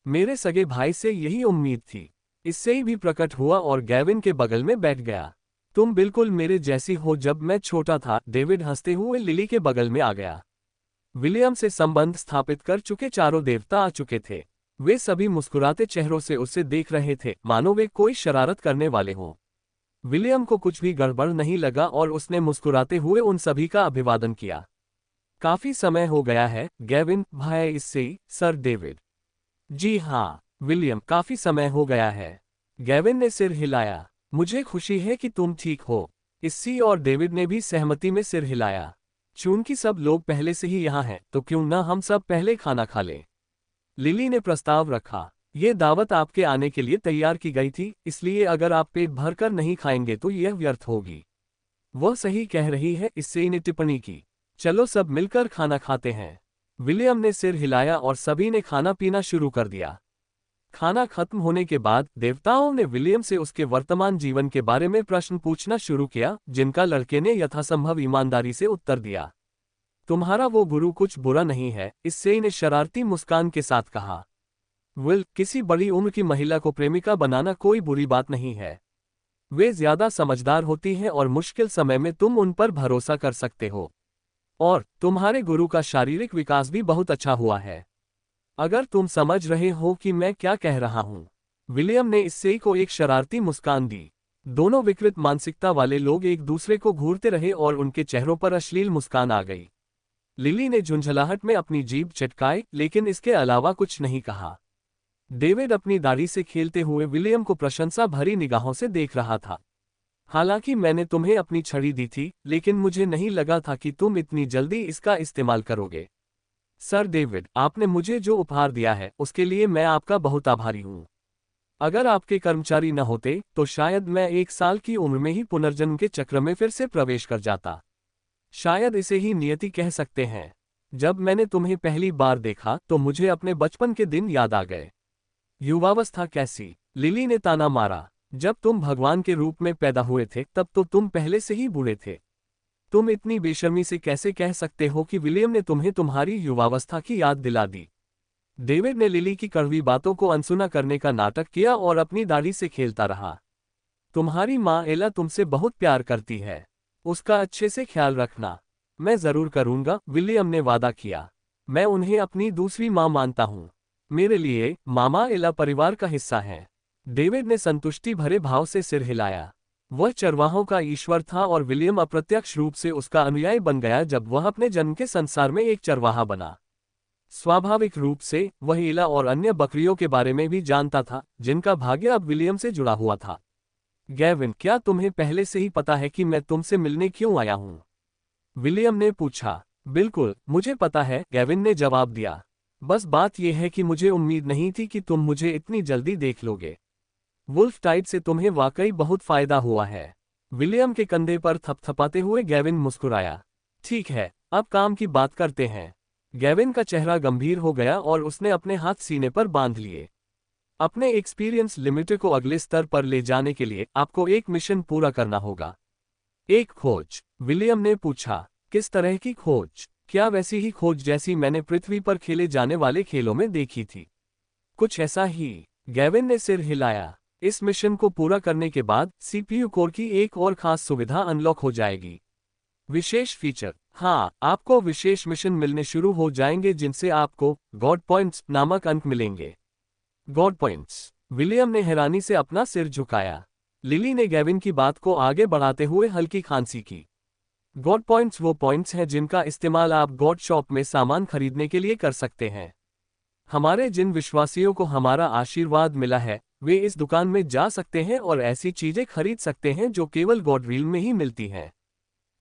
मेरे सगे भाई से यही उम्मीद थी। इससे ही भी प्रकट हुआ और गेविन के बगल में बैठ गया। तुम बिल्कुल मेरे जैसी हो जब मैं छोटा था, डेविड हंसते हुए लिली के बगल में आ गया। विलियम से संबंध स्थापित कर चुके चारों देवता आ चुके थे। वे सभी मुस्कुराते चेहरों से उसे देख रहे थे, मानो वे कोई शरारत करने वाले हों। विलियम को कुछ भी गड़बड़ नहीं लगा और उसने मुस्कुराते हुए उन सभी का अभिवादन किया। काफी समय हो गया है, गेविन भाई। इससे सर डेविड। जी हाँ विलियम, काफी समय हो गया है। गेविन ने सिर हिलाया। मुझे खुशी है कि तुम ठीक हो। इस्सी और डेविड ने भी सहमति में सिर हिलाया। चूंकि सब लोग पहले से ही यहाँ हैं, तो क्यों न हम सब पहले खाना खा लें? लिली ने प्रस्ताव रखा। ये दावत आपके आने के लिए तैयार की गई थी, इसलिए अगर आप पेट भरकर नहीं खाएंगे तो यह व्यर्थ होगी। वह सही कह रही है, इससे ने टिप्पणी की। चलो सब मिलकर खाना खाते हैं। विलियम ने सिर हिलाया और सभी ने खाना पीना शुरू कर दिया। खाना खत्म होने के बाद देवताओं ने विलियम से उसके वर्तमान जीवन के बारे में प्रश्न पूछना शुरू किया, जिनका लड़के ने यथासंभव ईमानदारी से उत्तर दिया। तुम्हारा वो गुरु कुछ बुरा नहीं है, इससे ने शरारती मुस्कान के साथ कहा। विल, किसी बड़ी उम्र की महिला को प्रेमिका बनाना कोई बुरी बात नहीं है। वे ज्यादा समझदार होती हैं और मुश्किल समय में तुम उन पर भरोसा कर सकते हो। और तुम्हारे गुरु का शारीरिक विकास भी बहुत अच्छा हुआ है। अगर तुम समझ रहे हो कि मैं क्या कह रहा हूं। विलियम ने इससे को एक शरारती मुस्कान दी। दोनों विकृत मानसिकता वाले लोग एक दूसरे को घूरते रहे और उनके चेहरों पर अश्लील मुस्कान आ गई। लिली ने झुंझलाहट में अपनी जीभ चटकाई, लेकिन इसके अलावा कुछ नहीं कहा। डेविड अपनी दाढ़ी से खेलते हुए विलियम को प्रशंसा भरी निगाहों से देख रहा था। हालांकि मैंने तुम्हें अपनी छड़ी दी थी, लेकिन मुझे नहीं लगा था कि तुम इतनी जल्दी इसका इस्तेमाल करोगे। सर डेविड, आपने मुझे जो उपहार दिया है उसके लिए मैं आपका बहुत आभारी हूं। अगर आपके कर्मचारी न होते तो शायद मैं 1 साल की उम्र में ही पुनर्जन्म के चक्र में फिर से प्रवेश कर जाता। शायद इसे ही नियति कह सकते हैं। जब मैंने तुम्हें पहली बार देखा तो मुझे अपने बचपन के दिन याद आ गए। युवावस्था कैसी? लिली ने ताना मारा। जब तुम भगवान के रूप में पैदा हुए थे तब तो तुम पहले से ही बूढ़े थे। तुम इतनी बेशर्मी से कैसे कह सकते हो कि विलियम ने तुम्हें तुम्हारी युवावस्था की याद दिला दी? डेविड ने लिली की कड़वी बातों को अनसुना करने का नाटक किया और अपनी दाढ़ी से खेलता रहा। तुम्हारी माँ एला तुमसे बहुत प्यार करती है। उसका अच्छे से ख्याल रखना। मैं जरूर करूंगा, विलियम ने वादा किया। मैं उन्हें अपनी दूसरी माँ मानता हूँ। मेरे लिए मामा एला परिवार का हिस्सा है। डेविड ने संतुष्टि भरे भाव से सिर हिलाया। वह चरवाहों का ईश्वर था और विलियम अप्रत्यक्ष रूप से उसका अनुयायी बन गया जब वह अपने जन्म के संसार में एक चरवाहा बना। स्वाभाविक रूप से वह एला और अन्य बकरियों के बारे में भी जानता था, जिनका भाग्य अब विलियम से जुड़ा हुआ था। गैविन, क्या तुम्हें पहले से ही पता है कि मैं तुमसे मिलने क्यों आया हूं? विलियम ने पूछा। बिल्कुल, मुझे पता है, गैविन ने जवाब दिया। बस बात यह है कि मुझे उम्मीद नहीं थी कि तुम मुझे इतनी जल्दी देख लोगे। वुल्फ टाइड से तुम्हें वाकई बहुत फायदा हुआ है। विलियम के कंधे पर थपथपाते हुए गैविन मुस्कुराया। ठीक है, अब काम की बात करते हैं। गैविन का चेहरा गंभीर हो गया और उसने अपने हाथ सीने पर बांध लिए। अपने एक्सपीरियंस लिमिट को अगले स्तर पर ले जाने के लिए आपको एक मिशन पूरा करना होगा। एक खोज? विलियम ने पूछा। किस तरह की खोज? क्या वैसी ही खोज जैसी मैंने पृथ्वी पर खेले जाने वाले खेलों में देखी थी? कुछ ऐसा ही। गैविन ने सिर हिलाया। इस मिशन को पूरा करने के बाद सीपीयू कोर की एक और खास सुविधा अनलॉक हो जाएगी। विशेष फीचर? हाँ, आपको विशेष मिशन मिलने शुरू हो जाएंगे जिनसे आपको गॉड पॉइंट्स नामक अंक मिलेंगे। God points? विलियम ने हैरानी से अपना सिर झुकाया। लिली ने गैविन की बात को आगे बढ़ाते हुए हल्की खांसी की। गॉड पॉइंट्स वो पॉइंट्स हैं जिनका इस्तेमाल आप गॉड शॉप में सामान खरीदने के लिए कर सकते हैं। हमारे जिन विश्वासियों को हमारा आशीर्वाद मिला है वे इस दुकान में जा सकते हैं और ऐसी चीजें खरीद सकते हैं जो केवल गॉड रील में ही मिलती हैं।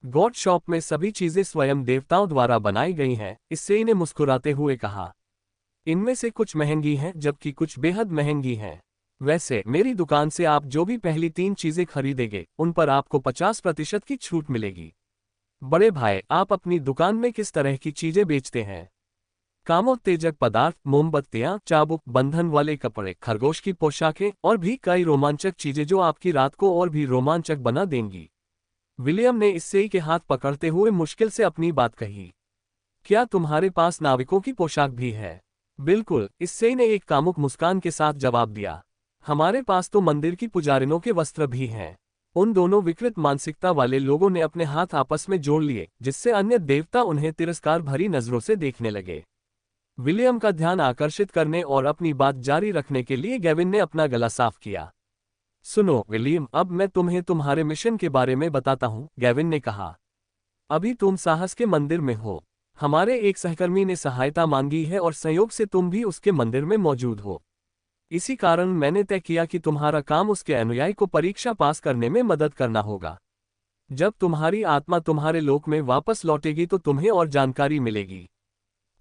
गॉड शॉप में सभी चीजें स्वयं देवताओं द्वारा बनाई गई हैं, इससे इन्हें मुस्कुराते हुए कहा। इनमें से कुछ महंगी हैं जबकि कुछ बेहद महंगी हैं। वैसे मेरी दुकान से आप जो भी पहली 3 चीजें खरीदेंगे उन पर आपको 50% की छूट मिलेगी। बड़े भाई, आप अपनी दुकान में किस तरह की चीजें बेचते हैं? कामोत्तेजक पदार्थ, मोमबत्तियां, चाबुक, बंधन वाले कपड़े, खरगोश की पोशाकें और भी कई रोमांचक चीजें जो आपकी रात को और भी रोमांचक बना देंगी। विलियम ने इससे के हाथ पकड़ते हुए मुश्किल से अपनी बात कही। क्या तुम्हारे पास नाविकों की पोशाक भी है? बिल्कुल, इससे ने एक कामुक मुस्कान के साथ जवाब दिया। हमारे पास तो मंदिर की पुजारिनों के वस्त्र भी हैं। उन दोनों विकृत मानसिकता वाले लोगों ने अपने हाथ आपस में जोड़ लिए, जिससे अन्य देवता उन्हें तिरस्कार भरी नजरों से देखने लगे। विलियम का ध्यान आकर्षित करने और अपनी बात जारी रखने के लिए गैविन ने अपना गला साफ किया। सुनो विलियम, अब मैं तुम्हें तुम्हारे मिशन के बारे में बताता हूँ, गैविन ने कहा। अभी तुम साहस के मंदिर में हो। हमारे एक सहकर्मी ने सहायता मांगी है और संयोग से तुम भी उसके मंदिर में मौजूद हो। इसी कारण मैंने तय किया कि तुम्हारा काम उसके अनुयायी को परीक्षा पास करने में मदद करना होगा। जब तुम्हारी आत्मा तुम्हारे लोक में वापस लौटेगी तो तुम्हें और जानकारी मिलेगी।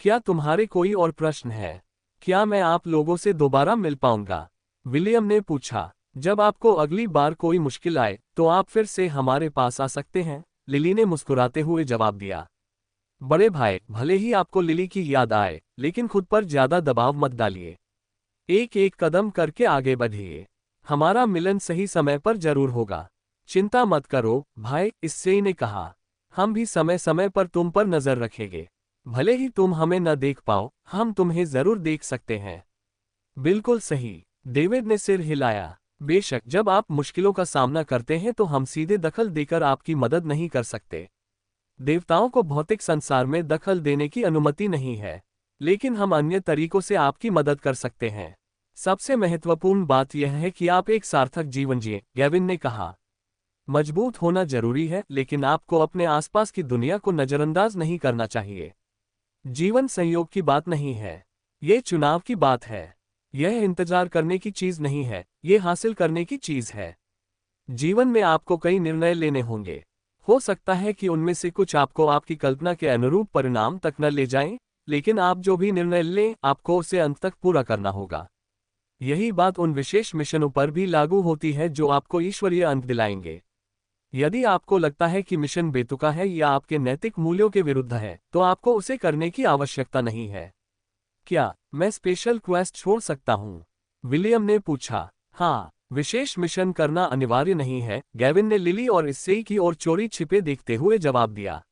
क्या तुम्हारे कोई और प्रश्न है? क्या मैं आप लोगों से दोबारा मिल पाऊंगा? विलियम ने पूछा। जब आपको अगली बार कोई मुश्किल आए तो आप फिर से हमारे पास आ सकते हैं, लिली ने मुस्कुराते हुए जवाब दिया। बड़े भाई, भले ही आपको लिली की याद आए, लेकिन खुद पर ज्यादा दबाव मत डालिए। एक एक कदम करके आगे बढ़िए। हमारा मिलन सही समय पर जरूर होगा। चिंता मत करो भाई, इससे ने कहा। हम भी समय समय पर तुम पर नजर रखेंगे। भले ही तुम हमें न देख पाओ, हम तुम्हें जरूर देख सकते हैं। बिल्कुल सही, डेविड ने सिर हिलाया। बेशक, जब आप मुश्किलों का सामना करते हैं तो हम सीधे दखल देकर आपकी मदद नहीं कर सकते। देवताओं को भौतिक संसार में दखल देने की अनुमति नहीं है, लेकिन हम अन्य तरीकों से आपकी मदद कर सकते हैं। सबसे महत्वपूर्ण बात यह है कि आप एक सार्थक जीवन जिए, गेविन ने कहा। मजबूत होना जरूरी है, लेकिन आपको अपने आसपास की दुनिया को नजरअंदाज नहीं करना चाहिए। जीवन संयोग की बात नहीं है, ये चुनाव की बात है। यह इंतजार करने की चीज नहीं है, ये हासिल करने की चीज है। जीवन में आपको कई निर्णय लेने होंगे। हो सकता है कि उनमें से कुछ आपको आपकी कल्पना के अनुरूप परिणाम तक न ले जाएं, लेकिन आप जो भी निर्णय लें, आपको उसे अंत तक पूरा करना होगा। यही बात उन विशेष मिशनों पर भी लागू होती है जो आपको ईश्वरीय अंत दिलाएंगे। यदि आपको लगता है कि मिशन बेतुका है या आपके नैतिक मूल्यों के विरुद्ध है, तो आपको उसे करने की आवश्यकता नहीं है। क्या मैं स्पेशल क्वेस्ट छोड़ सकता हूँ? विलियम ने पूछा। हाँ, विशेष मिशन करना अनिवार्य नहीं है, गेविन ने लिली और इससे की ओर चोरी छिपे देखते हुए जवाब दिया।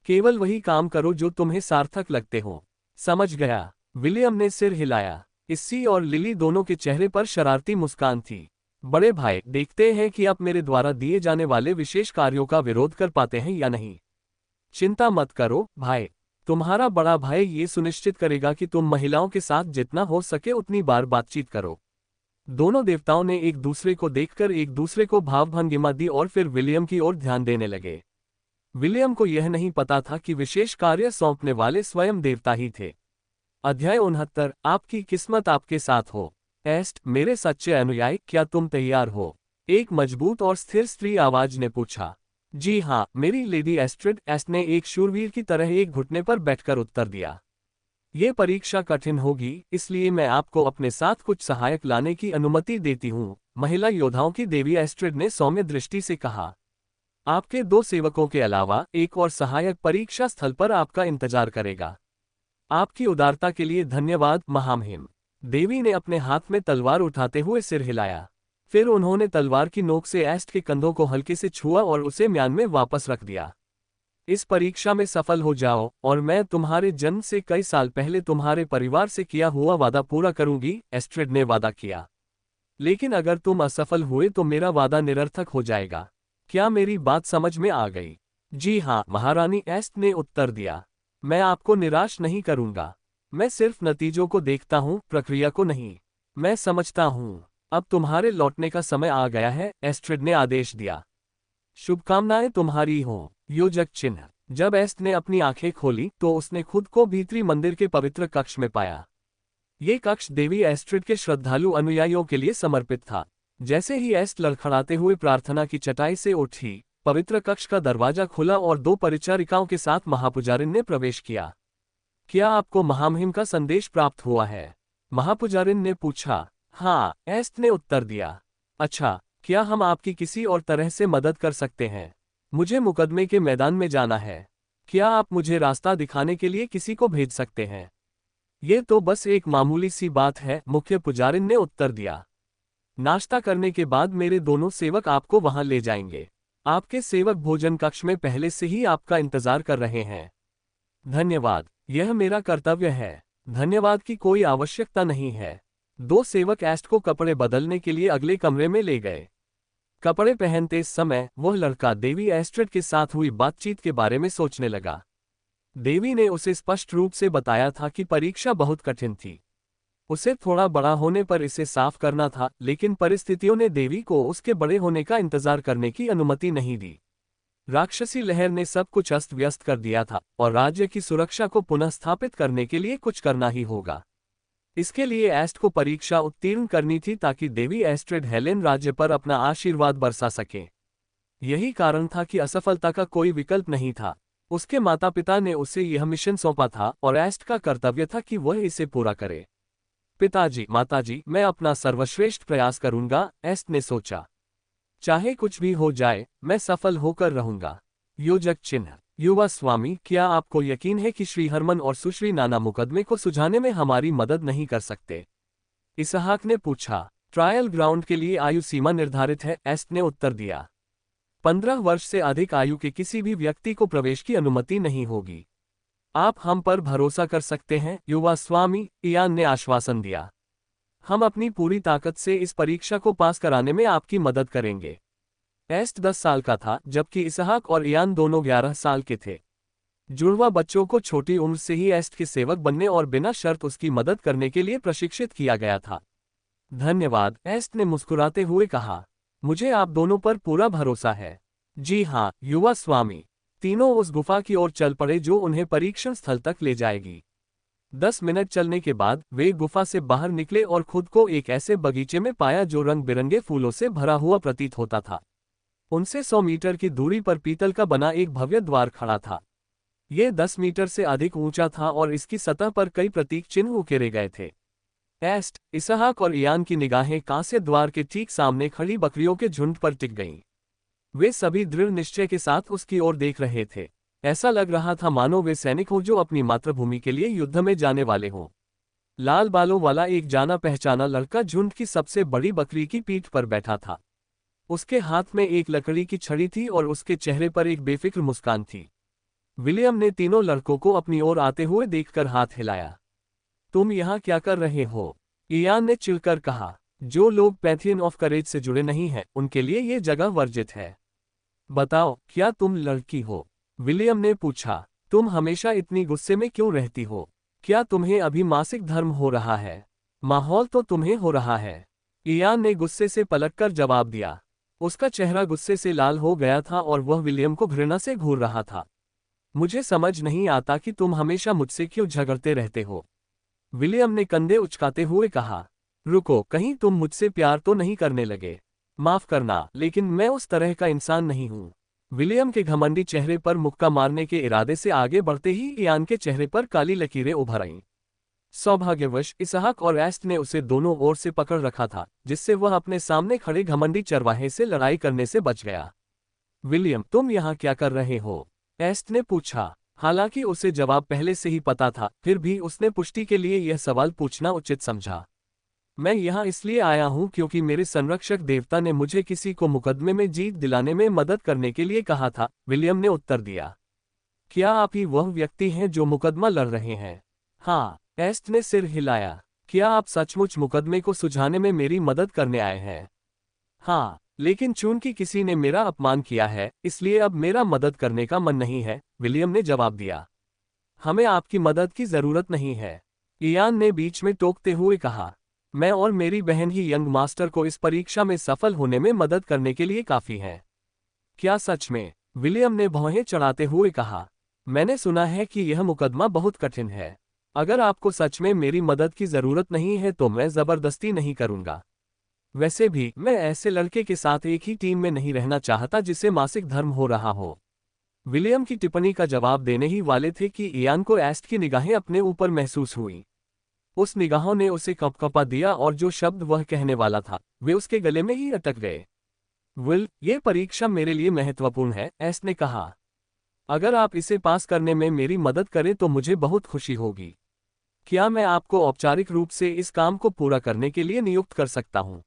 केवल वही काम करो जो तुम्हें सार्थक लगते हो। समझ गया, विलियम ने सिर हिलाया। इस्सी और लिली दोनों के चेहरे पर शरारती मुस्कान थी। बड़े भाई, देखते हैं कि आप मेरे द्वारा दिए जाने वाले विशेष कार्यों का विरोध कर पाते हैं या नहीं। चिंता मत करो भाई, तुम्हारा बड़ा भाई ये सुनिश्चित करेगा कि तुम महिलाओं के साथ जितना हो सके उतनी बार बातचीत करो। दोनों देवताओं ने एक दूसरे को देखकर एक दूसरे को भावभंगिमा दी और फिर विलियम की ओर ध्यान देने लगे। विलियम को यह नहीं पता था कि विशेष कार्य सौंपने वाले स्वयं देवता ही थे। अध्याय 69, आपकी किस्मत आपके साथ हो। एस्ट, मेरे सच्चे अनुयायी, क्या तुम तैयार हो? एक मजबूत और स्थिर स्त्री आवाज ने पूछा। जी हाँ, मेरी लेडी एस्ट्रिड, एस्ट ने एक शूरवीर की तरह एक घुटने पर बैठकर उत्तर दिया। ये परीक्षा कठिन होगी, इसलिए मैं आपको अपने साथ कुछ सहायक लाने की अनुमति देती हूँ, महिला योद्धाओं की देवी एस्ट्रिड ने सौम्य दृष्टि से कहा। आपके 2 सेवकों के अलावा एक और सहायक परीक्षा स्थल पर आपका इंतजार करेगा। आपकी उदारता के लिए धन्यवाद महामहिम। देवी ने अपने हाथ में तलवार उठाते हुए सिर हिलाया। फिर उन्होंने तलवार की नोक से एस्ट के कंधों को हल्के से छुआ और उसे म्यान में वापस रख दिया। इस परीक्षा में सफल हो जाओ और मैं तुम्हारे जन्म से कई साल पहले तुम्हारे परिवार से किया हुआ वादा पूरा करूंगी, एस्ट्रिड ने वादा किया। लेकिन अगर तुम असफल हुए तो मेरा वादा निरर्थक हो जाएगा। क्या मेरी बात समझ में आ गई? जी हाँ महारानी, एस्ट ने उत्तर दिया। मैं आपको निराश नहीं करूंगा। मैं सिर्फ नतीजों को देखता हूँ, प्रक्रिया को नहीं। मैं समझता हूँ। अब तुम्हारे लौटने का समय आ गया है, एस्ट्रिड ने आदेश दिया। शुभकामनाएं तुम्हारी हों। योजक चिन्ह। जब एस्ट ने अपनी आंखें खोली तो उसने खुद को भीतरी मंदिर के पवित्र कक्ष में पाया। ये कक्ष देवी एस्ट्रिड के श्रद्धालु अनुयायियों के लिए समर्पित था। जैसे ही एस्ट लड़खड़ाते हुए प्रार्थना की चटाई से उठी, पवित्र कक्ष का दरवाजा खुला और 2 परिचारिकाओं के साथ महापुजारिन ने प्रवेश किया। क्या आपको महामहिम का संदेश प्राप्त हुआ है? महापुजारिन ने पूछा। हाँ, एस्ट ने उत्तर दिया। अच्छा, क्या हम आपकी किसी और तरह से मदद कर सकते हैं? मुझे मुकदमे के मैदान में जाना है। क्या आप मुझे रास्ता दिखाने के लिए किसी को भेज सकते हैं? ये तो बस एक मामूली सी बात है, मुख्य पुजारिन ने उत्तर दिया। नाश्ता करने के बाद मेरे दोनों सेवक आपको वहां ले जाएंगे। आपके सेवक भोजन कक्ष में पहले से ही आपका इंतजार कर रहे हैं। धन्यवाद, यह मेरा कर्तव्य है। धन्यवाद की कोई आवश्यकता नहीं है। 2 सेवक एस्ट को कपड़े बदलने के लिए अगले कमरे में ले गए। कपड़े पहनते समय वह लड़का देवी एस्ट्रिड के साथ हुई बातचीत के बारे में सोचने लगा। देवी ने उसे स्पष्ट रूप से बताया था कि परीक्षा बहुत कठिन थी। उसे थोड़ा बड़ा होने पर इसे साफ करना था, लेकिन परिस्थितियों ने देवी को उसके बड़े होने का इंतजार करने की अनुमति नहीं दी। राक्षसी लहर ने सब कुछ अस्त व्यस्त कर दिया था और राज्य की सुरक्षा को पुनः स्थापित करने के लिए कुछ करना ही होगा। इसके लिए एस्ट को परीक्षा उत्तीर्ण करनी थी ताकि देवी एस्ट्रिड हेलेन राज्य पर अपना आशीर्वाद बरसा सके। यही कारण था कि असफलता का कोई विकल्प नहीं था। उसके माता पिता ने उसे यह मिशन सौंपा था और एस्ट का कर्तव्य था कि वह इसे पूरा करे। पिताजी, माताजी, मैं अपना सर्वश्रेष्ठ प्रयास करूंगा, एस्ट ने सोचा। चाहे कुछ भी हो जाए, मैं सफल होकर रहूंगा। योजक चिन्ह। युवा स्वामी, क्या आपको यकीन है कि श्री हरमन और सुश्री नाना मुकदमे को सुलझाने में हमारी मदद नहीं कर सकते? इसहाक ने पूछा। ट्रायल ग्राउंड के लिए आयु सीमा निर्धारित है, एस्ट ने उत्तर दिया। 15 वर्ष से अधिक आयु के किसी भी व्यक्ति को प्रवेश की अनुमति नहीं होगी। आप हम पर भरोसा कर सकते हैं, युवा स्वामी, इयान ने आश्वासन दिया। हम अपनी पूरी ताकत से इस परीक्षा को पास कराने में आपकी मदद करेंगे। एस्ट 10 साल का था, जबकि इसहाक और इयान दोनों 11 साल के थे। जुड़वा बच्चों को छोटी उम्र से ही एस्ट के सेवक बनने और बिना शर्त उसकी मदद करने के लिए प्रशिक्षित किया गया था। धन्यवाद, एस्ट ने मुस्कुराते हुए कहा। मुझे आप दोनों पर पूरा भरोसा है। जी हाँ, युवा स्वामी। तीनों उस गुफा की ओर चल पड़े जो उन्हें परीक्षण स्थल तक ले जाएगी। 10 मिनट चलने के बाद वे गुफा से बाहर निकले और खुद को एक ऐसे बगीचे में पाया जो रंग बिरंगे फूलों से भरा हुआ प्रतीत होता था। उनसे 100 मीटर की दूरी पर पीतल का बना एक भव्य द्वार खड़ा था। यह 10 मीटर से अधिक ऊंचा था और इसकी सतह पर कई प्रतीक चिन्ह उकेरे गए थे। एस्ट, इसहाक और इयान की निगाहें कांस्य द्वार के ठीक सामने खड़ी बकरियों के झुंड पर टिक गईं। वे सभी दृढ़ निश्चय के साथ उसकी ओर देख रहे थे। ऐसा लग रहा था मानो वे सैनिक हों जो अपनी मातृभूमि के लिए युद्ध में जाने वाले हों। लाल बालों वाला एक जाना पहचाना लड़का झुंड की सबसे बड़ी बकरी की पीठ पर बैठा था। उसके हाथ में एक लकड़ी की छड़ी थी और उसके चेहरे पर एक बेफिक्र मुस्कान थी। विलियम ने तीनों लड़कों को अपनी ओर आते हुए देखकर हाथ हिलाया। तुम यहाँ क्या कर रहे हो? इयान ने चिढ़कर कहा। जो लोग पैथियन ऑफ करेज से जुड़े नहीं हैं, उनके लिए ये जगह वर्जित है। बताओ, क्या तुम लड़की हो? विलियम ने पूछा। तुम हमेशा इतनी गुस्से में क्यों रहती हो? क्या तुम्हें अभी मासिक धर्म हो रहा है? माहौल तो तुम्हें हो रहा है। इयान ने गुस्से से पलटकर जवाब दिया। उसका चेहरा गुस्से से लाल हो गया था और वह विलियम को घृणा से घूर रहा था। मुझे समझ नहीं आता कि तुम हमेशा मुझसे क्यों झगड़ते रहते हो। विलियम ने कंधे उचकाते हुए कहा। रुको, कहीं तुम मुझसे प्यार तो नहीं करने लगे? माफ करना, लेकिन मैं उस तरह का इंसान नहीं हूं। विलियम के घमंडी चेहरे पर मुक्का मारने के इरादे से आगे बढ़ते ही इयान के चेहरे पर काली लकीरें उभर आईं। सौभाग्यवश इसहाक और एस्ट ने उसे दोनों ओर से पकड़ रखा था, जिससे वह अपने सामने खड़े घमंडी चरवाहे से लड़ाई करने से बच गया। विलियम, तुम यहाँ क्या कर रहे हो? एस्ट ने पूछा। हालांकि उसे जवाब पहले से ही पता था, फिर भी उसने पुष्टि के लिए यह सवाल पूछना उचित समझा। मैं यहाँ इसलिए आया हूँ क्योंकि मेरे संरक्षक देवता ने मुझे किसी को मुकदमे में जीत दिलाने में मदद करने के लिए कहा था, विलियम ने उत्तर दिया। क्या आप ही वह व्यक्ति हैं जो मुकदमा लड़ रहे हैं? हाँ, एस्ट ने सिर हिलाया। क्या आप सचमुच मुकदमे को सुलझाने में मेरी मदद करने आए हैं? हाँ, लेकिन चूंकि किसी ने मेरा अपमान किया है, इसलिए अब मेरा मदद करने का मन नहीं है, विलियम ने जवाब दिया। हमें आपकी मदद की जरूरत नहीं है, इयान ने बीच में टोकते हुए कहा। मैं और मेरी बहन ही यंग मास्टर को इस परीक्षा में सफल होने में मदद करने के लिए काफी हैं। क्या सच में? विलियम ने भौहें चढ़ाते हुए कहा। मैंने सुना है कि यह मुकदमा बहुत कठिन है। अगर आपको सच में मेरी मदद की जरूरत नहीं है तो मैं जबरदस्ती नहीं करूंगा। वैसे भी मैं ऐसे लड़के के साथ एक ही टीम में नहीं रहना चाहता जिसे मासिक धर्म हो रहा हो। विलियम की टिप्पणी का जवाब देने ही वाले थे कि इयान को एस्ट की निगाहें अपने ऊपर महसूस हुई। उस निगाहों ने उसे कपकपा दिया और जो शब्द वह कहने वाला था, वे उसके गले में ही अटक गए। विल, ये परीक्षा मेरे लिए महत्वपूर्ण है, एस्ट ने कहा। अगर आप इसे पास करने में मेरी मदद करें तो मुझे बहुत खुशी होगी। क्या मैं आपको औपचारिक रूप से इस काम को पूरा करने के लिए नियुक्त कर सकता हूं?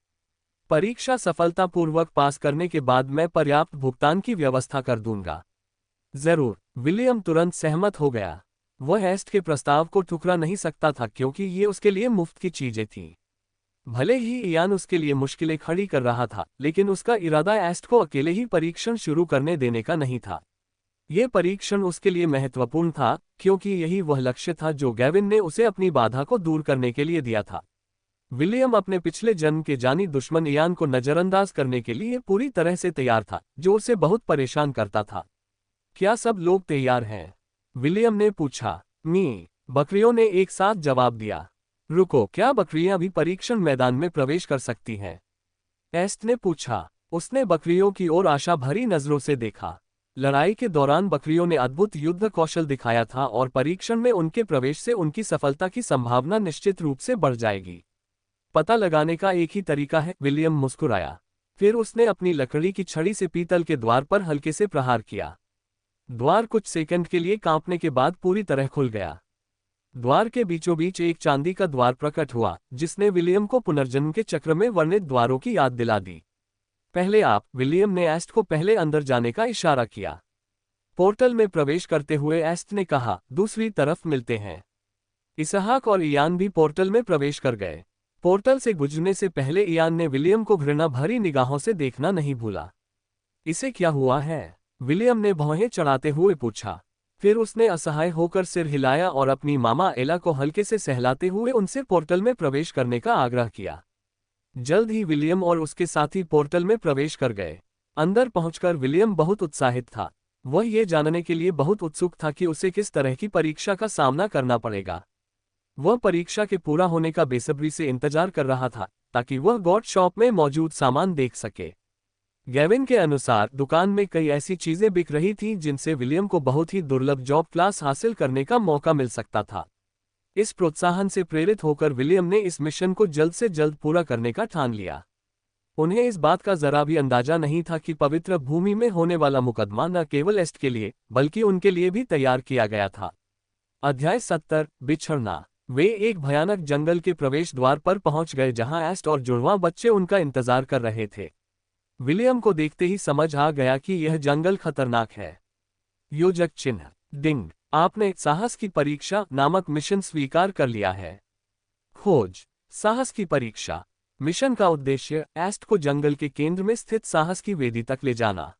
परीक्षा सफलतापूर्वक पास करने के बाद मैं पर्याप्त भुगतान की व्यवस्था कर दूंगा। जरूर, विलियम तुरंत सहमत हो गया। वह एस्ट के प्रस्ताव को ठुकरा नहीं सकता था क्योंकि ये उसके लिए मुफ्त की चीजें थीं। भले ही इयान उसके लिए मुश्किलें खड़ी कर रहा था, लेकिन उसका इरादा एस्ट को अकेले ही परीक्षण शुरू करने देने का नहीं था। यह परीक्षण उसके लिए महत्वपूर्ण था क्योंकि यही वह लक्ष्य था जो गैविन ने उसे अपनी बाधा को दूर करने के लिए दिया था। विलियम अपने पिछले जन्म के जानी दुश्मन इयान को नजरअंदाज करने के लिए पूरी तरह से तैयार था, जो उसे बहुत परेशान करता था। क्या सब लोग तैयार हैं? विलियम ने पूछा। बकरियों ने एक साथ जवाब दिया। रुको, क्या बकरियां भी परीक्षण मैदान में प्रवेश कर सकती हैं? एस्ट ने पूछा। उसने बकरियों की ओर आशा भरी नजरों से देखा। क्या बकरियां भी परीक्षण मैदान में प्रवेश कर सकती हैं? विलियम ने पूछा। रुको, क्या बकरियां भी परीक्षण मैदान में प्रवेश कर सकती हैं? एस्ट ने पूछा। उसने बकरियों की ओर आशा भरी नजरों से देखा। लड़ाई के दौरान बकरियों ने अद्भुत युद्ध कौशल दिखाया था और परीक्षण में उनके प्रवेश से उनकी सफलता की संभावना निश्चित रूप से बढ़ जाएगी। पता लगाने का एक ही तरीका है, विलियम मुस्कुराया। फिर उसने अपनी लकड़ी की छड़ी से पीतल के द्वार पर हल्के से प्रहार किया। द्वार कुछ सेकंड के लिए कांपने के बाद पूरी तरह खुल गया। द्वार के बीचों बीच एक चांदी का द्वार प्रकट हुआ, जिसने विलियम को पुनर्जन्म के चक्र में वर्णित द्वारों की याद दिला दी। पहले आप, विलियम ने एस्ट को पहले अंदर जाने का इशारा किया। पोर्टल में प्रवेश करते हुए एस्ट ने कहा, दूसरी तरफ मिलते हैं। इसहाक और इयान भी पोर्टल में प्रवेश कर गए। पोर्टल से गुजरने से पहले इयान ने विलियम को घृणा भरी निगाहों से देखना नहीं भूला। इसे क्या हुआ है? विलियम ने भौहें चढ़ाते हुए पूछा। फिर उसने असहाय होकर सिर हिलाया और अपनी मामा एला को हल्के से सहलाते हुए उनसे पोर्टल में प्रवेश करने का आग्रह किया। जल्द ही विलियम और उसके साथी पोर्टल में प्रवेश कर गए। अंदर पहुंचकर विलियम बहुत उत्साहित था। वह ये जानने के लिए बहुत उत्सुक था कि उसे किस तरह की परीक्षा का सामना करना पड़ेगा। वह परीक्षा के पूरा होने का बेसब्री से इंतजार कर रहा था, ताकि वह गॉड शॉप में मौजूद सामान देख सके। गेविन के अनुसार दुकान में कई ऐसी चीजें बिक रही थीं जिनसे विलियम को बहुत ही दुर्लभ जॉब क्लास हासिल करने का मौका मिल सकता था। इस प्रोत्साहन से प्रेरित होकर विलियम ने इस मिशन को जल्द से जल्द पूरा करने का ठान लिया। उन्हें इस बात का जरा भी अंदाजा नहीं था कि पवित्र भूमि में होने वाला मुकदमा न केवल एस्ट के लिए बल्कि उनके लिए भी तैयार किया गया था। अध्याय 70 बिछड़ना। वे एक भयानक जंगल के प्रवेश द्वार पर पहुंच गए जहां एस्ट और जुड़वां बच्चे उनका इंतजार कर रहे थे। विलियम को देखते ही समझ आ गया कि यह जंगल खतरनाक है। योजक चिन्ह डिंग, आपने साहस की परीक्षा नामक मिशन स्वीकार कर लिया है। खोज साहस की परीक्षा। मिशन का उद्देश्य एस्ट को जंगल के केंद्र में स्थित साहस की वेदी तक ले जाना।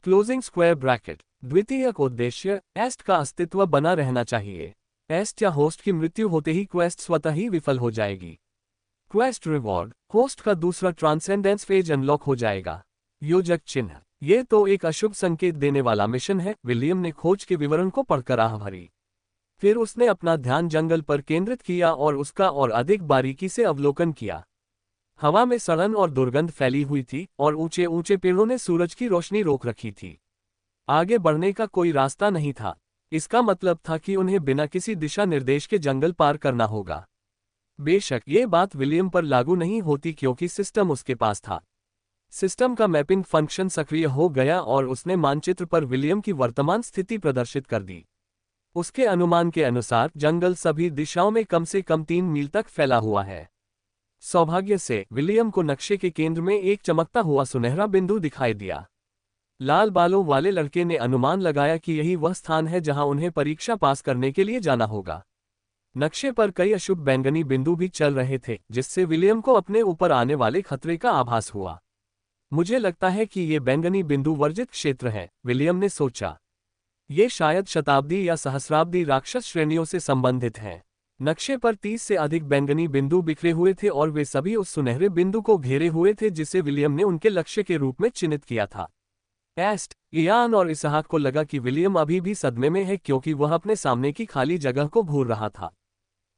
Closing square bracket. द्वितीयक उद्देश्य एस्ट का अस्तित्व बना रहना चाहिए। एस्ट या होस्ट की मृत्यु होते ही क्वेस्ट स्वतः ही विफल हो जाएगी। क्वेस्ट रिवॉर्ड, होस्ट का दूसरा ट्रांसेंडेंस फेज अनलॉक हो जाएगा। योजक चिन्ह, ये तो एक अशुभ संकेत देने वाला मिशन है। विलियम ने खोज के विवरण को पढ़कर आह भरी। फिर उसने अपना ध्यान जंगल पर केंद्रित किया और उसका और अधिक बारीकी से अवलोकन किया। हवा में सड़न और दुर्गंध फैली हुई थी और ऊंचे ऊंचे पेड़ों ने सूरज की रोशनी रोक रखी थी। आगे बढ़ने का कोई रास्ता नहीं था। इसका मतलब था कि उन्हें बिना किसी दिशा निर्देश के जंगल पार करना होगा। बेशक ये बात विलियम पर लागू नहीं होती क्योंकि सिस्टम उसके पास था। सिस्टम का मैपिंग फंक्शन सक्रिय हो गया और उसने मानचित्र पर विलियम की वर्तमान स्थिति प्रदर्शित कर दी। उसके अनुमान के अनुसार जंगल सभी दिशाओं में कम से कम 3 मील तक फैला हुआ है। सौभाग्य से विलियम को नक्शे के केंद्र में एक चमकता हुआ सुनहरा बिंदु दिखाई दिया। लाल बालों वाले लड़के ने अनुमान लगाया कि यही वह स्थान है जहां उन्हें परीक्षा पास करने के लिए जाना होगा। नक्शे पर कई अशुभ बैंगनी बिंदु भी चल रहे थे, जिससे विलियम को अपने ऊपर आने वाले खतरे का आभास हुआ। मुझे लगता है कि ये बैंगनी बिंदु वर्जित क्षेत्र है, विलियम ने सोचा। ये शायद शताब्दी या सहस्राब्दी राक्षस श्रेणियों से संबंधित हैं। नक्शे पर 30 से अधिक बैंगनी बिंदु बिखरे हुए थे और वे सभी उस सुनहरे बिंदु को घेरे हुए थे जिसे विलियम ने उनके लक्ष्य के रूप में चिन्हित किया था। एस्ट, इयान और इसहाक को लगा कि विलियम अभी भी सदमे में है क्योंकि वह अपने सामने की खाली जगह को भूल रहा था।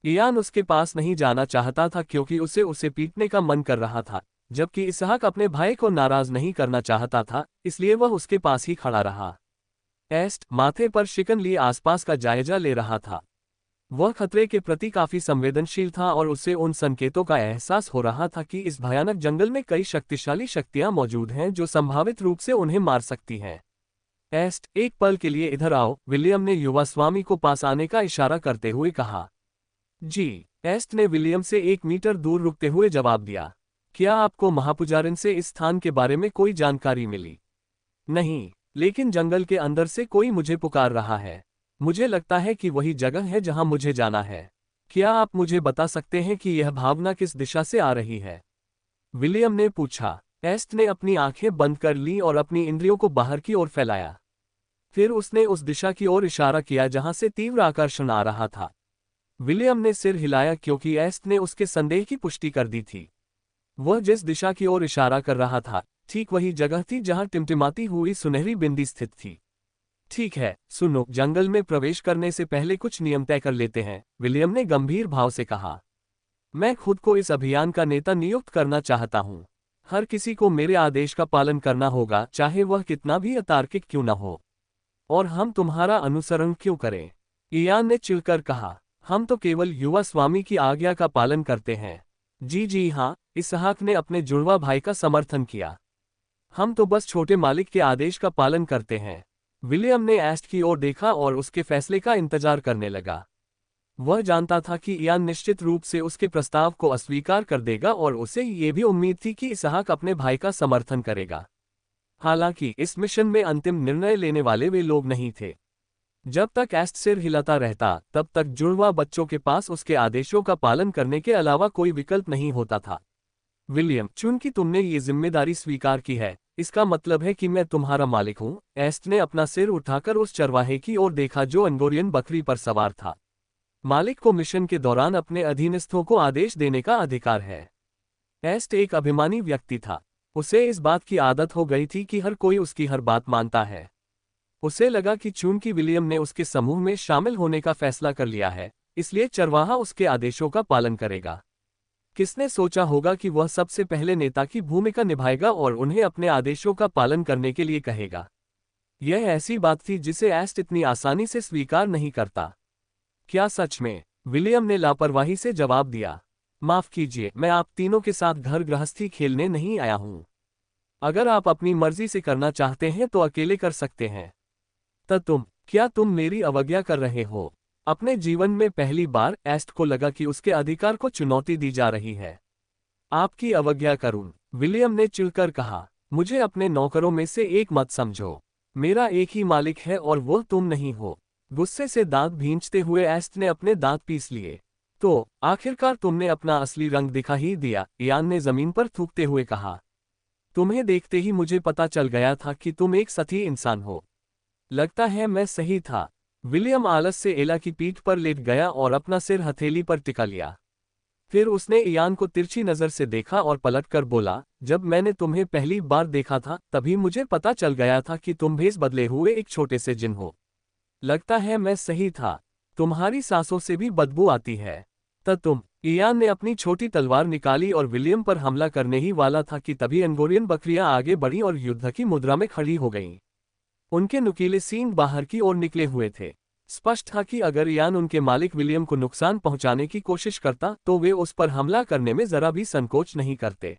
इयान उसके पास नहीं जाना चाहता था क्योंकि उसे पीटने का मन कर रहा था, जबकि इसहाक अपने भाई को नाराज नहीं करना चाहता था, इसलिए वह उसके पास ही खड़ा रहा। एस्ट माथे पर शिकन लिए आसपास का जायजा ले रहा था। वह खतरे के प्रति काफी संवेदनशील था और उसे उन संकेतों का एहसास हो रहा था कि इस भयानक जंगल में कई शक्तिशाली शक्तियां मौजूद हैं जो संभावित रूप से उन्हें मार सकती हैं। एस्ट, एक पल के लिए इधर आओ, विलियम ने युवा स्वामी को पास आने का इशारा करते हुए कहा। जी, एस्ट ने विलियम से 1 मीटर दूर रुकते हुए जवाब दिया। क्या आपको महापुजारिन से इस स्थान के बारे में कोई जानकारी मिली? नहीं, लेकिन जंगल के अंदर से कोई मुझे पुकार रहा है। मुझे लगता है कि वही जगह है जहां मुझे जाना है। क्या आप मुझे बता सकते हैं कि यह भावना किस दिशा से आ रही है? विलियम ने पूछा। एस्ट ने अपनी आंखें बंद कर ली और अपनी इंद्रियों को बाहर की ओर फैलाया। फिर उसने उस दिशा की ओर इशारा किया जहां से तीव्र आकर्षण आ रहा था। विलियम ने सिर हिलाया क्योंकि एस्ट ने उसके संदेह की पुष्टि कर दी थी। वह जिस दिशा की ओर इशारा कर रहा था, ठीक वही जगह थी जहां टिमटिमाती हुई सुनहरी बिंदी स्थित थी। ठीक है, सुनो, जंगल में प्रवेश करने से पहले कुछ नियम तय कर लेते हैं, विलियम ने गंभीर भाव से कहा। मैं खुद को इस अभियान का नेता नियुक्त करना चाहता हूं। हर किसी को मेरे आदेश का पालन करना होगा, चाहे वह कितना भी अतार्किक क्यों न हो। और हम तुम्हारा अनुसरण क्यों करें? इयान ने चिढ़कर कहा। हम तो केवल युवा स्वामी की आज्ञा का पालन करते हैं। जी हाँ, इसहाक ने अपने जुड़वा भाई का समर्थन किया। हम तो बस छोटे मालिक के आदेश का पालन करते हैं। विलियम ने एस्ट की ओर देखा और उसके फैसले का इंतजार करने लगा। वह जानता था कि इयान निश्चित रूप से उसके प्रस्ताव को अस्वीकार कर देगा और उसे ये भी उम्मीद थी कि इसहाक अपने भाई का समर्थन करेगा। हालांकि इस मिशन में अंतिम निर्णय लेने वाले वे लोग नहीं थे। जब तक एस्ट सिर हिलाता रहता, तब तक जुड़वा बच्चों के पास उसके आदेशों का पालन करने के अलावा कोई विकल्प नहीं होता था। विलियम, चूंकि तुमने ये जिम्मेदारी स्वीकार की है, इसका मतलब है कि मैं तुम्हारा मालिक हूं। एस्ट ने अपना सिर उठाकर उस चरवाहे की ओर देखा जो अंगोरियन बकरी पर सवार था। मालिक को मिशन के दौरान अपने अधीनस्थों को आदेश देने का अधिकार है। एस्ट एक अभिमानी व्यक्ति था। उसे इस बात की आदत हो गई थी कि हर कोई उसकी हर बात मानता है। उसे लगा कि चूंकि विलियम ने उसके समूह में शामिल होने का फैसला कर लिया है, इसलिए चरवाहा उसके आदेशों का पालन करेगा। किसने सोचा होगा कि वह सबसे पहले नेता की भूमिका निभाएगा और उन्हें अपने आदेशों का पालन करने के लिए कहेगा। यह ऐसी बात थी जिसे एस्ट इतनी आसानी से स्वीकार नहीं करता। क्या सच में? विलियम ने लापरवाही से जवाब दिया। माफ कीजिए, मैं आप तीनों के साथ घर गृहस्थी खेलने नहीं आया हूं। अगर आप अपनी मर्जी से करना चाहते हैं तो अकेले कर सकते हैं। क्या तुम मेरी अवज्ञा कर रहे हो? अपने जीवन में पहली बार एस्ट को लगा कि उसके अधिकार को चुनौती दी जा रही है। आपकी अवज्ञा करूं? विलियम ने चिढ़कर कहा। मुझे अपने नौकरों में से एक मत समझो। मेरा एक ही मालिक है और वह तुम नहीं हो। गुस्से से दांत भींचते हुए एस्ट ने अपने दांत पीस लिए। तो आखिरकार तुमने अपना असली रंग दिखा ही दिया, इयान ने जमीन पर थूकते हुए कहा। तुम्हें देखते ही मुझे पता चल गया था कि तुम एक सती इंसान हो। लगता है मैं सही था। विलियम आलस से एला की पीठ पर लेट गया और अपना सिर हथेली पर टिका लिया। फिर उसने इयान को तिरछी नजर से देखा और पलटकर बोला, जब मैंने तुम्हें पहली बार देखा था तभी मुझे पता चल गया था कि तुम भेस बदले हुए एक छोटे से जिन हो। लगता है मैं सही था। तुम्हारी सांसों से भी बदबू आती है। इयान ने अपनी छोटी तलवार निकाली और विलियम पर हमला करने ही वाला था कि तभी अंगोरियन बकरियां आगे बढ़ीं और युद्ध की मुद्रा में खड़ी हो गईं। उनके नुकीले सींग बाहर की ओर निकले हुए थे। स्पष्ट था कि अगर इयान उनके मालिक विलियम को नुकसान पहुंचाने की कोशिश करता तो वे उस पर हमला करने में जरा भी संकोच नहीं करते।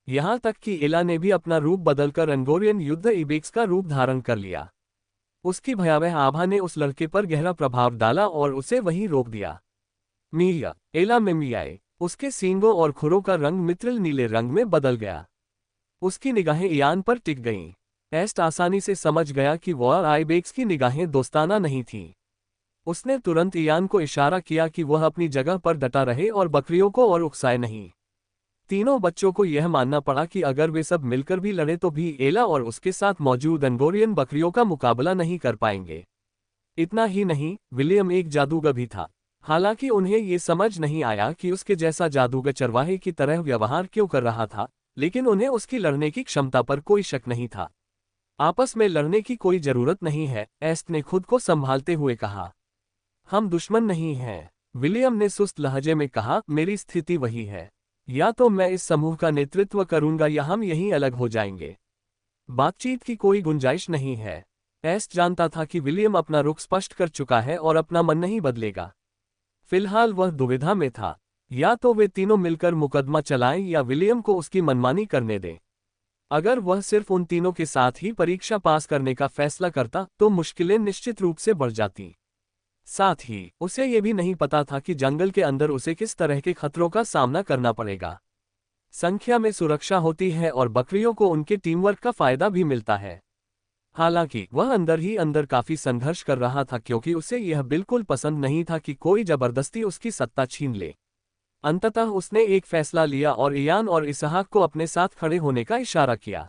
यहां तक कि एला ने भी अपना रूप बदलकर अंगोरियन युद्ध इबेक्स का रूप धारण कर लिया। उसकी भयावह आभा ने उस लड़के पर गहरा प्रभाव डाला और उसे वहीं रोक दिया। मिया, एला में मियाए। उसके सींगों और खुरों का रंग मित्रिल नीले रंग में बदल गया। उसकी निगाहें इयान पर टिक गईं। एस्ट आसानी से समझ गया कि वह आइबेक्स की निगाहें दोस्ताना नहीं थीं। उसने तुरंत इयान को इशारा किया कि वह अपनी जगह पर डटा रहे और बकरियों को और उकसाए नहीं। तीनों बच्चों को यह मानना पड़ा कि अगर वे सब मिलकर भी लड़े तो भी एला और उसके साथ मौजूद अंगोरियन बकरियों का मुकाबला नहीं कर पाएंगे। इतना ही नहीं, विलियम एक जादूगर भी था। हालांकि उन्हें ये समझ नहीं आया कि उसके जैसा जादूगर चरवाहे की तरह व्यवहार क्यों कर रहा था, लेकिन उन्हें उसकी लड़ने की क्षमता पर कोई शक नहीं था। आपस में लड़ने की कोई जरूरत नहीं है, एस्ट ने खुद को संभालते हुए कहा। हम दुश्मन नहीं हैं, विलियम ने सुस्त लहजे में कहा। मेरी स्थिति वही है, या तो मैं इस समूह का नेतृत्व करूंगा या हम यहीं अलग हो जाएंगे। बातचीत की कोई गुंजाइश नहीं है। एस्ट जानता था कि विलियम अपना रुख स्पष्ट कर चुका है और अपना मन नहीं बदलेगा। फिलहाल वह दुविधा में था, या तो वे तीनों मिलकर मुकदमा चलाएं या विलियम को उसकी मनमानी करने दें। अगर वह सिर्फ उन तीनों के साथ ही परीक्षा पास करने का फैसला करता तो मुश्किलें निश्चित रूप से बढ़ जाती। साथ ही उसे ये भी नहीं पता था कि जंगल के अंदर उसे किस तरह के खतरों का सामना करना पड़ेगा। संख्या में सुरक्षा होती है और बकरियों को उनके टीमवर्क का फायदा भी मिलता है। हालांकि वह अंदर ही अंदर काफी संघर्ष कर रहा था, क्योंकि उसे यह बिल्कुल पसंद नहीं था कि कोई जबरदस्ती उसकी सत्ता छीन ले। अंततः उसने एक फैसला लिया और इयान और इसहाक को अपने साथ खड़े होने का इशारा किया।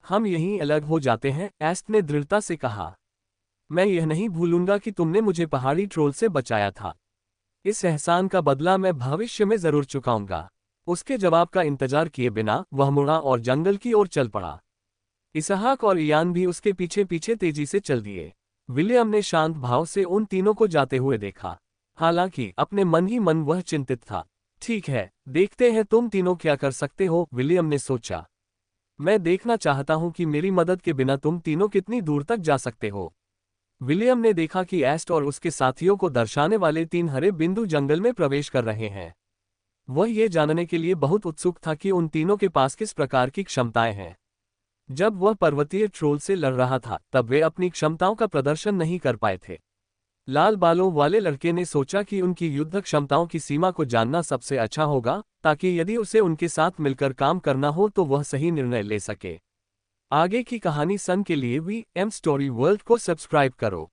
हम यहीं अलग हो जाते हैं, एस्ट ने दृढ़ता से कहा। मैं यह नहीं भूलूंगा कि तुमने मुझे पहाड़ी ट्रोल से बचाया था। इस एहसान का बदला मैं भविष्य में जरूर चुकाऊंगा। उसके जवाब का इंतजार किए बिना वह मुड़ा और जंगल की ओर चल पड़ा। इसहाक और इयान भी उसके पीछे पीछे तेजी से चल दिए। विलियम ने शांत भाव से उन तीनों को जाते हुए देखा। हालांकि अपने मन ही मन वह चिंतित था। ठीक है, देखते हैं तुम तीनों क्या कर सकते हो, विलियम ने सोचा। मैं देखना चाहता हूं कि मेरी मदद के बिना तुम तीनों कितनी दूर तक जा सकते हो। विलियम ने देखा कि एस्ट और उसके साथियों को दर्शाने वाले 3 हरे बिंदु जंगल में प्रवेश कर रहे हैं। वह ये जानने के लिए बहुत उत्सुक था कि उन तीनों के पास किस प्रकार की क्षमताएं हैं। जब वह पर्वतीय ट्रोल से लड़ रहा था, तब वे अपनी क्षमताओं का प्रदर्शन नहीं कर पाए थे। लाल बालों वाले लड़के ने सोचा कि उनकी युद्ध क्षमताओं की सीमा को जानना सबसे अच्छा होगा, ताकि यदि उसे उनके साथ मिलकर काम करना हो तो वह सही निर्णय ले सके। आगे की कहानी सन के लिए VM स्टोरी वर्ल्ड को सब्सक्राइब करो।